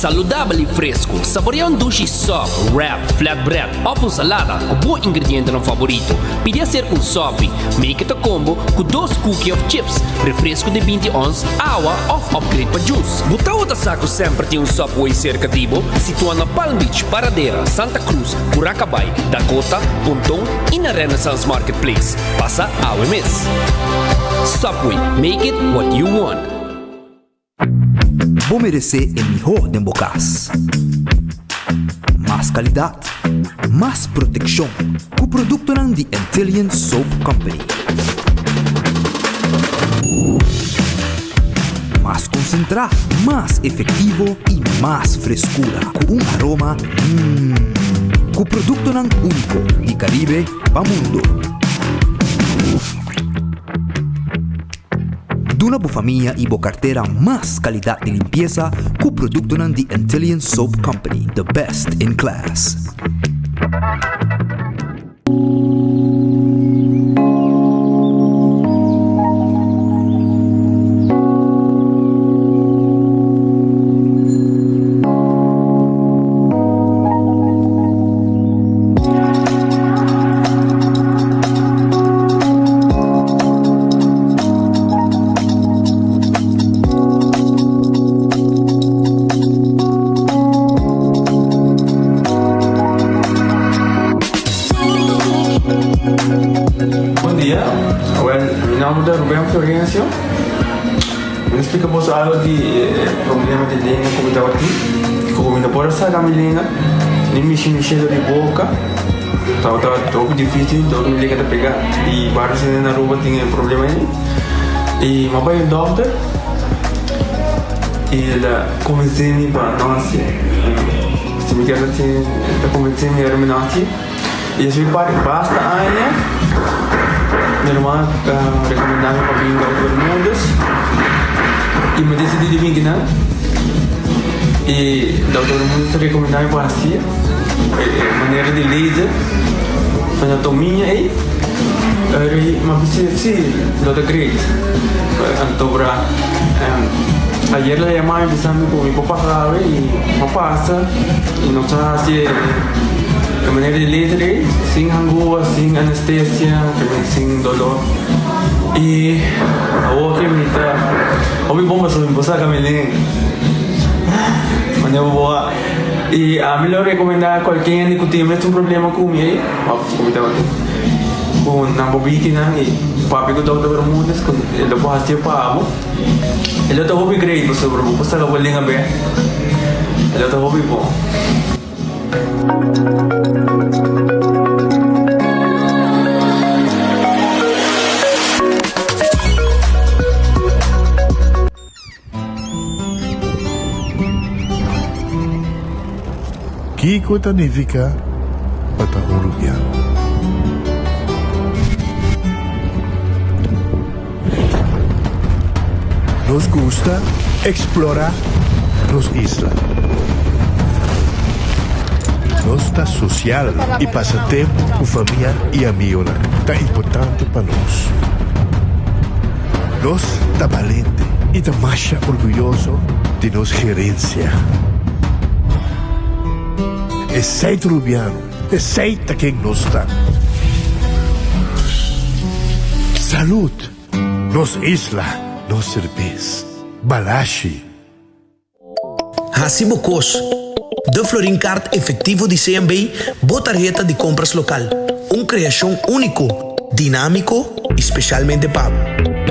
Saludável e fresco. Saboreia um sushi soft, wrap, flatbread, ou salada com bom ingrediente no favorito. Podia ser um sopi. Make it a combo com 2 cookies of chips, refresco de 20 ons, água ou upgrade para juice. Buta outra saco sempre tem um Subway cerca de Ibo, situado na Palm Beach, Paradera, Santa Cruz, Curacabai, Dakota, Pontão e na Renaissance Marketplace. Passa a OMS. Subway, make it what you want. Vou merecer o melhor de bocas. Mais qualidade, mais proteção. Com o produto ng The Antillean Soap Company. Mais concentrado, mais efetivo e mais frescura. Com aroma, com o produto ng único de Caribe para mundo. Duna bo família e bo carteira mais qualidade de limpeza com o produto ng The Antillean Soap Company, the best in class. Explicamos algo de problema de língua como estava aqui. Como não pode sair a minha língua, nem me cheiro de boca. Estava muito difícil, todo mundo liga a pegar. E vários na rua tinham problema aí. E meu pai é doutor. E ele convenceu-me para nós. Se me quer assim, ele convenceu-me para nós. E eu basta ainda. Minha irmã recomendava para vir para todo mundo. E me decidi de vir não. E o doutor Mundo recomendava para assim, maneira de laser, fazer tominha aí. Mas se doutor Craig, antobra, ayer la llamaba empezando con mi papá grave y me pasa y no sabe si de maneira de laser, sin angústia, sin anestesia, também sem dolor. E a outra me dá, ouvi bomba sobre me passar caminhando, mas eu vou e a melhor recomendar qualquer que tenha um problema com ele, como estava com na bobina e papi que estava todo mundo, ele pode ter pavo, ele estava bem grande sobre o passar a bolinha bem, ele estava bem bom. Kiko significa Patagorubiano. Nos gusta explorar las islas. Nos está social y pasatiempo con familia y amigos. Tan importante para nos. Nos está valiente y está más orgulloso de nos gerencia. Aceita Rubiano, aceita quem nos está. Salud, nos isla, nos cerveza, balashi. Hacibocos, de Florin Card efetivo de CMB, botarjeta de compras local. Uma criação único, dinâmico, especialmente pago.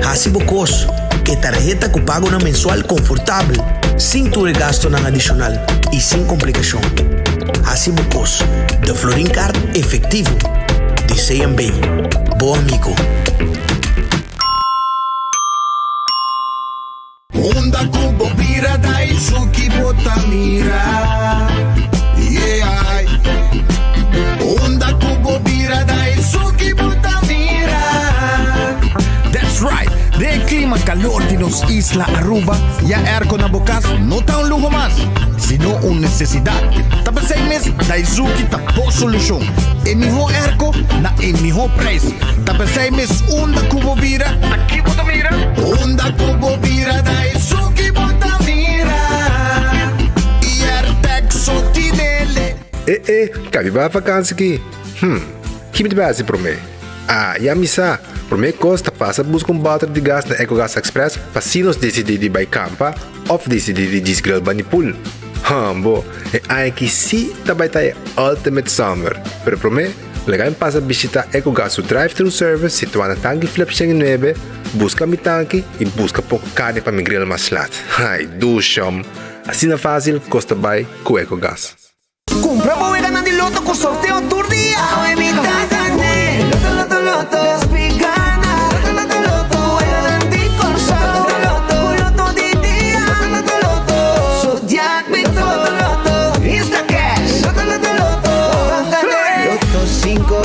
Hacibocos, que tarjeta que pago na mensual confortável, sem tu gasto na adicional e sem complicação. Hacibocos, de Florin Card efetivo de CMB. Bom amigo. Onda kubo bira da isuki botamira. Yeah. Onda kubo bira da isuki botamira. That's right. De clima calor de nos Isla Aruba, ya erco na bocas no está un lujo más, sino una necesidad. Tapa 6 meses, da Izuki tapo solución. El mejor erco, na el mejor precio. Tapa 6 meses, onda cubo vira, aquí bota mira. Onda cubo vira, da Izuki bota mira. cabe ba vakansie aqui? Que me base para mim? E a missa, para mim costa passa busca balde de gás na EcoGas Express para se nós decidir de ir campa ou decidir de desgrill banipul. Bo, aqui sim também tá Ultimate Summer. Pero para mim, legal passa visitar EcoGas drive-thru service situado na tanque Flipsing 9, busca mi tanque e busca pouco carne para me grill mais lat. Dusham. Assim é fácil, costa bem com EcoGas. Compra boa ganando de loto com sorteio todo dia. Evita gané. Loto, loto, despigana. Loto, loto, garanti con loto, loto di dia. Loto, Zodiac Victor. Loto, Insta Cash. Loto, Loto 5,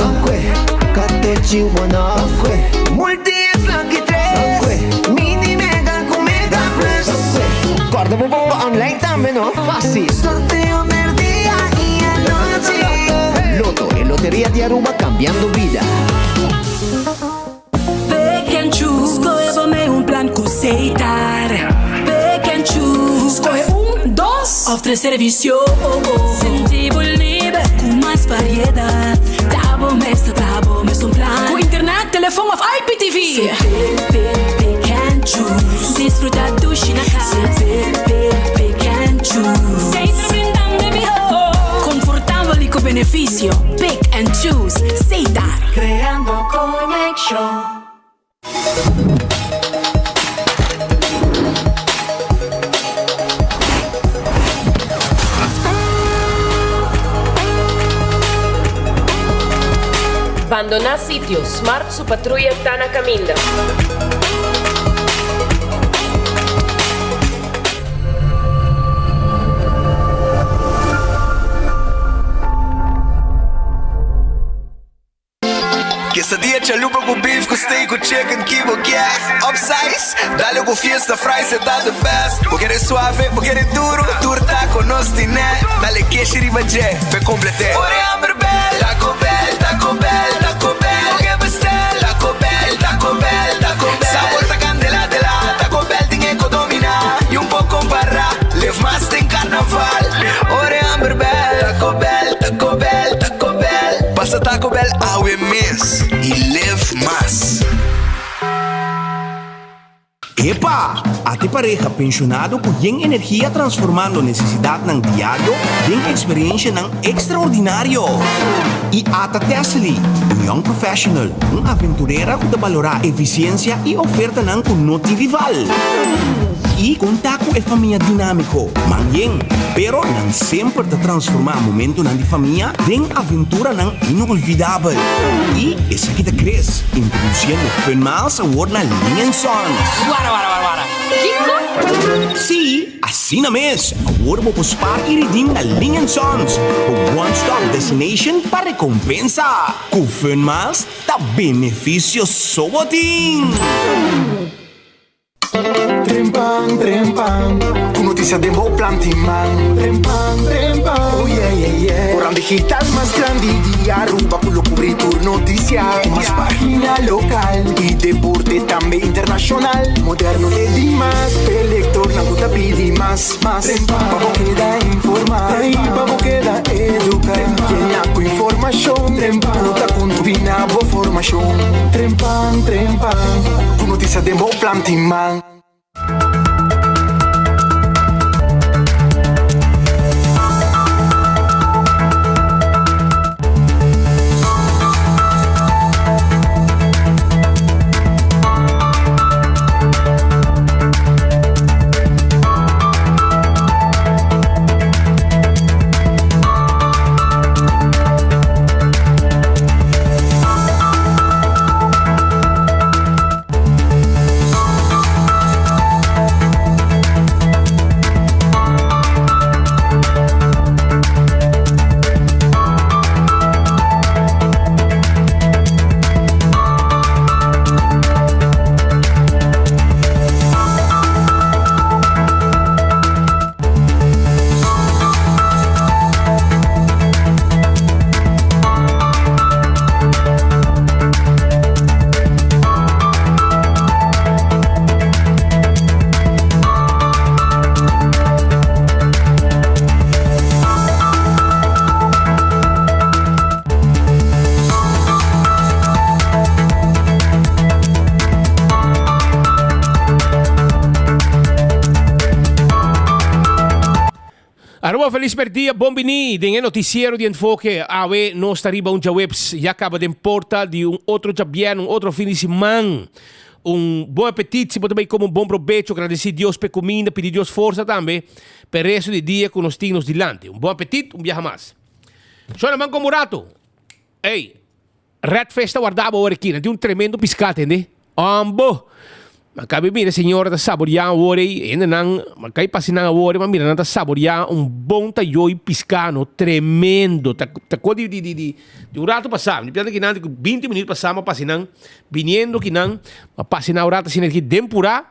Catechi 1, Multi X Lucky 3, Mini Mega con Mega Plus. Guarda bobo online também, no? Fácil. Sorteo del día y anoche. Loto, en Lotería de Aruba cambiando vida. Pick and choose, escolhe um plano com aceitar. Pick and choose, escolhe 1, 2 ou 3 serviços. Sentivo livre com mais variedade. Tá bom, mesmo um plano. Com internet, telefone ou IPTV. Pick and choose, desfrutar do China casa. Pick and choose, sempre brindando mejor. Confortável e com benefício. Pick and choose, aceitar. Creando connection. Abandonar sitio, Smart su patrulla está na caminda. Quesadilla chalupa com beef, com steak, com chicken, que vou quer upsize, dale com fiesta, fry, cê tá the best. Vou querer suave, vou querer duro, turta com nós tiné. Dale queijo e ribajé, pe completé. Ore hambre bell, Taco Bell, Taco Bell, Taco Bell. O que bestel, Taco Bell, Taco Bell, Taco Bell. Sabor ta candela de la, Taco Bell tinha que dominar. E pouco para, live mais tem carnaval. Ore hambre bell, Taco Bell, Taco Bell, Taco Bell. Passa Taco Bell, awe miss. E live mais. Epa! Ate pareja pensionado com yen energia transformando necessidade ng diário em experiência ng extraordinário. E ata Tesla, young professional, aventureira que valorar eficiência e oferta ng kunoti rival. E conta com a família dinâmico, manhã, pero não sempre te transformar momento na de família em aventura não inolvidável. E essa aqui te cresce, introduzindo Fenmals Award na Linha Sons. Guara. Kiko? Sim, assim na mês, award mo pospar e redeem na Linha Sons, o one-stop destination para recompensa. Com Fenmals, tá benefício soboting. Trempang, con noticias de Bob Plantiman. Trempang, oh yeah. Orang digital más grande y Aruba por lo cubrir tu noticia. Más página local y deporte también internacional. Moderno de Dimas, pelector, na guta pidi más. Vamos queda informar, vamos queda educar. Llena con información, nota con tu binabo formación. Trempang, con noticias de Bob Plantiman. Aruba, feliz dia, bom vini. Em noticiero de enfoque, ave nós arriba webs e acaba de porta de outro dia, outro fim de semana. Bom apetite, se também como bom provecho, agradecer Deus por comida, pedir Deus força também, per resto de dia com os tinos dilante. Bom apetite, viaja mais. Só naman como rato. Ei, Red Festa guardava agora aqui, tem tremendo piscate, né? Ambo. Makabi mira senhora da saborear agora ainda não, makai passinar agora, mas mira nada saborear bom tayo piscano tremendo. Tá coisa de rato passava, de piada que não, 20 minutos passava passinar, viniendo que não, passinar o rato assim aqui tempura,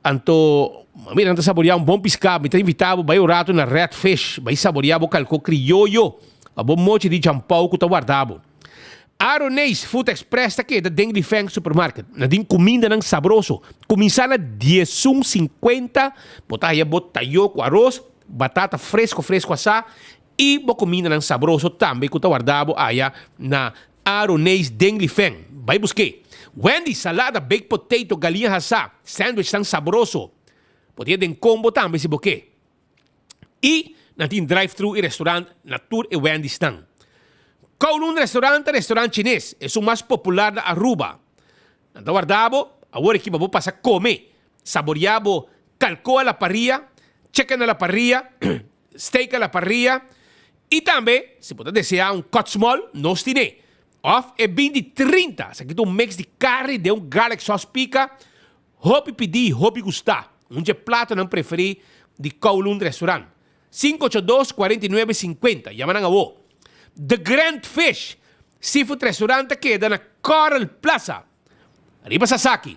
anto mira nada saborear bom piscado, me tá invitado, vai o rato na Red Fish, vai saborear o calco criollo, a bom moche de champau que tá guardado. Aronês Food Express tá aqui da Deng Feng Supermarket. Na din comida nang sabroso. Começar na 10,50. Botar aí botayo com arroz, batata fresco assar e bo comida nang sabroso também que tá guardado aí na Aronês Deng Feng. Vai buscar. Wendy salada baked potato galinha assar, sandwich tão sabroso. Podia den combo também se boquê. E na din drive-thru e restaurante Natur e Wendy estão. Kowloon restaurante chinês, é o mais popular da Aruba. Nanda guardabo, agora aqui vamos passar a comer. Saboreabo calcoa la parrilla, chicken a la parrilla, steak a la parrilla. E também, se você desejar cut small, nós temos. Off é 20-30. Isso aqui é mix de carne, de garlic sauce pica. Hope pedir, hope gostar. Prato não preferir de Kowloon restaurant. 582-4950. Llaman a vos. The Grand Fish Seafood Restaurante queda na Coral Plaza. Arriba Sasaki.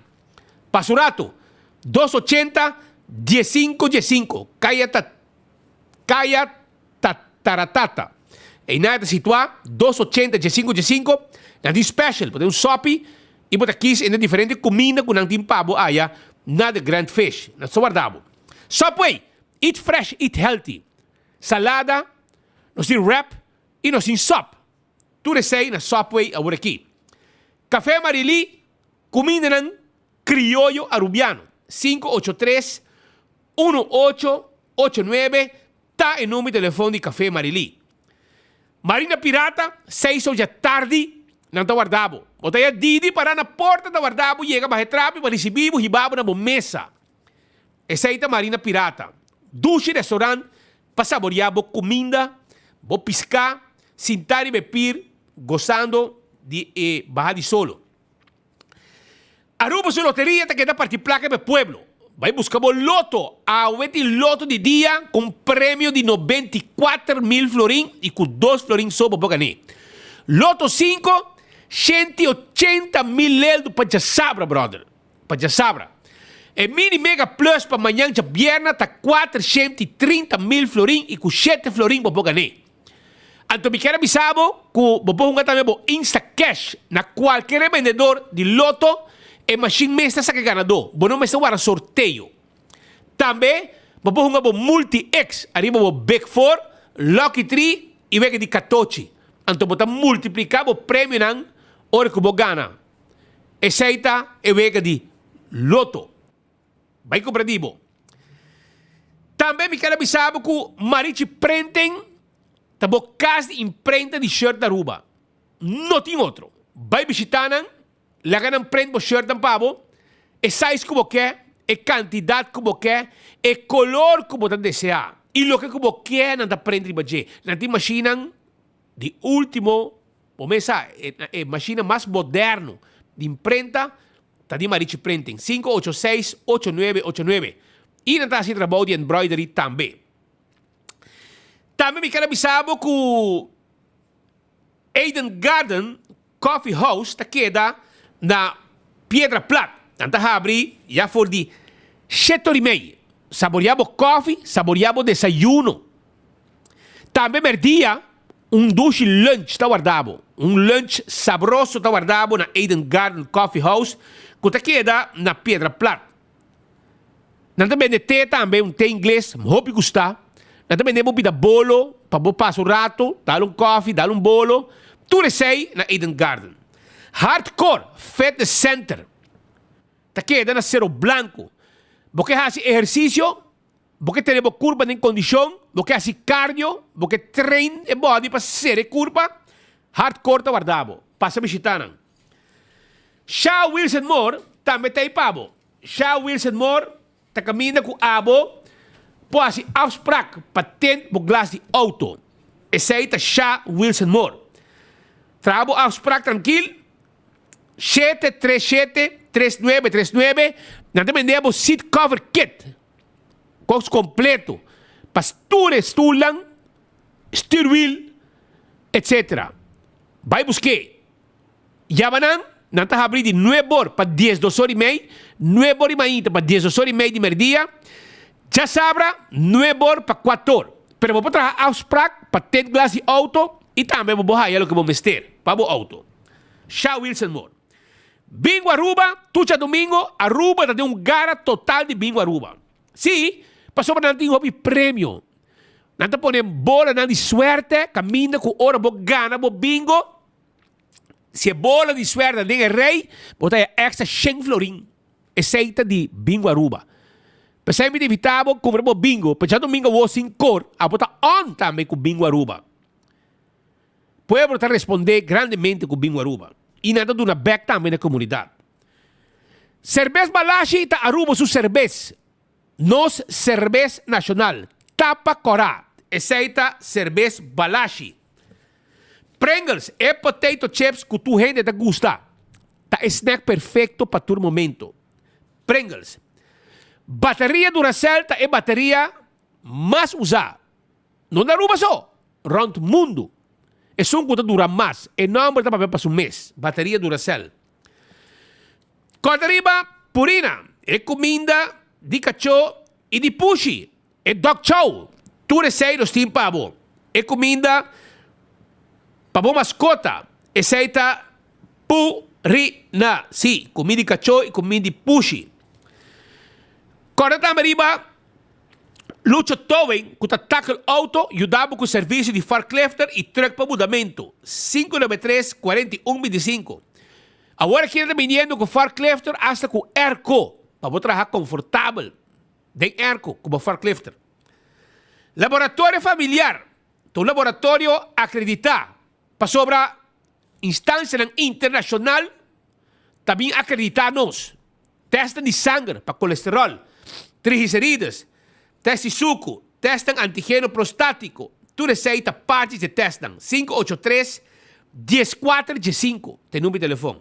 Pasurato 280-15-15. Kaya Taratata. E nada situado 280-15-15. Nada special. Pode sopi. E pode aqui em diferente comida com nantim pabo aya na The Grand Fish. Na sua guardabo. Subway. Eat fresh, eat healthy. Salada. Nós temos wrap. E nós temos sop. Tudo isso aí na Subway agora aqui. Café Marili, comida ng criollo arubiano. 583-1889. Tá em nome de telefone de Café Marili. Marina Pirata, 6 da tarde, não está guardado. Bota aí a Didi para na porta da guardado, chega para retrapo, para receber o ribabo na mesa. Essa aí tá Marina Pirata. Duche restaurante, para saborear a comida, vou piscar, sentar e beber, gozando de bajar de solo. Aruba su loteria te queda partir placa para pueblo. Vai buscar o loto, a loto de dia com prêmio de 94.000 florim e com 2 florim só para ganhar. Loto 5, 180.000 euros para Sabra, brother. Para Sabra. E mini mega plus para amanhã de viernes tá 430.000 florim e com 7 florim para ganhar. Então, me quero avisar que você também Insta Cash na qualquer vendedor de loto e machine mesta sa que ganador. Você não está para sorteio. Também, você tem multi-X, arriba o Big 4, Lucky 3 e Big de 14. Então, você multiplicar o prêmio na hora que você gana. Essa é o Big de loto. Vai comprativo. Também me quero avisar que Marichi Prenten tabo casa de imprenta de shirt da Aruba. Não tem outro. Vai visitar, lá ganham print do shirt da pavo, e size como quer, e quantidade como quer, e color como você deseja. E o que como quer, não dá print de baixo. Não tem máquina de último, começa, é máquina mais moderno de imprenta, tá de Marichi Printing. 586-8989. E não está assim trabalho de embroidery também. Também me quero avisar que Eden Garden Coffee House está queda na Piedra Plata. Então, abrir já for de 7h30. Saboreamos coffee, saboreamos desayuno. Também merdia duche lunch está guardado. Lunch sabroso está guardado na Eden Garden Coffee House que está queda na Piedra Plata. Nós também de té também, té inglês, hobby gostar. Nós também temos vida bolo, para você passar o rato, dar coffee, dar bolo. Tudo isso aí na Eden Garden. Hardcore Fitness Center. Está queda na Cerro Blanco. Você faz exercício, você tem curva de condição, porque hace cardio, porque train el body para ser curva, hardcore ta guardabo. Passa visitanan. Shaw Wilson Moore, também tem pabo. Shaw Wilson Moore, ta camina com abo, pode afspraak patent bo glas de auto. Esse aí tá Shaw Wilson Moore. Trabo afspraak tranquilo. 737-3939. Nós vendemos seat cover kit. Cox completo. Pasture, stulang, steer wheel, etc. Vai buscar. Yabanan, nós estamos abrindo de 9 horas para 10 horas e meia. 9 horas e meia para 10 horas e meia de meio-dia. Já sabra, 9 horas para 4 horas. Pero vou trabalhar afspraak para ter glass de auto e também vou borrar o que vou vestir para o auto. Shaw Wilson Moore. Bingo Aruba, tucha domingo, Aruba tem gara total de Bingo Aruba. Sim, passou para nós ter prêmio. Nós ponemos bola de suerte, caminha com hora, vou ganhar, vou bingo. Se é bola de suerte, tem rei, vou ter extra 100 florim. Eceita de Bingo Aruba. Pensei me evitava comprar bingo, porque já domingo vou sem cor, a botar on também com Bingo Aruba. Pueblo está responder grandemente com Bingo Aruba. E nada de uma back também na comunidade. Cerveza Balashi está Aruba sua cerveza. Nos cerveza nacional. Tapa Corá. Eceita cerveza Balashi. Pringles é potato chips que tu gente te gusta. Tá snack perfeito para todo momento. Pringles. Bateria Duracell é bateria mais usada. Não na Aruba só. Round mundo. É um que dura mais. É número de papel para um mês. Bateria Duracell. Cortariba Purina. É comida de cachorro e de pushi. É dog chow. Tu receiros tem pavo. É comida para mascota. Receita Purina. Sim, comida de cachorro e comida de pushi. Cortariba Lucho Towing, que tackle auto, ajudava com o serviço de forklifter e truck para mudamento. 593-4125. Agora que ele está vendendo com forklifter, hasta com airco, para trabalhar confortável. Tem airco como forklifter. Laboratório familiar. Um laboratório acreditado. Para sobra instância internacional, também acreditados. Testam de sangue para colesterol, triglicerídeos, teste suco, testam antígeno prostático. Tu receita partes de testam. 583-1415. Tem número de telefone.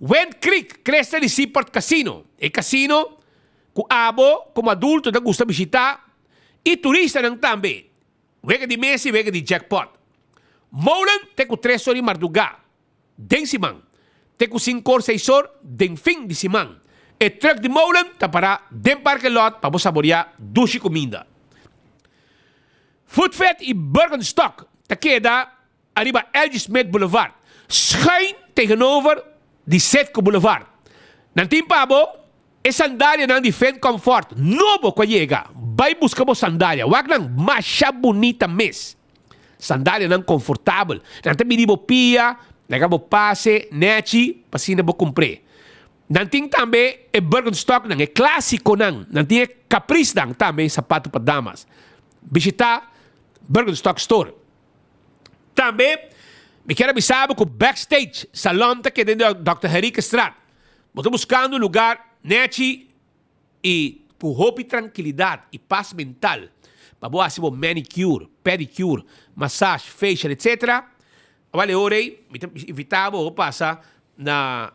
Wind Creek, cresta de Seaport Casino. É casino que abo, como adulto, não gusta visitar. E turista não também. Vega de Messi, vega de jackpot. Molen, tem com 3 horas de madrugada. Den simang. Tem com 5 horas, 6 horas, den fim de simang. E truck de molen tá para den parque lot para saborear dushi comida. Foodfet e Burgenstock tá queda arriba Elgin Smith Boulevard. Schuin tegenover de Setco Boulevard. Nantim pabo, e sandália não de Fend Comfort. Novo que chega. Vai buscar uma sandália. Wag nang masha bonita mes. Sandália não confortável. Nantim minibo pia, nagabo passe, nechi, pasina bo compre. Nanting também é Burgenstock, é clássico, nanting é Caprice também, sapato para damas. Visitar Burgenstock Store. Também, me quero avisar que o Backstage Salon está aqui dentro do Dr. Henrique Strat. Estou buscando um lugar neti e com roupa e tranquilidade e paz mental. Para boa assim, manicure, pedicure, massagem, facial, etc. Vale, orei, me invitava a passar na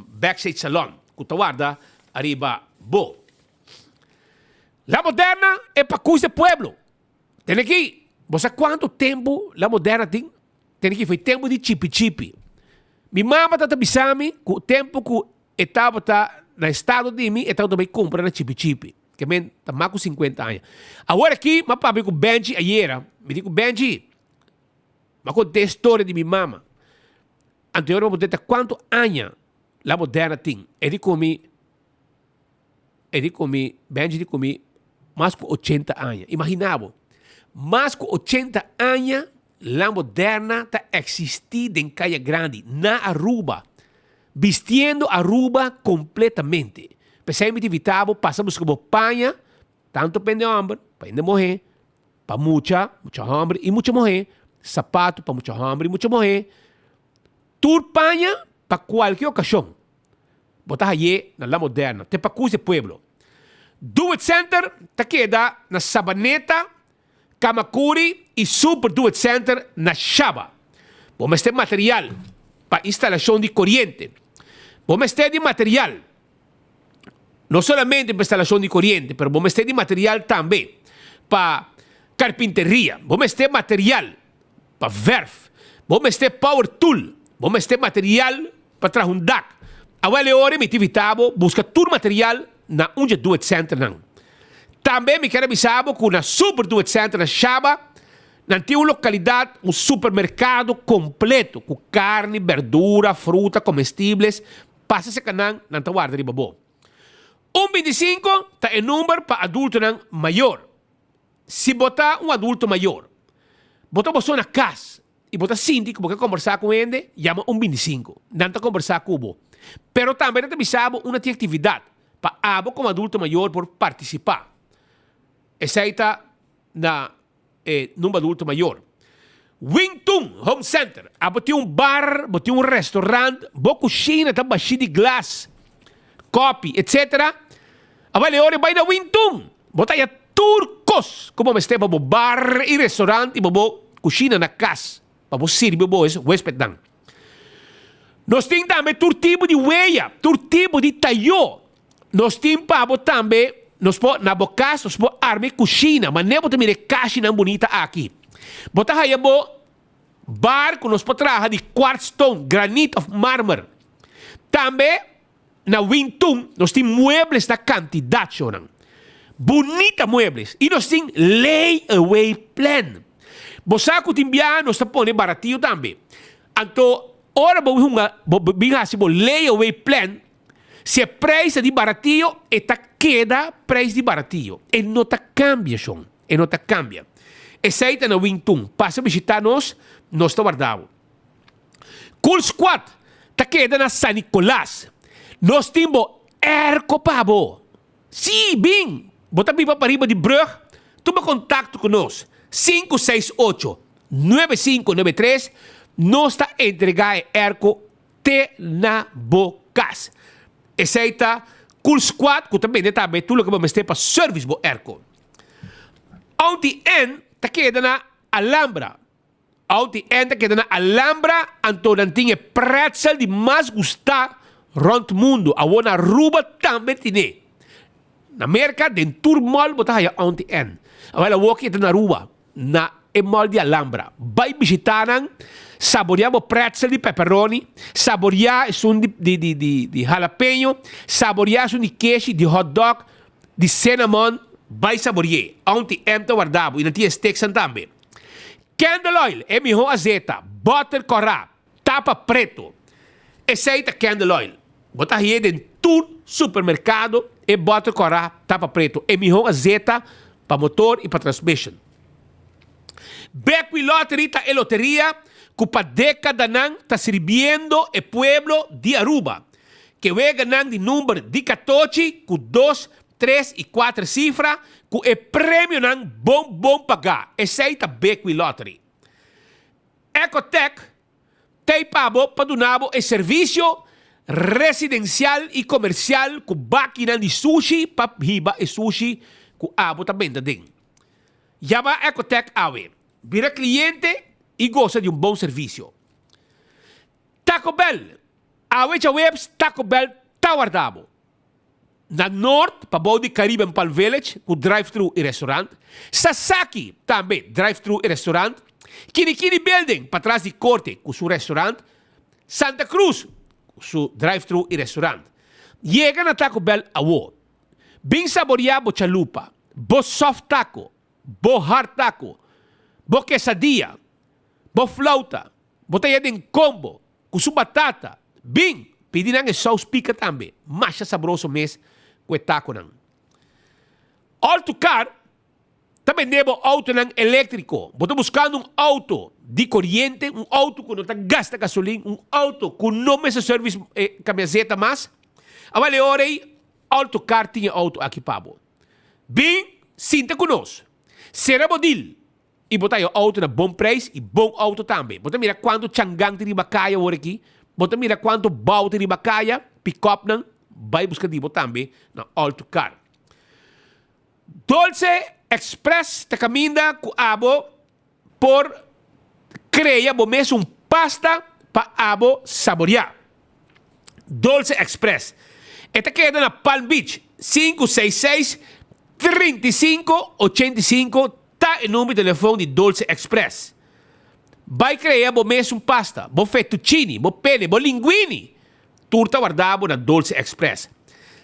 Backstage Salon, que guarda arriba bo. La Moderna é para cuidar do pueblo. Tem aqui, você quanto tempo La Moderna tem? Tem aqui, foi tempo de chipi-chipi. Minha mama está avisando que o tempo que eu estava no estado de mim, eu estava também comprando chipi-chipi. Que está mais com 50 anos. Agora aqui, eu falei com o Benji ayer. Me disse, Benji, eu contei a história de minha mama. Anteriormente, eu contei quantos anos La Moderna tem. Ele comi, Benji comi mais de 80 anos. Imaginava, mais de 80 anos, La Moderna está existindo em Calle Grande, na Aruba, vestindo Aruba completamente. Pensei-me de evitar, passamos como panha, tanto para de hambre, para de morrer, para mucha hambre e mucha mujer. Sapato para mucha hambre e mucha mujer. Turpaña para qualquer ocasião. Botar aí na La Moderna. Te pacus de pueblo. Do It Center te queda na Sabaneta, Kamakuri e Super Do It Center na Shaba. Vamos ter material para instalação de corriente. Vamos ter de material. Não somente para instalação de corriente, mas vamos ter de material também para carpinteria. Vamos ter material para verf. Vamos ter power tool. Vamos ter material para trahundak. Agora, hora, me tivitavo, busca todo material na onde Do It Center. Não. Também me quero avisar que na Super Do It Center na Shaba, na antiga localidade, um supermercado completo, com carne, verdura, fruta, comestíveis. Passa esse canal, na tua guarda de babô. 125 está em número para adulto maior. Se botar um adulto maior, botar você na casa e botar síndico, porque conversar com ele, chama 125. Não está conversar com o Pero também te avisava uma atividade para abo como adulto maior por participar. Essa aí está na número adulto maior. Wington Home Center. Abo tem bar, tem restaurante, boa cozinha, tá baixinho de glass, coffee, etc. Agora hora vai na Wington. Bota aí turcos, como me esteve para bar e restaurante e para cozinha na casa. Para servir para o hóspede. Nós temos também todo tipo de huella, todo tipo de talho. Nós temos também, na casa, nós podemos armar cozinha, mas não podemos ter caixa bonita aqui. Botar aí barco, nós podemos trabalhar de quartz stone, granite of marmor. Também, na Wington, nós temos muebles da quantidade, bonita muebles. E nós temos layaway plan. Você que enviar, nós estamos baratinho também. Então, ora, se você layaway plan, se o preço de baratinho, está queda preço de baratinho. E não está cambia, Sean. E não está cambia. Essa aí está na Wington. Passa a visitar nós está guardado. Cool Squad, está queda na San Nicolás. Nós temos erco pabo. Sim, bem. Bota viva para riba de Brug. Toma contato conosco. 568-9593. Nós está entregar erco te na bocas. Essa aí está Cool Squad, que também está bem tudo que vamos ter para service bo erco. Auntie N está queda na Alhambra. Auntie N está queda na Alhambra. Então, tinha pretzel de mais gostar rond mundo. A na Aruba também tem. Na América, dentro do mall, botar aí Auntie N. Agora, o que é na Aruba, na mall de Alhambra. Vai visitar, saborear o pretzel de pepperoni, saborear um de jalapeno, saborear um de queijo, de hot dog, de cinnamon, vai saborear. Auntie M está guardado, e não tinha steaks também. Candle oil, é melhor azeite, butter corá, tapa preto. Esse aí é candle oil. Botar aí dentro do supermercado, e butter corá, tapa preto. É melhor azeite para motor e para transmission. Beckwith Lottery está em loteria, que para década está servindo o pueblo de Aruba, que vai ganhar de número de 14, com 2, 3 e 4 cifras, que é prêmio não bom pagar. Esse aí está Beckwith Lottery. Ecotech tem para donar o serviço residencial e comercial com máquina de sushi, para riba e sushi, que abo também está dentro. Llama Ecotech Awe. Vira cliente e goza de bom serviço. Taco Bell. A webs Taco Bell está guardado. Na norte, para o de Caribbean Palm Village, com drive-thru e restaurante. Sasaki, também, drive-thru e restaurante. Kinikini Building, para trás de corte, com seu restaurante. Santa Cruz, com seu drive-thru e restaurante. Chega na Taco Bell a wo. Bem saborear bo chalupa, bo soft taco, bo hard taco, bo quesadilla, bo flauta, botella de combo, com sua batata, bem, pedir ang sauce pica também, mais saboroso mês, com taco não. Autocar, também devo auto não elétrico, botou buscando auto de corriente, auto que não gasta gasolina, auto que não me serviço camiseta mais, a vale hora aí, Autocar tinha auto aqui, Pabo. Bem, sinta conosco. Será bodil. E botar o auto na bom preço e bom auto também. Botar mira quanto changang tiri bacaya por aqui. Botar mira quanto bau tiri bacaya. Pick-up não. Vai buscar dibo também na Auto Car. Dulce Express te caminha com abo por criar bo mesmo pasta para abo saborear. Dulce Express. Esta queda na Palm Beach. 566-3585 tá o número de telefone de Dulce Express. Vai criar bo mesmo pasta, bo fettuccine, bo penne, bo linguine. Turta guardado na Dulce Express.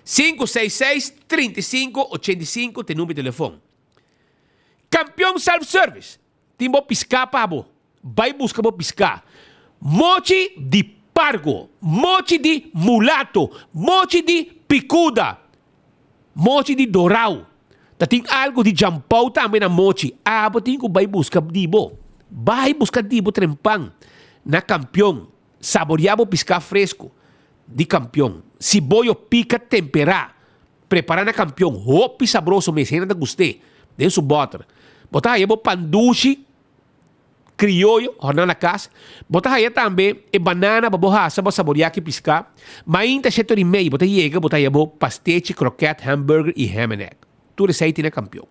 566-3585 tem número de telefone. Campeão Self-Service. Tem bo piscar para bo. Vai buscar bo piscar. Mochi de pargo. Mochi de mulato. Mochi de picuda. Mochi de dorau. Tem algo de jampau também na mochi. Bo tem que vai buscar dibo. Vai buscar dibo trempang. Na campeão. Saborear bo piscar fresco. De campeão. Se boio pica temperar. Preparar na campeão. Hopi sabroso mesmo. Ainda gostei. Dentro do botar. Botar aí bo pandushi. Criollo. Jornal na casa. Botar aí também. E banana. Baboha. Sabo saborear que piscar. Mainta 7h30. Botar aí. Botar aí bo pastete, croquete, hamburger e ham and egg. Tudo isso aí tem na campeão.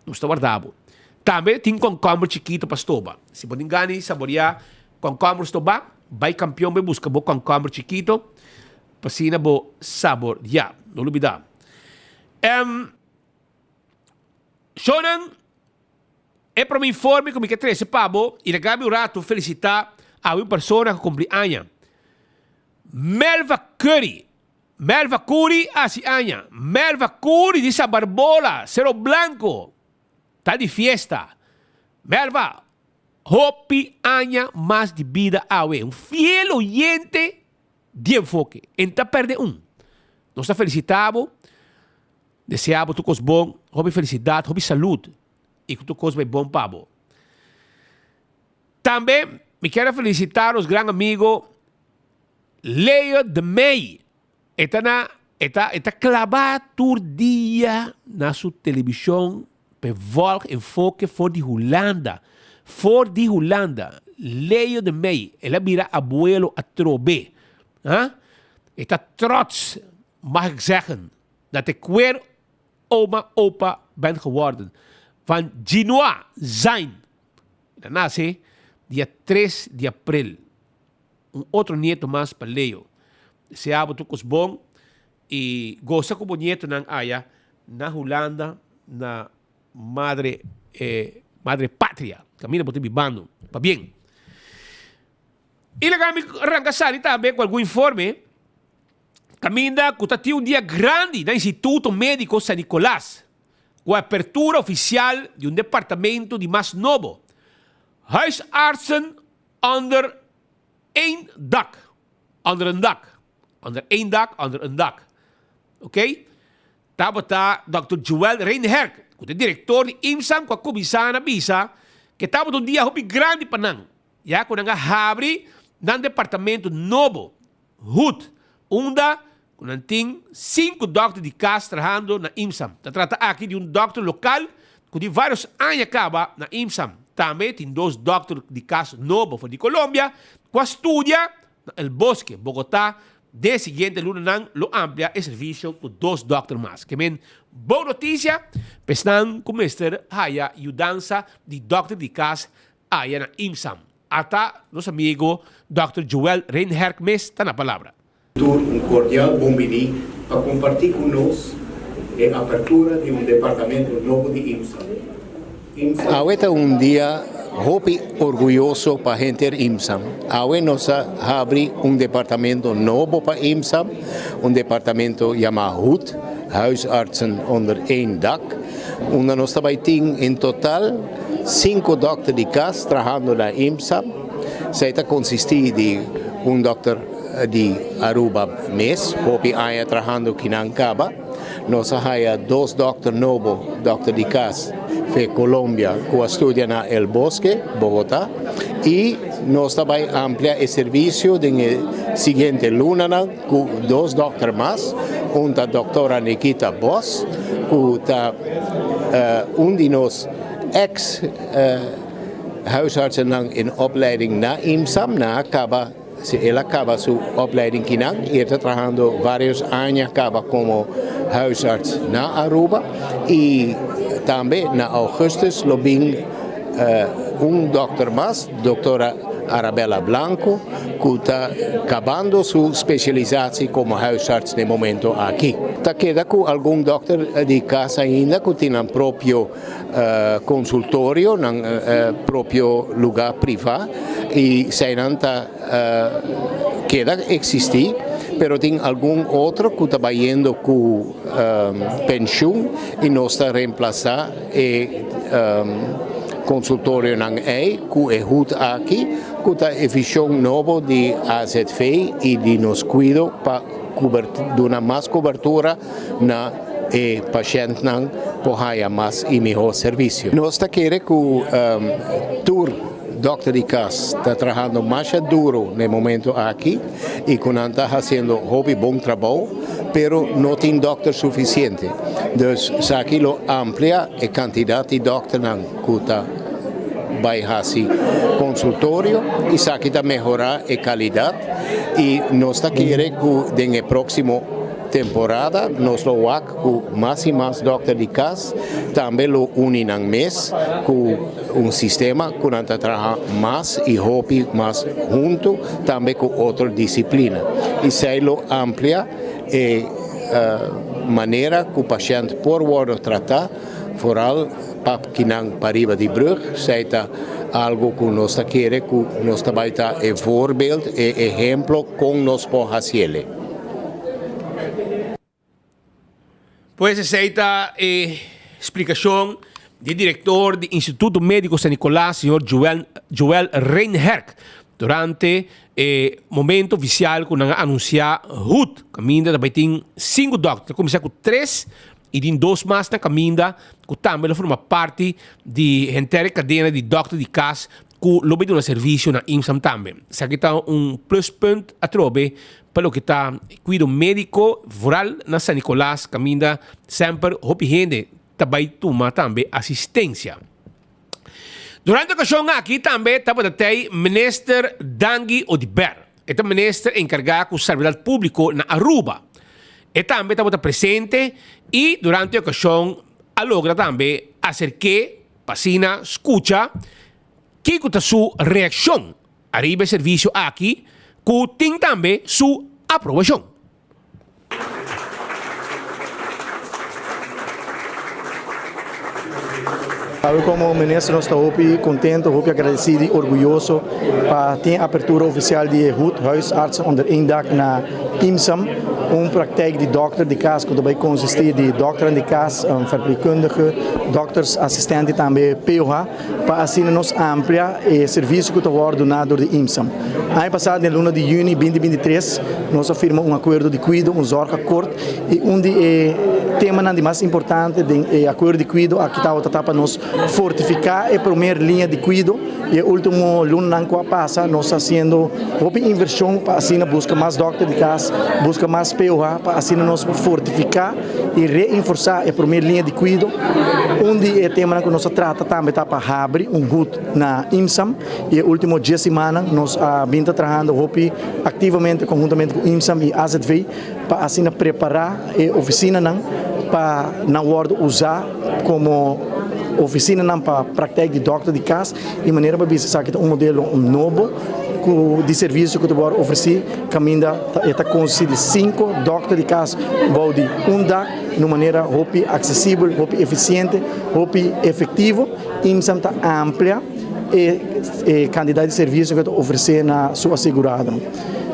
Não está guardado. Também tem concombre chiquito para estoba. Se você engane, saborear concombre estoba. Vai campeão. Vai buscar bo concombre chiquito. Pasina bo sabor. Ya, não olvidar. Shonan, é para me informar como que 13 pabo e legal o rato felicitar a uma pessoa que cumpre anos. Melva Curry. Melva Curry hace años. Melva Curry de esa barbola, cero blanco. Está de fiesta. Melva, hopi años más de vida a un fiel oyente de enfoque. Enta perde Nos está felicitado. Deseamos tu cos bom. Hopi felicidade, hopi saúde. E que tu cos vai bom pabo. Também me quero felicitar os grandes amigos Leo de May. Está clavado todo dia na sua televisão para volg enfoque voor de Holanda. Voor de Holanda. Leo de May. Ela mira abuelo a trobe. Está trots, mag ik zeggen, dat ik weer opa ben geworden. Van Genoa zijn. Daarna zei dia 3 de april. Outro nieto mais para Leo. Deseamos tudo bom e goza como nieto ng aya na Holanda na madre patria. Camina por bando. Pa bien. E legami arrancassari também com algum informe. Caminda que um dia grande no Instituto Médico San Nicolás, com a apertura oficial de um departamento de mais novo. Huisartsen onder één dak. Onder een dak. Onder één dak, onder een dak. Oké? Tabata Dr. Joel Reinherk, que é diretor de IMSAM, com a Kubisana Bisa, que estava um dia hobby grande para nós. Já com a abre no departamento novo. HUT. Onda, quando tem 5 doctores de casa trabalhando na IMSAM. Se trata aqui de um doctor local que de vários anos acaba na IMSAM. Também tem 2 doctores de casa novos de Colômbia que estudam no El Bosque, Bogotá. De seguinte luna lo amplia el servicio con 2 doctores más. Que men, boa notícia, están com Mr. Haya ayudanza de doctor de casa allá na IMSAM. Hasta nosso amigo Dr. Joel Reinherk está na palavra. Um cordial bom-vindo para compartilhar conosco a abertura de um departamento novo de IMSAM. Ahorita dia hopi orgulhoso para a gente de IMSAM. Ahora nos abre departamento novo para IMSAM, departamento chamado HUT, Huisartsen onder één dak. Onde nós também temos em total 5 doctores de casa trabalhando na IMSAM. Zij consiste de doctor de Aruba mês, hopi aya trabalhando aqui na Ancaba. Nós temos 2 doctores novos, doctor de casa, de Colômbia, que estudam na El Bosque, Bogotá. E nós também ampliamos o serviço na seguinte luna com 2 doctores mais, a doutora Nikita Boss, que está de nós ex-huisartsen in opleiding na IMSAM, ela acaba sua opleiding kinang, está trabajando vários anos acaba como huisarts na Aruba e também na Augustus lobing doctor mais, doutora Arabella Blanco, que está acabando sua especialização como huisarts no momento aqui. Está queda com algum doctor de casa ainda que tem um próprio consultório, um próprio lugar privado e se não está queda existir, pero tem algum outro que está trabalhando com pensão e não está reemplazar consultório não é, que é muito aqui, que está a visão nova de AZV e de nos cuido para dar mais cobertura na paciente não para mais e melhor serviço. Nós queremos que o Dr. de Cas está trabalhando mais duro no momento aqui e que não está fazendo bom trabalho, pero não tem doctor suficiente. Então, se aquilo amplia a quantidade de doctor que está vai fazer consultório e se aqui está melhorar a qualidade e nós queremos que na próxima temporada nós vamos com mais e mais doctor de casa também lo unem em mês com sistema que não trabalha mais e hobby mais junto também com outra disciplina e se lo amplia a maneira que o paciente pode tratar vooral que não pariba de brug, seita algo que nós queremos que nós também está voorbeeld e exemplo com nós por fazer. Pues esta explicação do diretor do Instituto Médico San Nicolás, senhor Joel Reinherk, durante momento oficial que nós anunciar HUT, caminho também tem 5 doctores, começar com 3 e tem 2 mais na caminho que também forma parte de inteira cadeia de doctor de casa que lobe de um serviço na IMSAM também. Isso aqui está pluspunt a trobe para o que está cuido médico rural na San Nicolás, caminho sempre hopi gente também toma também assistência. Durante a ocasião aqui também estava o ministro Dangi Odiber, é o ministro encarregado do servidor público na Aruba. E também estava presente e durante a ocasião logra também acerque, pasina, escuta que é sua reação arriba serviço aqui que tem também sua aprovação. Eu como ministro nós estamos contentes, agradecidos e orgulhosos para ter a abertura oficial de HUT, huisarts onder indak na IMSAM, praktijk de dokter de casa que daarbij consistir de dokter de casa, verpleegkundige, doktersassistente também POH, para assim nos ampliar o serviço que está ordenado de IMSAM. Ano passado, na luna de junho de 2023, nós firmamos acordo de cuido, zorg akkoord, e tema mais importante do acordo de cuido aqui está para nos fortificar a primeira linha de cuido e o último luna que passa nós está fazendo uma inversão para assim buscar mais doctor de casa, buscar mais POH para assim nos fortificar e reforçar a primeira linha de cuido onde o tema que nós trata também está para abrir HUT na IMSAM e o último dia semana nós vim trabalhando ativamente conjuntamente com IMSAM e AZV para assim preparar a oficina para na hora usar como oficina para prática de doctor de casa de maneira para ver que modelo novo de serviço que tu pode oferecer caminha está consiste de 5 doctor de casa de dag de maneira acessível, eficiente, efetivo e está ampla e quantidade de serviço que tu oferecer na sua segurada.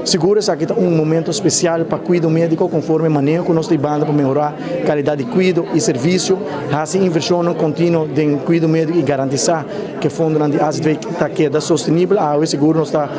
Segura-se que é momento especial para cuidado médico conforme manejo que nós temos para melhorar a qualidade de cuidado e serviço, fazer inversão contínua em cuidado médico e garantizar que o fundo de AZV está sustentável. A seguro nós está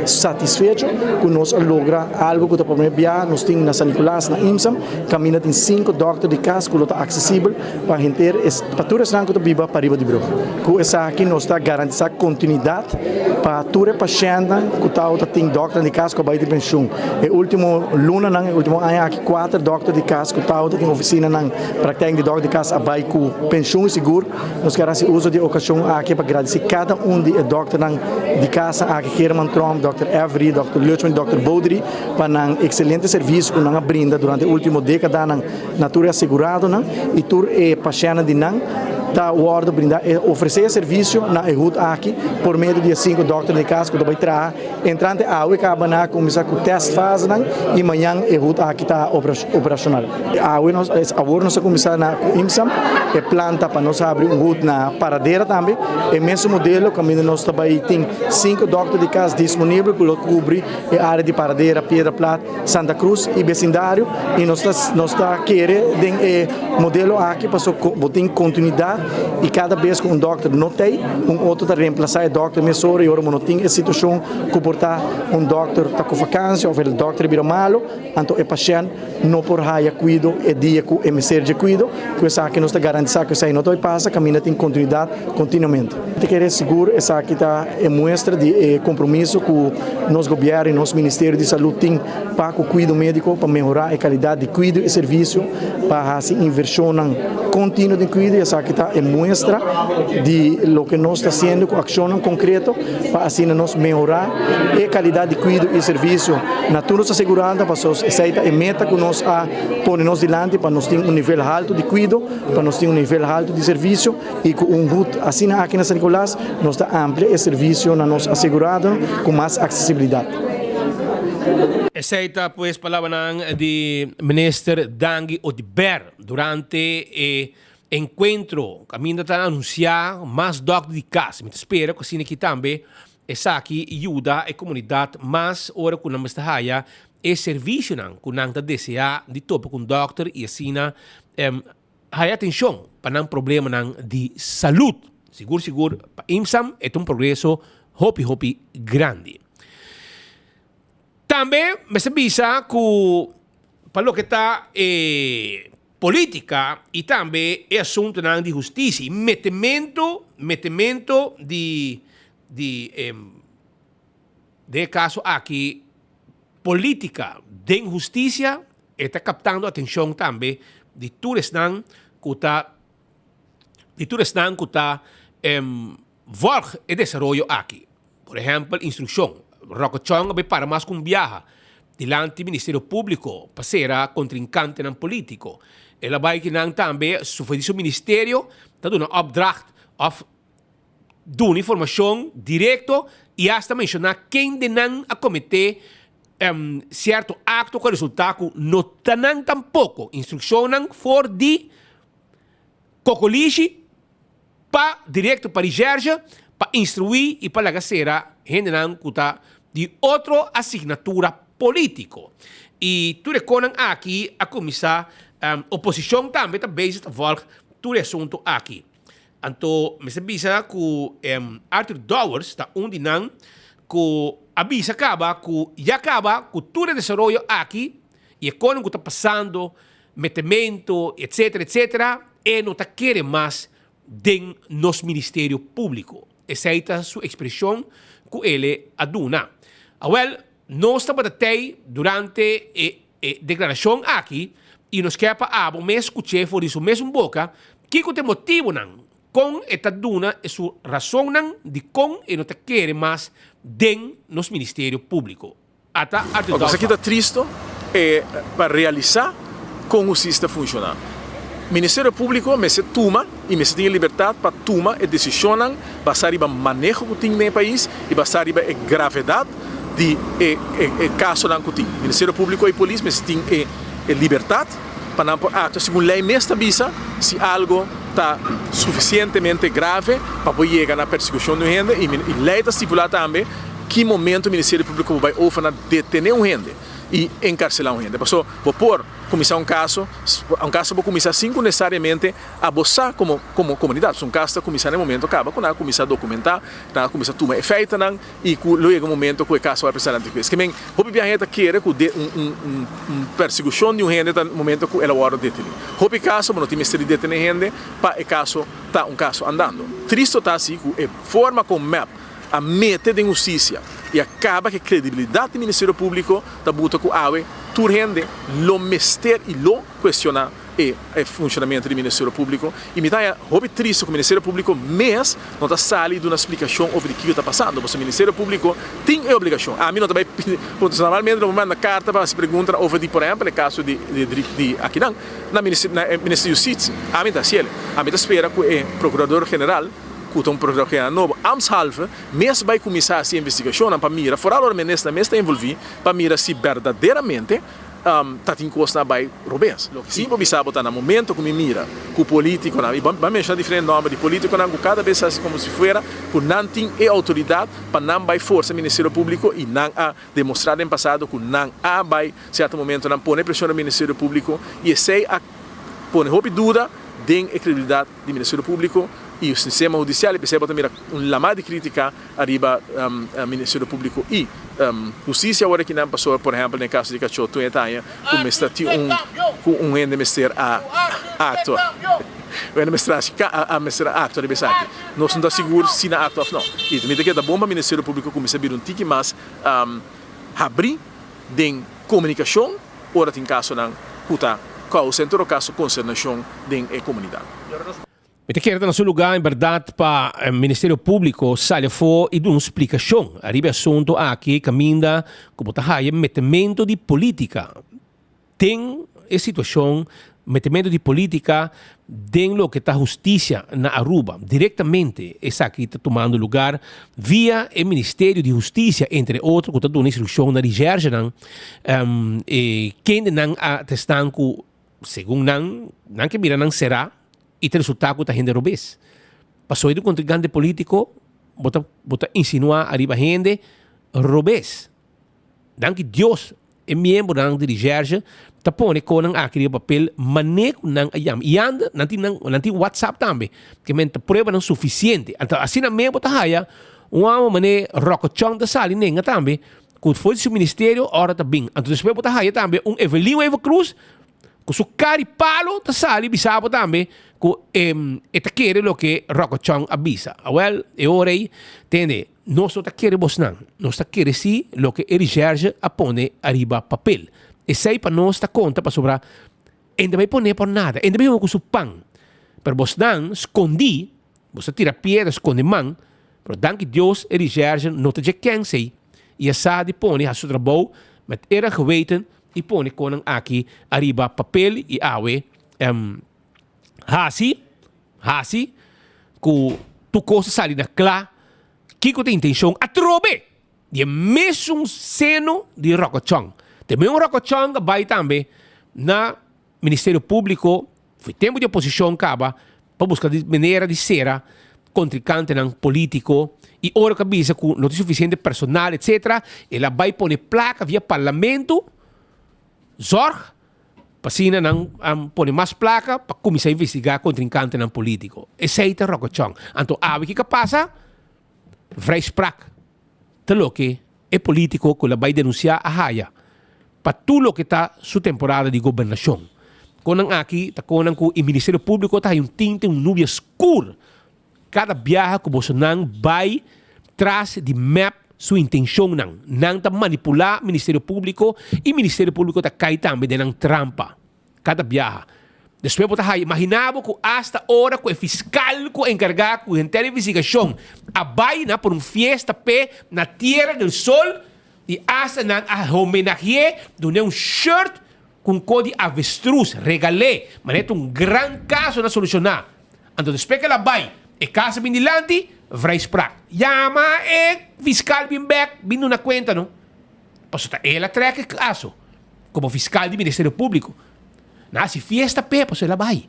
satisfeito que nós logra algo que está para nós temos na San Nicolás, na IMSAM, caminha tem 5 doctores de casa que está acessível para gente para toda a que viva para riba de Brugge. Com essa aqui nós está garantizar continuidade para todo paciente que tem doctor de casco vai de pensão. E último luna nang último ano aqui 4 doctor de casco tal tem oficina nang praktijk de doctor de casco vai com pensão seguro. Nós queremos uso de ocasião aqui para agradecer cada de doctor nang de casa aqui Herman Trom, Dr. Avery, Dr. Luchman, Dr. Baudry para nang excelente serviço que nang brinda durante a última década nang natura assegurado nang e tur e paciente de nang da Ward brindar oferecer serviço na EHUD aqui por meio de 5 doctores de casco do Baitra entrante a we acaba começar com teste fase e amanhã EHUD aqui está operacional a we nós começar na IMSAM e planta para nós abrir HUD na paradeira também e mesmo modelo caminho nós também tem 5 doctores de casco disponíveis para cobrir a área de paradeira Pedra Plata Santa Cruz e vecindário e nós está querer modelo aqui para botar continuidade e cada vez que doctor não tem, outro está reemplaçar o doctor mesora e não tem a situação que portar doctor está com vacância ou o doctor vira malo, então o paciente não por raia cuido e dia que o MSR cuido, que essa aqui nós está garantindo que isso não vai passar, caminha tem continuidade continuamente. Te querer seguro essa aqui está mostra de compromisso com nosso governo e nosso Ministério de Saúde tem para o cuido médico para melhorar a qualidade de cuido e serviço para a inversão contínua de cuido essa aqui está mostra de lo que nós está fazendo com ação concreta para assim nós melhorar a qualidade de cuido e serviço na toda nossa segurança para essa é meta que nós põe nós diante para nós ter nível alto de cuido para nós ter nível alto de serviço e com HUD assim aqui na San Nicolás nós está amplia o serviço na nós assegurado com mais acessibilidade. Essa pues palavra de Minister Dangi Odiber durante encontro caminho está a anunciar mais doctores de casa. Me espera que assim aqui também essa aqui ajuda a comunidade mais hora que não está haya e serviço não que não está desejar de topo com doctor e assim haya atenção para não problema não de saúde. Seguro para IMSAM é progresso hopi grande. Também me avisa que para o que está política e também é assunto de justiça e metimento de caso aqui política de injustiça está captando a atenção também de turistas que está volg e desenvolvimento aqui. Por exemplo, instrução. Rocochong vai para mais com viaja diante do Ministério Público para ser contrincante não político. Ela vai que não também o Ministério está dando opdracht of dando informação direta e hasta mencionar quem de não a cometer certo acto com resultado não tem tampouco instrução for de cocoliche para direto para Igerja para instruir e para lagar gente não que está de outra assinatura político. E tu reconan aqui a começar oposição também está base de volta do assunto aqui. Então, me avisa que Arthur Dowers está de não que avisa que tudo desenvolvimento aqui e econômico que está passando, metimento, etc, e não está querendo mais de nosso Ministério Público. Essa é a sua expressão que ele aduna. Nós estamos durante a declaração aqui e nos quer para me escutar por isso mesmo boca que tem motivo com esta duna e sua razão de com e não te quer mais de nos Ministério Público. Isso aqui está triste para realizar como o sistema funciona. Ministério Público me se toma e me se tem liberdade para tomar e decisionar basar o manejo que tem no país e basar a gravidade de caso que tem. Ministério Público e Polícia me se tem liberdade para não ato segundo lei mesmo avisa se algo está suficientemente grave para poder chegar na persecução do gente e lei está estipulada também que momento o Ministério Público vai oferecer detener um gente e encarcelar um gente. Passou por começar um caso vai começar sem necessariamente a boçar como comunidade. Um caso começar no momento acaba quando começar a documentar, começar a tomar efeito e quando chega o momento que o caso vai precisar de coisa. Que bem, o gente quer que persecução de um gente no momento que ela hora de detener. O caso não tem mistério de detener gente para o caso tá um caso andando. Triste tá assim que a forma como map a meta de injustiça E acaba que a credibilidade do Ministério Público está buta com awe, tu rende, lo mester e lo questiona o funcionamento do Ministério Público. E me dá hobby triste que o Ministério Público mês não está saindo de uma explicação sobre o que está passando. Porque o Ministério Público tem a obrigação. A mim não também, normalmente não manda carta para se perguntar sobre, por exemplo, o caso de aqui não, na Ministério da Justiça. A mim está cielo. A mim está espera que o Procurador-Geral que um procurador novo, amshalve, mês vai começar essa investigação para mirar, fora a ministra está envolvida, para mirar se verdadeiramente está em costa vai Rubens. Sim, você sabe que no momento que me mira, que o político, vai mencionar diferentes nomes de político, que cada vez assim como se fosse, que não tem autoridade para não vai força o Ministério Público e não a demonstrar no passado que não a vai, certo momento, não põe pressão no Ministério Público e sei a põe dúvida da credibilidade do Ministério Público e o sistema judicial percebe também uma lamada de crítica arriba ao Ministério Público e justiça agora que não passou, por exemplo, no caso de Cachoto em Itália, como está um endemester a acto. O endemester a acto de Besaki. Nós não estamos seguros se na acto ou não. E também que é bom para o Ministério Público começar a vir um tique mais abrir de comunicação, ora tem caso não, cuta qual centro caso concernação da comunidade. Eu quero no seu lugar, em verdade, para o Ministério Público sair fora e dar uma explicação. Arriba assunto aqui, caminha, como está aí, metimento de política. Tem a situação, metimento de política, tem lo que está justiça na Aruba. Diretamente, essa aqui está tomando lugar via o Ministério de Justiça, entre outros, que está dando instrução na Nigéria, quem não atestam que, segundo não que mira não será, e o resultado está gente robês. Passou do contrincante político, bota insinuar arriba gente robês. Dan que Deus é membro da dirigência, tá põe com aquele papel manejo não ayam. E anda, não tem WhatsApp também, que mente prova não suficiente. Então assim na membro tá haya, uma maneira rocochão da sali nenga também, que foi do ministério hora tá bem. Então depois tá haya também Evelino Eva Cruz, que su cari palo ta sali bisabo também que eta quere lo que Rocochong avisa. Well, e ora aí, tende, nós ta quere bosnan, nós ta quere si lo que Erigérgia apone arriba papel. E sei para nós ta conta para sobrar, ainda vai poner por nada, ainda vai com su pão. Per bosnan, escondi, você tira piedra, esconde man, pero danke Deus Erigérgia não te quem sei, e essa de pone a su trabalho, mas era geweten, e põe com aqui arriba papel e awe hasi que tu coisa sai da clá que tem intenção a trobe e mesmo seno de Rocochong também Rocochong vai também na Ministério Público foi tempo de oposição acaba para buscar maneira de ser contrincante não político e ora que avisa que não tem suficiente personal etc ela vai pôr placa via parlamento zorg, pasina não põe mais placa para começar a investigar contrincante não político. Esse é o Rocochong. Então, a que passa? Vrijspraak. Telo que é político que vai denunciar a Haya para tudo o que está sua temporada de governação. Quando aqui, está com o Ministério Público está um tinte, nuvem escuro. Cada viagem que você não vai traz de map sua intenção não está manipular o Ministério Público e o Ministério Público está cai também de não trampa cada viagem. Depois você imaginava que hasta hora que o fiscal que encarregado com a investigação vai por uma festa na Tierra del Sol e hasta não a homenagear de um shirt com código avestruz, regalé, mas é um grande caso a solucionar. Então depois que ela vai e casa bem dilante, vrijspraak. Llama fiscal bem back, vindo na conta, não? Posso ela treca caso, como fiscal do Ministério Público. Se fiesta posso ela vai.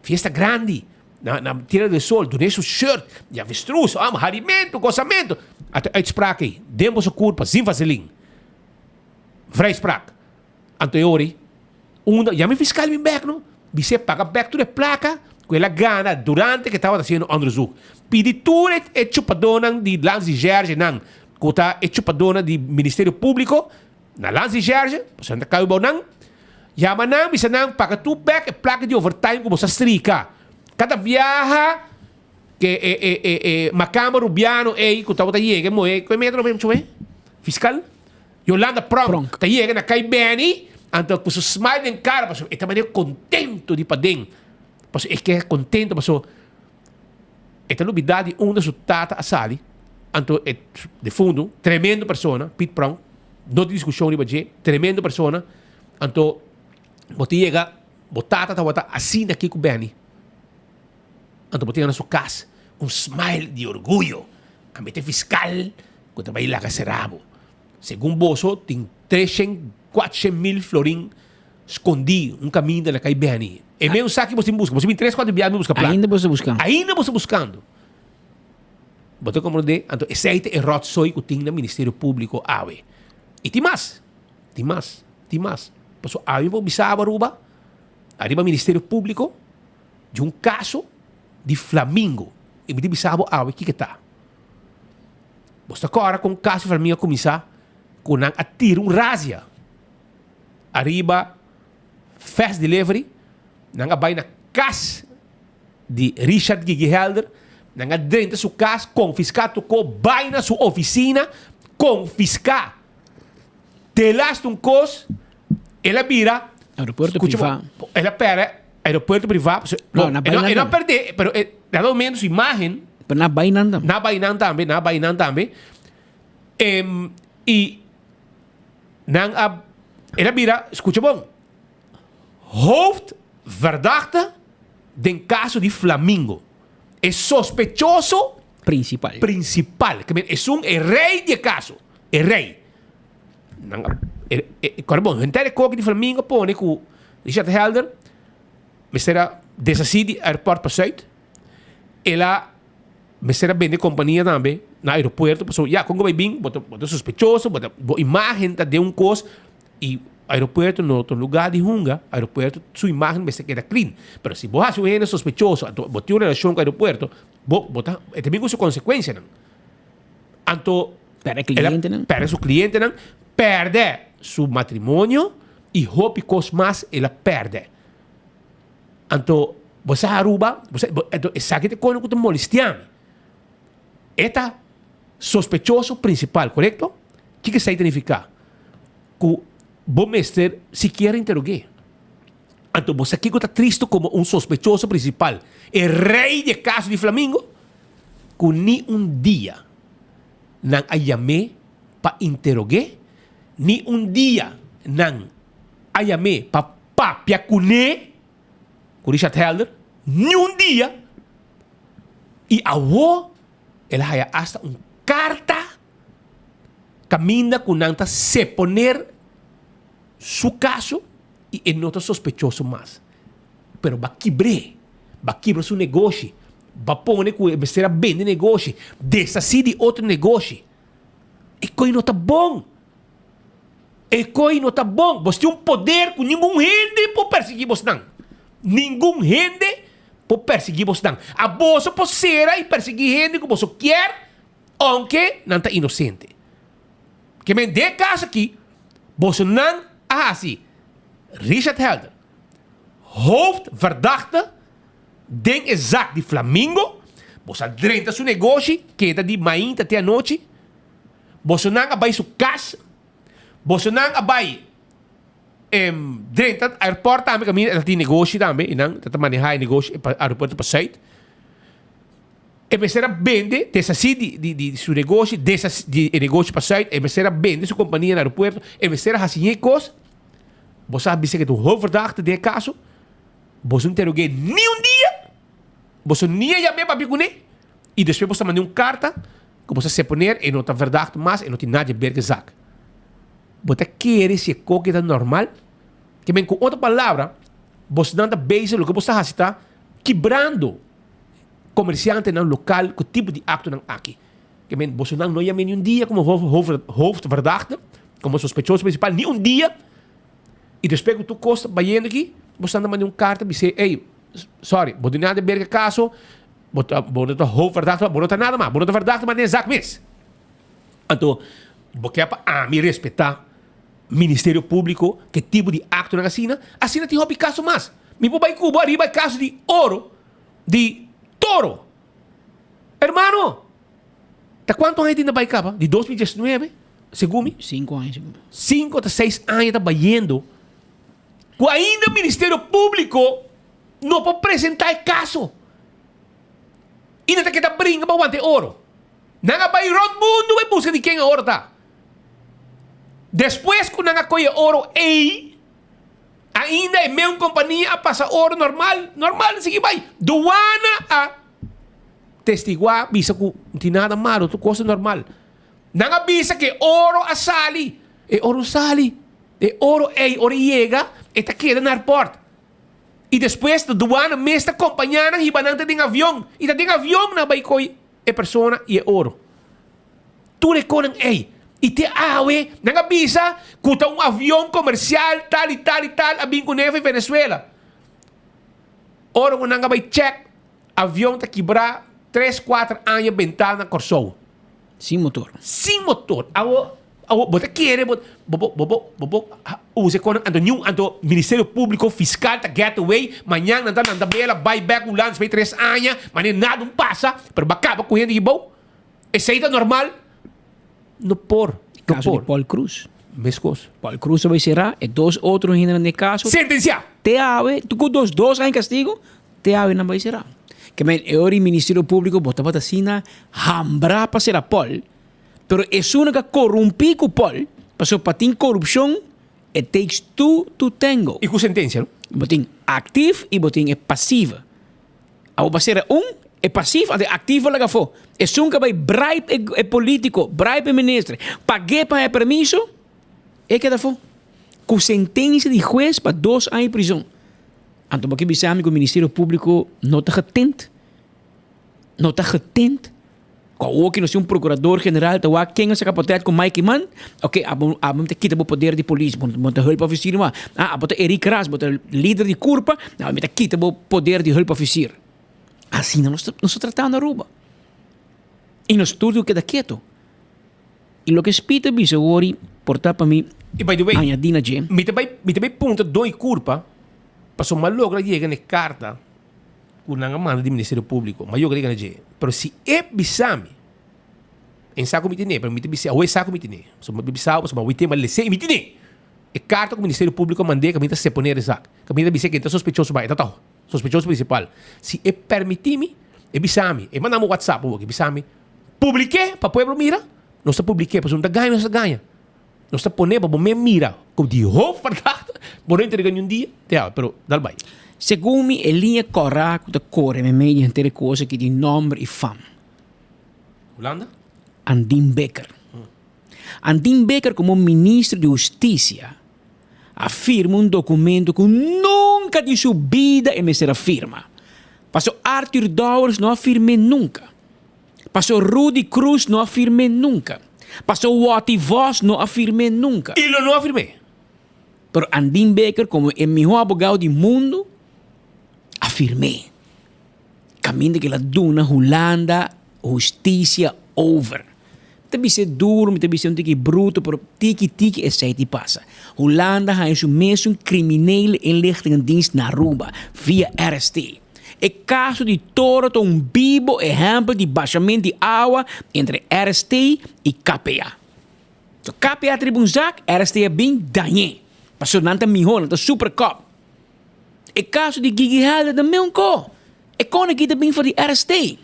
Fiesta grande, na Tierra del Sol, do nosso shirt, de avestruz, harimento, gozamento. Até uitspraak aí, demos a culpa, sem vaselim. Vrijspraak. Anteriori, llama fiscal bem back, não? Você paga back toda a placa, com ela gana durante que estava fazendo onderzoek. Peditura é chupadona de Lanzigérgia, não. Kota é chupadona de Ministério Público, na Lanzigérgia, você não caiu bom, não. Yama não, bisa não, paga tu back, é placa de overtime como você estrica. Cada viaja, que Macama Rubiano, que estava aí, que é metro mesmo, fiscal Yolanda Pronk. Tá chega na kay Benny, então por su smile em cara, paso esta maneira contento de padem. Paso é que é contento, paso esta novidade da sua tata a sali, então de fundo tremendo persona, Pete Pronk, não de discussão de budget, tremendo persona, então você chega, botata tá bota assim aqui com Benny. Então você na sua casa, smile de orgulho, a mete fiscal, que trabalha lá com serabo. Segundo Boso, tem 300, 400 mil florim escondido, caminho da caia Benny. É mesmo saque que você busca. Você tem 3, 4 viagens busca plata. Ainda você buscando. Ainda você buscando. Você compreende? Então, esse aí é o soy que tem no Ministério Público AWE. E tem mais. Passou AWE para bisava Aruba, arriba Ministério Público, de caso de Flamingo. E me bisava AWE, que está? Você agora com o caso de Flamingo começar com a tiro razia. Arriba, fast delivery, nanga vai na casa de Richard Gigi Helder, nanga dentro da sua casa, confiscar, tocou, vai na sua oficina, confiscar. Telas cos, ela vira. Aeroporto privado. Ela pera, aeroporto privado. Não perde, pero nada menos imagem. Pero na Bainan também. E ela vira, escuta bom, hoofdverdachte do caso de Flamingo. É sospechoso principal. É rei de caso. É rei. Quando entende coque de Flamingo, põe com Richard Helder, será desacide aeroporto para Zuid. Ela será vende companhia também no aeroporto, pessoal, quando vai bem, bota sospechoso, bota imagem de coisa e aeroporto no lugar de hunga, aeroporto sua imagem vai se queda clean. Mas se você é sospechoso, botar uma relação com o aeroporto, bota também com sua consequência, não? Então, perde seu cliente, não? Perde seu matrimônio e roupa coisas mais ela perde. Então, você Aruba, sabe que quando você molestia, esta sospechoso principal, correto? O que isso significa? Que o bom mestre sequer interroguei. Então, você aqui está triste como sospechoso principal. É rei de caso de Flamingo, que nem dia não a chamei para interrogar, nem dia não a chamei para papiacuné com Richard Helder, nem dia. E a ela haya hasta carta caminha com nanta se poner su caso e en otro sospechoso mais. Pero va quebrar su negócio, va poner que vai vender negócio, desasir de outro negócio. E coi não tá bom. Você tem poder que nenhum gente pode perseguir você não. Nenhum gente pode perseguir você não. A você pode ser e perseguir gente que você quer, aunque não está inocente. Que me dê caso aqui, você não assim. Richard Helder, hoofdverdachte, den exact de Flamingo, você drenta seu negócio, que é de manhã até a noite, você não vai sua casa, você não vai drenta aeroporto também, caminho, ela tem negócio também, não, está manejando negócio para aeroporto para sair. E você vende, desassi de seu negócio, de negócio para sair, e você vende sua companhia no aeroporto, e você assim coisas. Você sabe que o hoofdverdachte de caso, você não interroguei nenhum dia, você nem chamei para picuné, e depois você mandou uma carta, que você se poner, e não está verdade mais, e não tem nada a ver com a zaga. Você quer se coque é normal? Que bem, com outra palavra, você não está base no que você está quebrando comerciante no local, que tipo de acto não aqui. Que bem, você não chamei nenhum dia como hoofdverdachte, como sospechoso principal, nenhum dia. E depois que tu costa baiando aqui, você anda mandando uma carta e diz, ei, sorry, você não nada a ver com o caso, você não está hoofdverdachte, você não está nada mais, você não está verdade, mas nem exato mesmo. Então, você para me respeitar Ministério Público, que tipo de acto não assina tem hobby caso mais. Me vou para Cuba, arriba caso de ouro, de touro. Hermano, tá quanto gente ainda vai capa? De 2019? Segumi? 5 anos. 5 a 6 anos trabalhando. Que ainda o Ministério Público não pode apresentar o caso. E não está brinca para manter ouro. Não vai ir ao mundo e busca de quem é ouro está. Depois que não acolhe ouro aí, ainda é mesma companhia a passar ouro normal, assim que vai. Doana a testiguar, visa que não tem nada mal, outra coisa normal. Não avisa que ouro a sali, e ouro sali, e ouro chega, e está queda no aeroporto. E depois da doana me está acompanhando e banante de avião. E da avião na vai coi a pessoa e ouro. Tu reconan e te awe, não avisa que está avião comercial tal e tal, a bem com neve Venezuela. Ouro não vai check, avião está quebrar 3, 4 anos ventana corsou. Sem motor. Sem motor. Você quer, use com o Ministério Público Fiscal, tá getaway, amanhã não tá bela, vai back o lance, vai 3 anos, mas nada não passa, mas acaba correndo de bom. Esse aí tá normal. No por. Caso de Paul Cruz. Mescos. Paul Cruz vai será, e 2 outros ainda no caso. Sentencia! Te ave, tu com 2 anos em castigo, te ave não vai será. Que men, o Ministério Público botava assim na hambra para ser a Paul. Pero es una que corrompi com Paul, passou para ter corrupção, it takes two to tango. E com sentença, não? Botin ativo e botin é passiva. Ao ser é passivo, até ativo lá for. É um que vai bribe é político, bribe é ministro, paguei para permisso, é que da for. Com sentença de juiz para 2 anos de prisão. Então, porque bisami que o Ministério Público não está atento. Não está atento. Qual que não seja procurador-geral, então quem é essa capacidade com Mike Mann? Ok, vamos ter que ter o poder de polícia, vamos ter help officer, vamos ter Eric Ras, vamos ter líder de curva, vamos ter que ter o poder de help officer. Assim não se tratamos na Aruba. E nós tudo queda quieto. E o que espita bicho agora, portar para mim, añadina je. Me também ponta 2 curva, passou mal logra chega na carta, com a manda do Ministério Público, mas eu creio que não é. Pero se é bisami, em saco mitine, pero mitine bisau, ou é saco mitine, so bisau, so mawite malese mitine. E carta com o Ministério Público mandei que a minha se poner exato. Que a minha disse que está sospechoso vai, tá sospechoso principal. Se é permitime, é bisami, e mandamos WhatsApp, que bisami, publique para pueblo mira, não está publique, para não ganha, não está ganha. Não está poner para me mira, como de verdade, por entregar um dia, pero dal vai. Segundo me, a linha correta da cor é meio entre coisas que tem nome e fama. Holanda? Andin Becker. Andin Becker, como ministro de Justiça, afirma documento que nunca de sua vida é ser afirma. Passou Arthur Dowers não afirme nunca. Passou Rudy Cruz não afirme nunca. Passou Watty Voss não afirme nunca. E eu não afirmei. Pero Andin Becker, como é o melhor advogado do mundo, afirmei. Caminho que la duna Holanda, justiça over. Deve ser duro, deve ser tiki bruto, pero tiki é sei passa. Holanda heeft een mesmo criminele inlichtingendienst naar Aruba via RST. É caso de Toro um vivo exemplo de baixamento de água entre RST e KPA. So, KPA tribunzak, RST é bem danhe. Passou nanta mihon, nanta super cop. É caso de Gigi Helder de Milko. É quando aqui também foi de RST.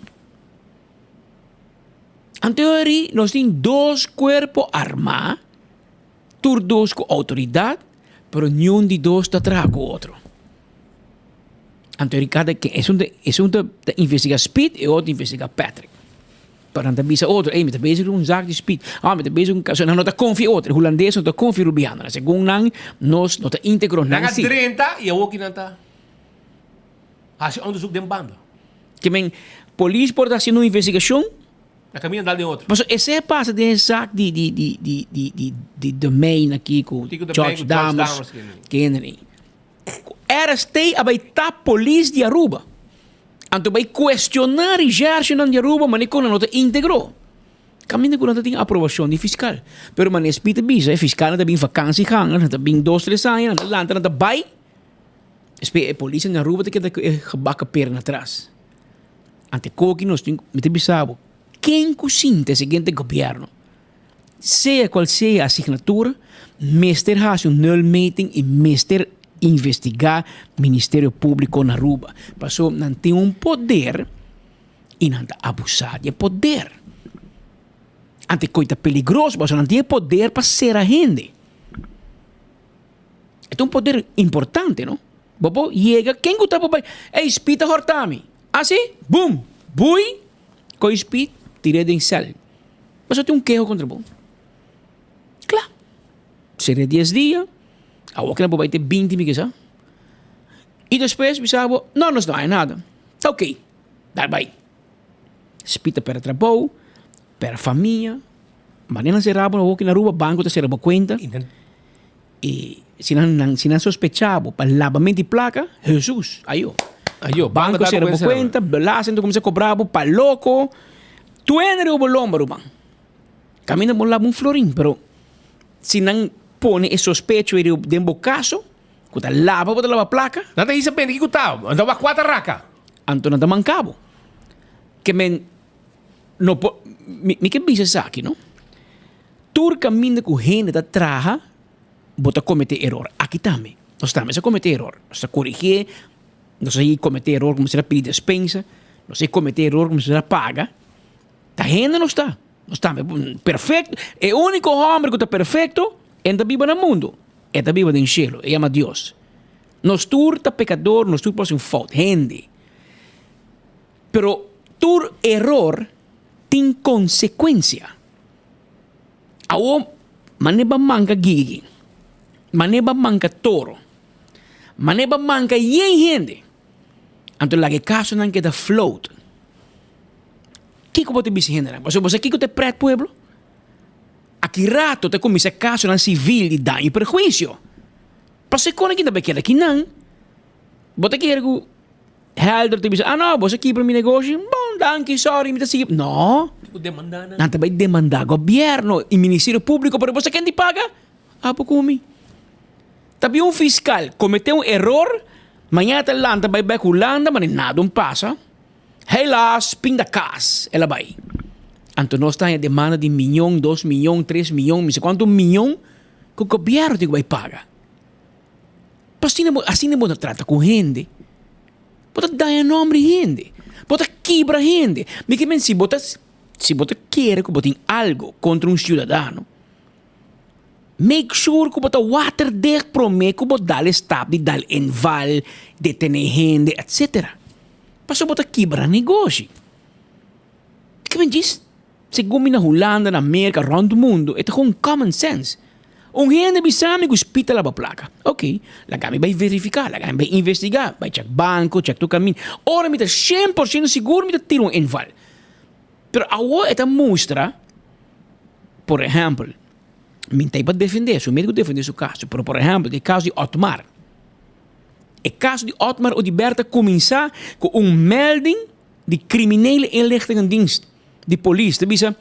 Em teoria, nós temos 2 corpos armados, tur 2 com autoridade, pero nenhum de 2 está atrás do outro. Em teoria, cada que é um de investigar Speed e outro investigar Patrick. Para não bisa outro, me está bezig com zaak de Speed. Me está bezig com caso, não está confia outro. Holandês não está confia Rubiano. Segundo nós não está íntegro. Não está 30 e eu aqui não está. Assim, onderzoek de banda. Que men, polícia pode estar fazendo uma investigação. Na caminho de outro. Mas esse passa de zaak de domain aqui com George Dahmer, Kennedy. RST vai estar polícia de Aruba. Então vai questionar e exercer de Aruba, mas não está íntegro. Caminho que não tem aprovação de fiscal. Pero mas espírito bisa, fiscal também vacância ganha, também 2, 3 anos, lá não vai. A polícia na Aruba tem que gebakken perna atrás. Ante coque nós temos que pensar quem cozinha esse seguinte governo. seja qual seja a assinatura, Mister hace um nulmeting e Mister investigar Ministério Público na Aruba. Passou, não tem um poder e não está abusar de poder. Ante coisa peligroso, mas não tem poder para ser a gente. É um poder importante, não? Bobo, chega, quem que tá bobo? É espita hortami. Assim, boom, bui, com espit, tirei do céu. Mas eu tenho um queijo contra bom. Claro. Seria 10 dias, a outra vai ter 20 mil, sabe? E depois, pensava, não há nada. Tá ok, dá bem. Espita para trabalho, para família, mas não se rabo na rua, banco te será conta. E se não sospechava para lavamento de placa, Jesus, aí banco se rabo conta, beleza, então começa a cobrar para louco, tu entra o bolombo, man. Camina por lá um florim, pero se não põe esse sospecho de um caso, que tá lava, bota lava placa. Não tem isso bem, que tá? Andava 4 raca. Anto não tá mancabo. Que men no mi que bisa aqui, não? Tur caminha com gente da traja, bota cometer erro. Aqui também. Nós estamos a cometer erro. Nós a corrigir, nós a cometer erro como se pedir dispensa, nós a cometer erro como se paga. Tá gente não está. Nós estamos perfeito. É o único homem que está perfeito é da viva no mundo. É da viva no cielo. É ama Deus. Nós tur tá pecador, nós tur pode um falta. Gente. Pero tur error tem consequência. Awo maneba manca gigi. Maneba manca toro. Maneba manca yen gente. Anto lagi caso nan que da float. Kiko pode bisa gente. Você kiko te pret pueblo? Aqui rato te comisa caso nan civil de dano e perjuízo. Passa con aqui da bequela aqui não. Bota que ergo helder te bisa. Ah não, você aqui para mi negócio. Bom, danke, sorry, me tá seguindo. Não. Não te vai demandar governo e Ministério Público, pero você quem te paga? Ah, pouco-me. Tabi um fiscal cometeu um erro, amanhã tá lá, vai back Holanda, mas nada não passa. Helaas, pinda cas, ela vai. Anto nós está em demanda de 1 milhão, 2 milhões, 3 milhões, não sei quanto milhão que o governo vai pagar. Assim não pode tratar com gente. Pode dar nome de gente. Pode quebrar gente. Porque se você quer que você tenha algo contra um cidadão, make sure que você water de promete que você dá stop, de dar enval, de ter gente, etc. Para você quebrar negócio. Porque diz, segundo na Holanda, na América, around the mundo, é com common sense. Gente bisame que espita la placa. Ok, la gami vai verificar, la gami vai investigar, vai check banco, check tu caminho. Ora, me 100% seguro, me tira enval. Pero agora esta mostra, por exemplo, me tem para defender, o médico defende seu caso, pero por exemplo, o caso de Otmar. O caso de Otmar, o de Berta começar com melding de criminele inlichtingendienst, de polícia, avisa,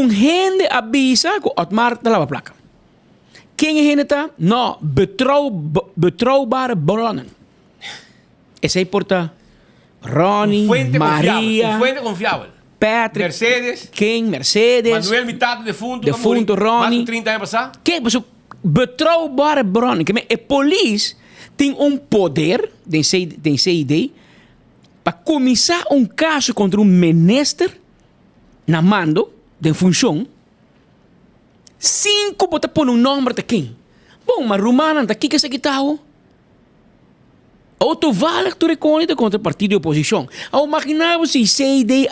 gente avisa que Otmar está lava placa. Quem é gente tá? Não, betrouwbare bronnen. Esse aí porta Ronnie, Maria, fuente confiável. Patrick, Mercedes, quem? Mercedes, Manuel Mitado defunto, Ronnie. Mais de 30 anos passar. Quem? Betrouwbare bronnen. A polícia tem poder, tem CID, para começar caso contra ministro na mando, de função. 5 bota pôr nome de quem? Bom, mas Romana, daqui que se quitao. Ou tu vale que tu reconhece contra o partido de oposição. Ou imaginava se CID,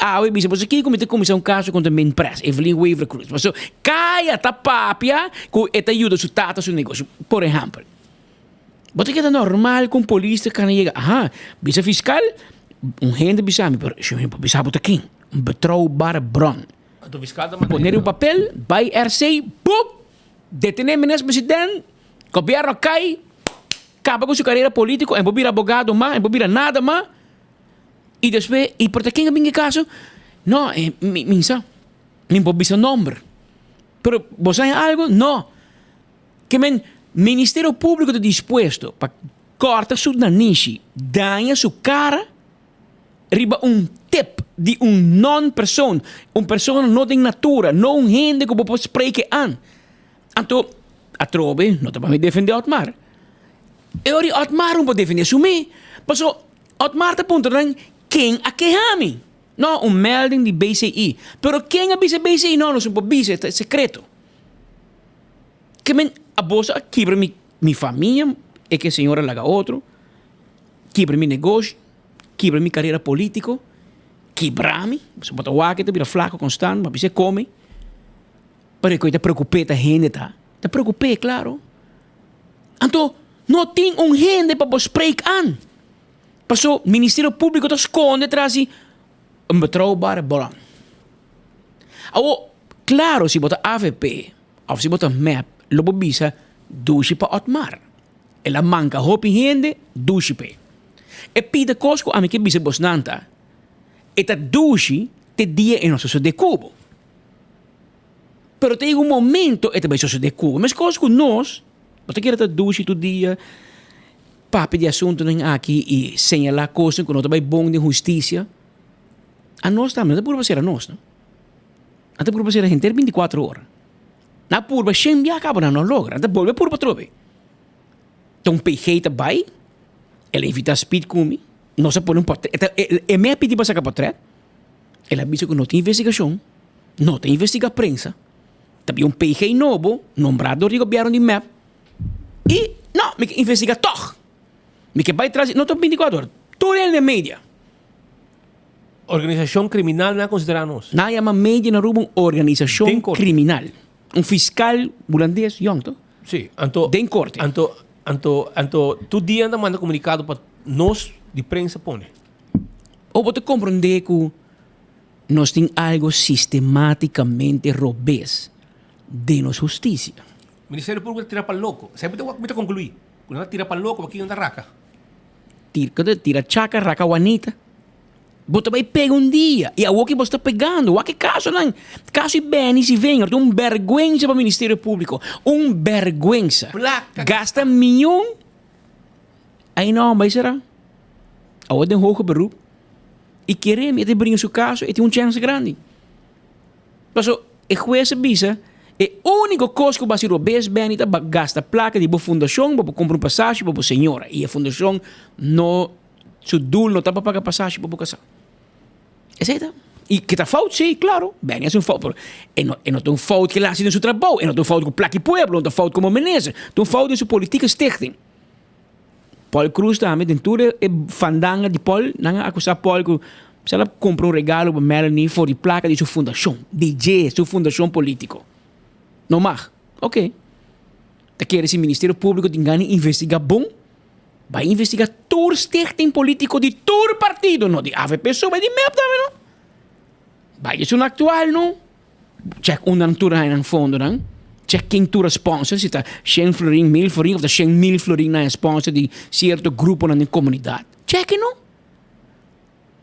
você aqui começar caso contra a minha empresa, Evelyn Weaver Cruz. Mas caia, tá papia, que ajuda su tata, su negócio. Por exemplo. Você que é normal com polícia que não chega. Bisa fiscal, gente bisame, pero bisa bota quem? Betrouwbare bron. Poner o papel, vai RC, pum, detener o presidente, governo cai, acaba com sua carreira política, não vira advogado mais, não vira nada mais, e depois, e por quem é o caso? Não, minha, não pode ser nome. Pero, você tem algo? Não. Que o Ministério Público está disposto para cortar sua naniche, danha sua cara, riba tip de non-persoon. Persona não tem natura, não gente que pode spreken aan. Então, a trobe, não está me defender Otmar. Eu ori Otmar não pode defender sumi. Paso, Otmar está apontando quem a quejami. Não, melding de BCI. Pero quem a BCI não, não se pode dizer, é secreto. Que men, a bolsa quebra mi família, é que a senhora laga outro, quebra mi negócio, quebra mi carreira política, quebra-me, você bota o água, vira flaco constante, mas você come. Para que eu te preocupei, a gente tá. Te preocupei, claro. Então, não tem gente para spreken. Passou, o Ministério Público está esconde atrás de betrouwbare bron. Claro, se bota AVP, of se bota MAP, lobo bisa, douche para Otmar. Ela manca hopi gente, douche pe. E pide cosco a me que bisa bosnanta. Eta douche te dia em nosso de cubo. Pero tem momento eta vai de cubo. Mas cosco nós, você quer ter douche todo dia, papi de assunto aqui e señalar coisas que não vai bom de justiça. A nós também, não é por ser a nós, não? Não é por ser a gente 24 horas. Na purba, sem já acaba não logra. Não é por trobe. Então, pejeita vai, ela invita a speed comigo, não se põe portrait. É minha pedi para sacar portrait. Ela disse que não tem investigação, não tem investiga a prensa. Também PG novo, nombrado do governo de MAP. E, não, me investiga toch. Me que vai trazer, não estou 24 horas. Tudo é na mídia. Organização criminal não é considerada nós. Não é uma mídia na rua, organização criminal. Fiscal holandês, jonto? Sim, então. Den corte. Então, tu dia anda manda comunicado para nós de prensa põe. Ou você compreender que nós temos algo sistematicamente robês de nossa justiça. O Ministério Público tira para louco. Sempre tem que concluir. Quando tira para louco, aqui anda raca. Tira chaca, raca, wanita. Você vai pegar dia. E a que você está pegando. O que caso não? Caso bem se vem. Vergüenza para o Ministério Público. Vergüenza. Gasta milhão. Aí não, vai ser. A outra hoge beroep. E querer me brincar seu caso. E tem chance grande. Paso, e juez visa. E único coisa que vai ser robês bem é gasta placa de boa fundação. Para comprar passagem para a senhora. E a fundação não. Seu doel não está para pagar passagem para casar. É certo? E que está falta, sim, claro. Bem, é um falta. E não tem falta que ele assina seu trabalho. E não tem falta com placa e pueblo. Não tem falta como ministro. Tem falta em sua política stichting. Paul Cruz também, dentro da fandanga de Paul, não acusar Paul que se ela compra regalo para Melanie for de placa de sua fundação. DJ, sua fundação política. Não mais. Ok. Te quer esse Ministério Público de engano investigar bom. Vai investigar todo stichting político de todo partido, não de AVP, só vai de MEP também, não? Vai isso no actual, não? Check uma natura em fundo, não? Check quem tu sponsor, se está 100 florin, 1000 florin, ou 100.000 florin na sponsor de certo grupo na comunidade. Check, não?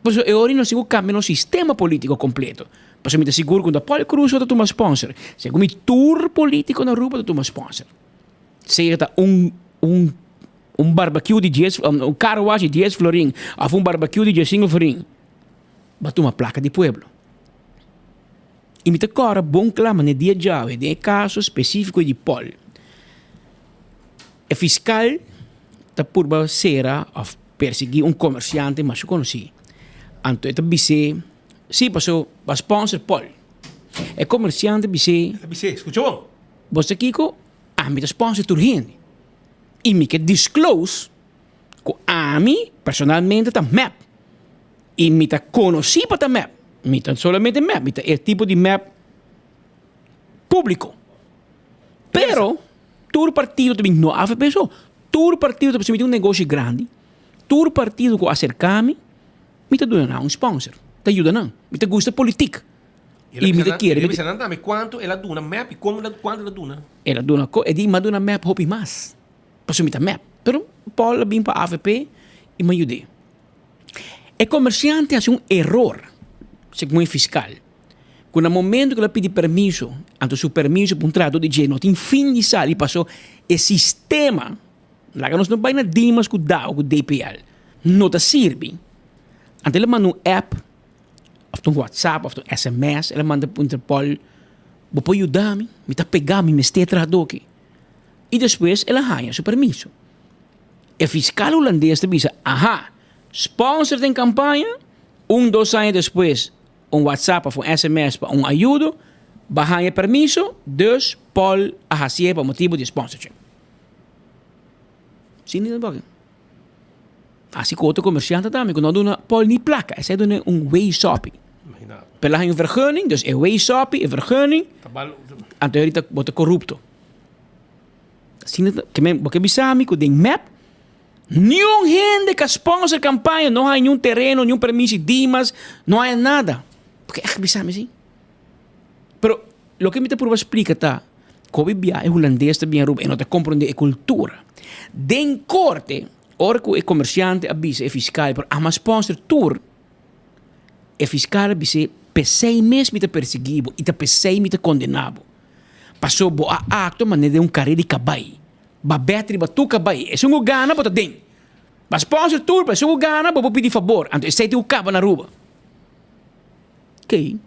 Por isso, eu não sigo cambiando o sistema político completo. Por isso, eu me seguro que o Paul Cruz vai tomar sponsor. Segundo o tour político na rua, vai tomar sponsor. Seja barbecue de 10, car wash de 10 florin, ou barbecue de 5 florin. Bate uma placa de pueblo. E me decora bom clama no dia de hoje, de caso específico de Paul. O fiscal está por ser a perseguir comerciante, mas eu conheci. Então, ele disse, sim, passou, a sponsor Paul. O comerciante disse, escuchou? Você Kiko, me sponsor turgente. E me que disclose que a mim, personalmente, está map. E me está conheci para a map. Me está solamente map. Me está é tipo de map público. Pero, todo partido também não há pessoa. Todo partido também tem um negócio grande. Todo partido que acerca-me, me está dando sponsor. Te ajuda não. Me está gosta política. E me quer. Ele precisa dar quanto ela dona map e quanto ela dona. Ela dona, e diz, mas dona map hopi mais. Passou me map. Pero Paul vim para a AVP e me ajudei. O comerciante faz erro, segundo o fiscal. Quando no momento que ele pede permisso, anto seu permisso para trato de não tem fim de sal, e passou o sistema, lá que nós não vai na Dimas com o DAO, com o DPL, não te serve. Ante ele manda app, of um WhatsApp, of um SMS, ele manda para Interpol, vou ajudar-me, me tá pegar-me, me estetra aqui. E depois ele ganha seu permisso. E fiscal holandês te avisa, sponsor tem campanha, 2 anos depois, WhatsApp of SMS para ajuda, ganha permisso, dus Paul a fazer para motivo de sponsorship. Sim, não é assim que outro comerciante também, quando não Paul nem placa, esse é way shopping. Pela een vergunning, dus een way shopping, een vergunning. En teorie wordt corrupto. Porque bisami que tem map, nenhum gente que sponsor campanha, não há nenhum terreno, nenhum permiso de dimas, não há nada. Porque é bisami sim. Pero lo que me te prueba explica tá, como bia é holandês também ruba, e não te compreende a cultura. Den corte, ora que o comerciante avisa é fiscal, pero ama sponsor tour, é fiscal avisa pesei mesmo me te perseguibo, e te pesei me te condenabo. Passou bo a acto, mas não de carreira de cabai. Ba betri ba tu cabai. É um gana bota den. Ba sponsor tour, ba um gana ba pedir favor. Anto esse te o cabo na rua. Ok.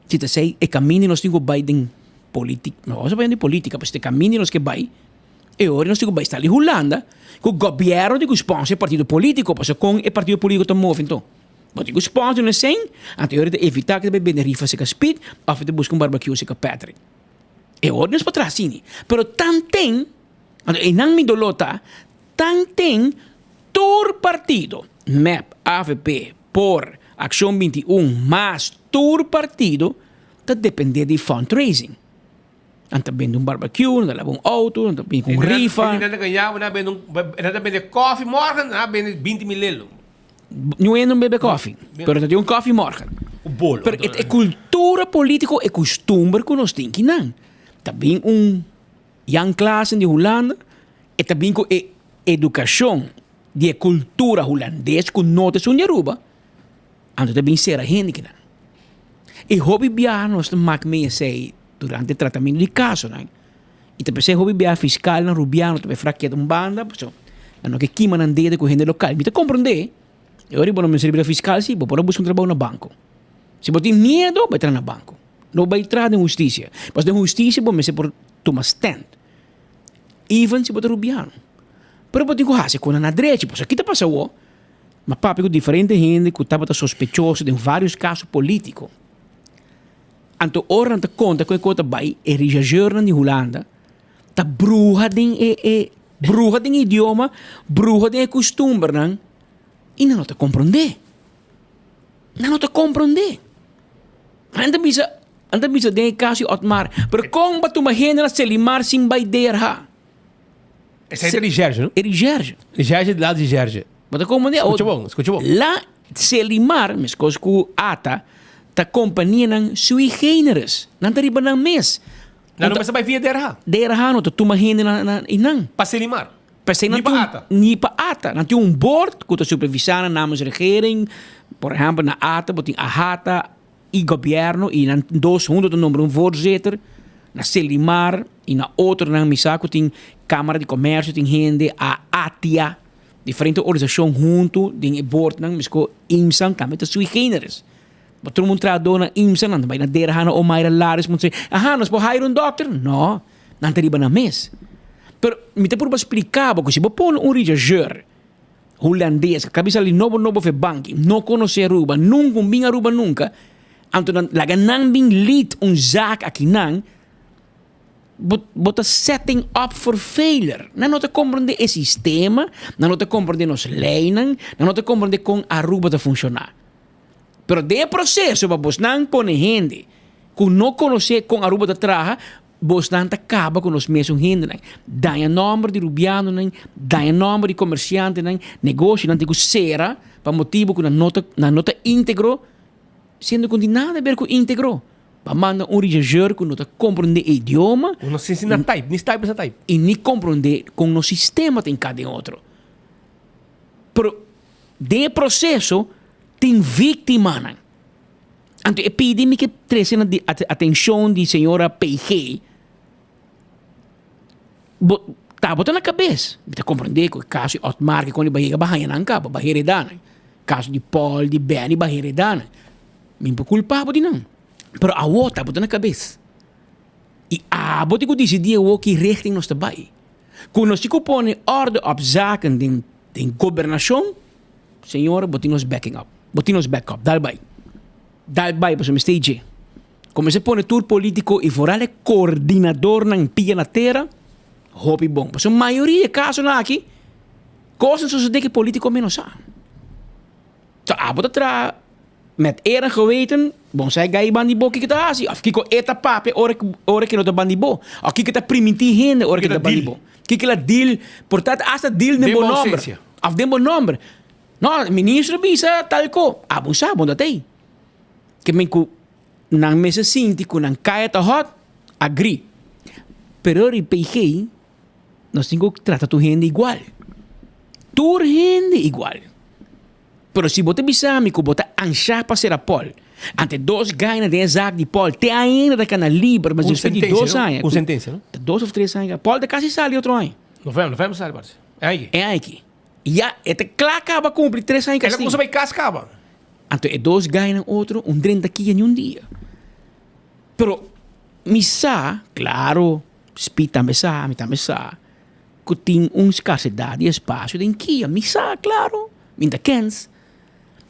Se te sei e caminho nós tingo bai den política. Não, você vai de política, mas te caminho nós que bai. E ora nós tingo bai está ali Holanda, com o governo de sponsor partido político, parce com e partido político te move então. Wat ik sponsor não sei, anterior de evitar que bebê rifa se speed, of de buscar barbecue se Patrick. E ordens para trás sim. Pero tanten, e não me dolota, tanten tour partido, MEP, AVP, por Ação 21, mas tour partido, tá depende de fundraising. Anta bende barbecue, anta leva auto, anta bende rifa. Anta bende coffee morgen, anta bende 20 mil euro. Não é bebe coffee, pero tem coffee morgen. O bolo. Pero é cultura política e costume que nós temos que não. Também young classe de Holanda e também com educação de cultura holandesa com notas em Aruba. Ando também ser a gente que não. E hobby biar nós mak me sei durante o tratamento de caso, não. E também sei hobby biar fiscal na rubiano também fraqueado banda, so não que quima na dedo com gente local. Me te compreender? Eu ribo no serviço fiscal, sim, vou buscar trabalho no banco. Se você tem medo, vai entrar no banco. Não vai entrar na justiça. Mas na justiça, você pode tomar stand. Even se você rubiano. Pero você tem que fazer na direita. Porque aqui está passando, mas papi com diferente gente que estava sospechoso de vários casos políticos. Então, ora, não conta que a vai é reagir na Holanda, está bruxa de idioma, bruxa de costume, não? E não te compreender. Não te compreender. Anda bisa de caso Otmar. Pero como tu imagina se limar sem baider ha? Esse é de Gerge, não? É de Gerge. Gerge de lá de Gerge. Mas como é? Escute bom. Lá se limar, mas coisa que ata, ta companhia não sui generis. Não te riba não mes. Não mas vai via derra. Derra não tu imagina na inang. Para se limar. Niet pa ata. Dan tem board que está supervisando namens regering. Por exemplo, na ata, tem a ata e governo e na 200 número voorzitter. Na Selimar e na outro na Misaco tem Câmara de Comércio, tem gente a ATIA, diferente organização junto, tem board na Misco IMSAM, também tem sui generis. Mas todo mundo tradou na IMSAM, não vai na derra ou mais lares, mas nós podemos hire doctor? Não, não tem riba na mês. Pero me te por explicar, porque se você põe reagir holandês, que cabeça ali novo fe banki, não conhece Aruba, nunca vinha Aruba nunca, então la ganang bing lead zaak aqui não, bota setting up for failure. Não te compreende o sistema, não te compreende nos leinen, não te compreende com Aruba te funcionar. Pero de processo, você não põe gente que não conhece com Aruba te traga, vos não acaba com os mesmos gente, dá o nome de rubiano, dá o nome de comerciante, negócio, não tem que ser, para motivo que na nota íntegro, sendo que não tem nada a ver com íntegro. Para mandar reagir que não compreende o idioma, não se ensina type, nem type essa type. E nem compreende com o sistema tem cada outro. Pero, de processo, tem vítima, Então, eu pedi que treze a atenção de senhora PG. Tá botando na cabeça. Você compreender que o caso Otmar, que quando ele vai barranha na capa, barreira dá. caso de Paul, de Benny, Bahia e Dana. Me culpava de não. Pero a outra botou na cabeça. E a botou que decidia o que richting nos trabalho. Quando nós põe ordem op zaken de governação, senhora, botou nos backing up. Botou nos backup. Dalbay, para o stage. Como se põe tour político e for ele coordenador na pia na terra, hobby bom. Mas a maioria de casos aqui, coisas zoals que político menos sabe. Então, a botou tra met eer en geweten, bom, zij ga je bandibo kika asi, of kiko eta pape, ore que no te bandibo, of kika ta primitivo hende, ore que ta bandibo. Kika la deal, portanto, hasta deal de bom nombre, of de bom nombre. No, ministro bisa talco, abusa, bom datei. Que me ku nang mesa sinti ku nang kaya ta hot, agree. Pero ri PG, nós tenho que tratar tu gente igual. Tu gente igual. Pero se você bisa me que você ancha para ser a Paul, ante dois ganhos de zaak de Paul, te ainda da cana livre, mas você de 2 anos. Com sentença, não? 2 ou 3 anos. Paul de casi sai outro ano. Novembro sai, parceiro. É aí. É aí. E já, claro acaba cumprir 3 anos. Ela começa a cascava. Ante dois ganhos outro, 30 aqui em dia. Pero, misa, claro, spita mesa, que tem escassidade de espaço de Kia. Misa, claro, minta kens.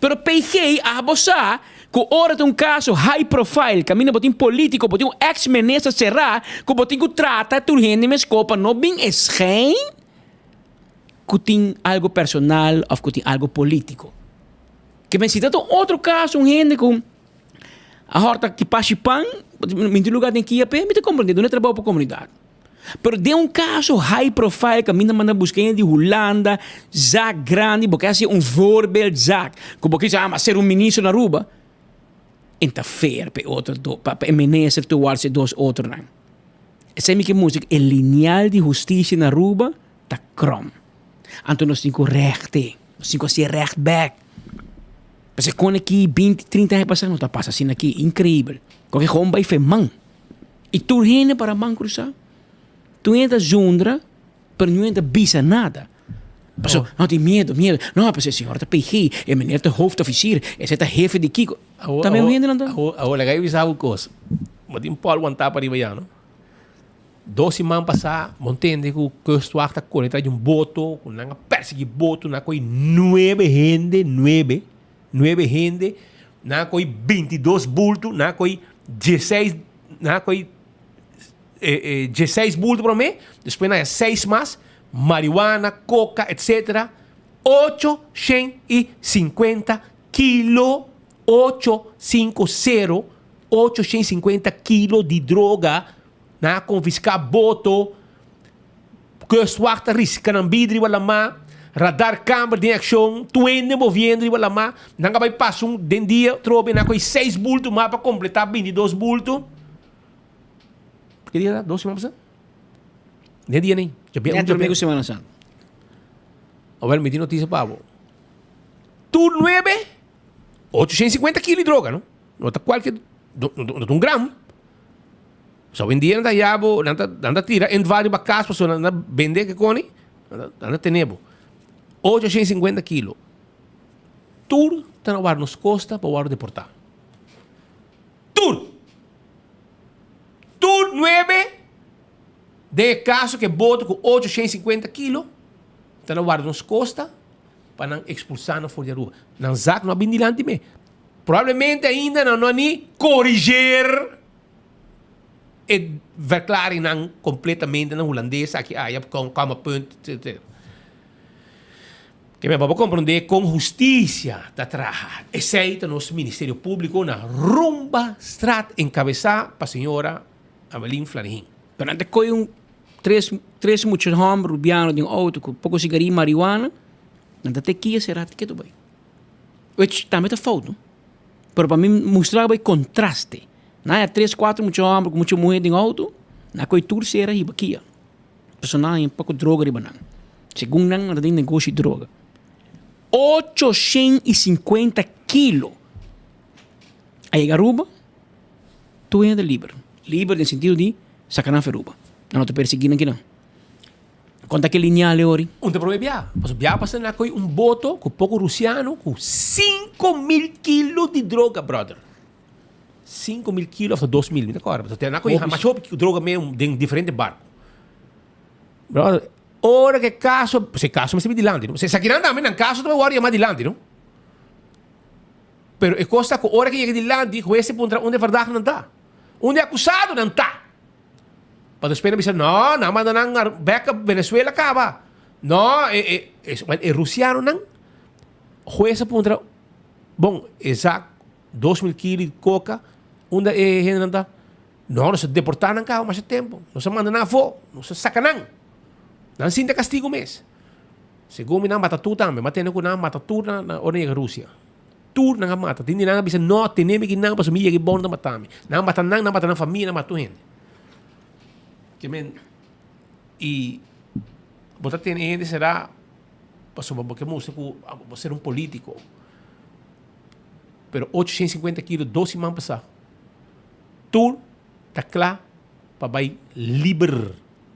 Pero PG a bosa que ora tem caso high profile, caminha botin político, botin ex-ministro será, que botin que trata tu gente me escopa no bem esgen, que tem algo personal ou que tem algo político. Que me cita outro caso, gente com a horta que passa pão, em lugar de que me te compreender, não é trabalho para a comunidade. Pero de caso high profile que a minha manda buscar de Holanda, Zack grande, porque assim voorbeeld Zack, que porque já mas ser ministro na Aruba, então fair para outro para minister towards dois outros não. Essa é minha música, o lineal de justiça na Aruba tá krom. Então nós temos rechte, nós temos ser rechtback. Mas quando aqui 20, 30 anos passando, tá passa assim aqui, incrível. Porque gewoon vai femang. E tu rende para man cruzar. Tu entra zondra, pero não entra bisa nada. Passou, não tem medo. Não, mas senhor, tá PG, é meneer de hoofdofficier, é tá jefe de Kiko. Também o rende não tá? Agora, aí eu uma coisa. Mas tem Paulo aguentar para ir não? 12 semanas passar, montende que o custo está com de um boto, com uma perseguir boto, na coi 9 gente, 9 na coi 22 bultos, na coi 16, na coi 16 bultos para mim, depois na 6 mais, marihuana, coca, etc. 850 kilo, 850 kilo de droga, na confiscar boto, kustwacht risca na vidro wala ma, radar câmera de ação, tuende movendo wala ma, nanga vai passar den dia, trobe na coi 6 bultos, mas para completar 22 bultos. Que dia? 2 semanas? Nem dia nem. Já domingo Semana Santa. A ver, me di notícia para você. Tu 9, 850 kg de droga, não? Não está qualquer, não gramo. Só vendia na yabo, anda tira, em vários bacas, pessoas anda vender que cone, anda tenebo. 850 kg. Tur está na war nos costa para war deportar. Tur 9 de caso que boto com 850 kg, está na war nos costa para não expulsar na folha rua. Não zac não abindilante me. Provavelmente ainda não nem corrigir e verklaring não completamente na holandesa aqui aí com como ponto etc. Que me vamos compreender com justiça da trabalho. Aceita nosso Ministério Público na rumba strat encabeçar para a senhora Avelin Flarin. Pero antes coi três muchos homens rubianos de auto com pouco cigarrillo marihuana, não tem que ser que tu vai. Which também tá foto, não? Pero para mim mostrar o contraste. Não é 3, 4 muchos homens com muita mulher de auto, na coi tur ser aí aqui. Personal um pouco droga riba não. Segundo não tem negócio de droga. 850 kg. Aí Garuba, tu é livre. Livre no sentido de sacanar feruba. Não te perseguindo aqui não. Conta que lineal ori. Onde prove bia. Mas bia passa na coi boto com pouco russiano com 5.000 kilos de droga, brother. 5.000 kilos ou 2.000, não é? Mas tem na coi mas que droga mesmo de diferente barco. Brother, ora que caso, se caso mas de lande, não? Se saquiran também não caso também ora mais de lande, não? Pero é costa que ora que chega de lande, juez pontra onde verdade não tá. Onde acusado não tá. Para espera bisa não manda nang beca Venezuela acaba. Não, é russiano não. Juez pontra bom, exato 2.000 kilos de coca, onde é gente não tá. Não se deportar não cá mais tempo. Não se manda na fo, não se saca não. Não sinta castigo mês. Segundo na mata tu também, matendo com na mata tu na origem Rússia. Tu na mata, tindi na bisa não tem que não para sumir que bom na mata me. Na mata na família, na mata gente. Que men e botar tem gente será passou porque mostra que ser um político. Pero 850 kilos 12 man passar. Tu tá claro para vai liber.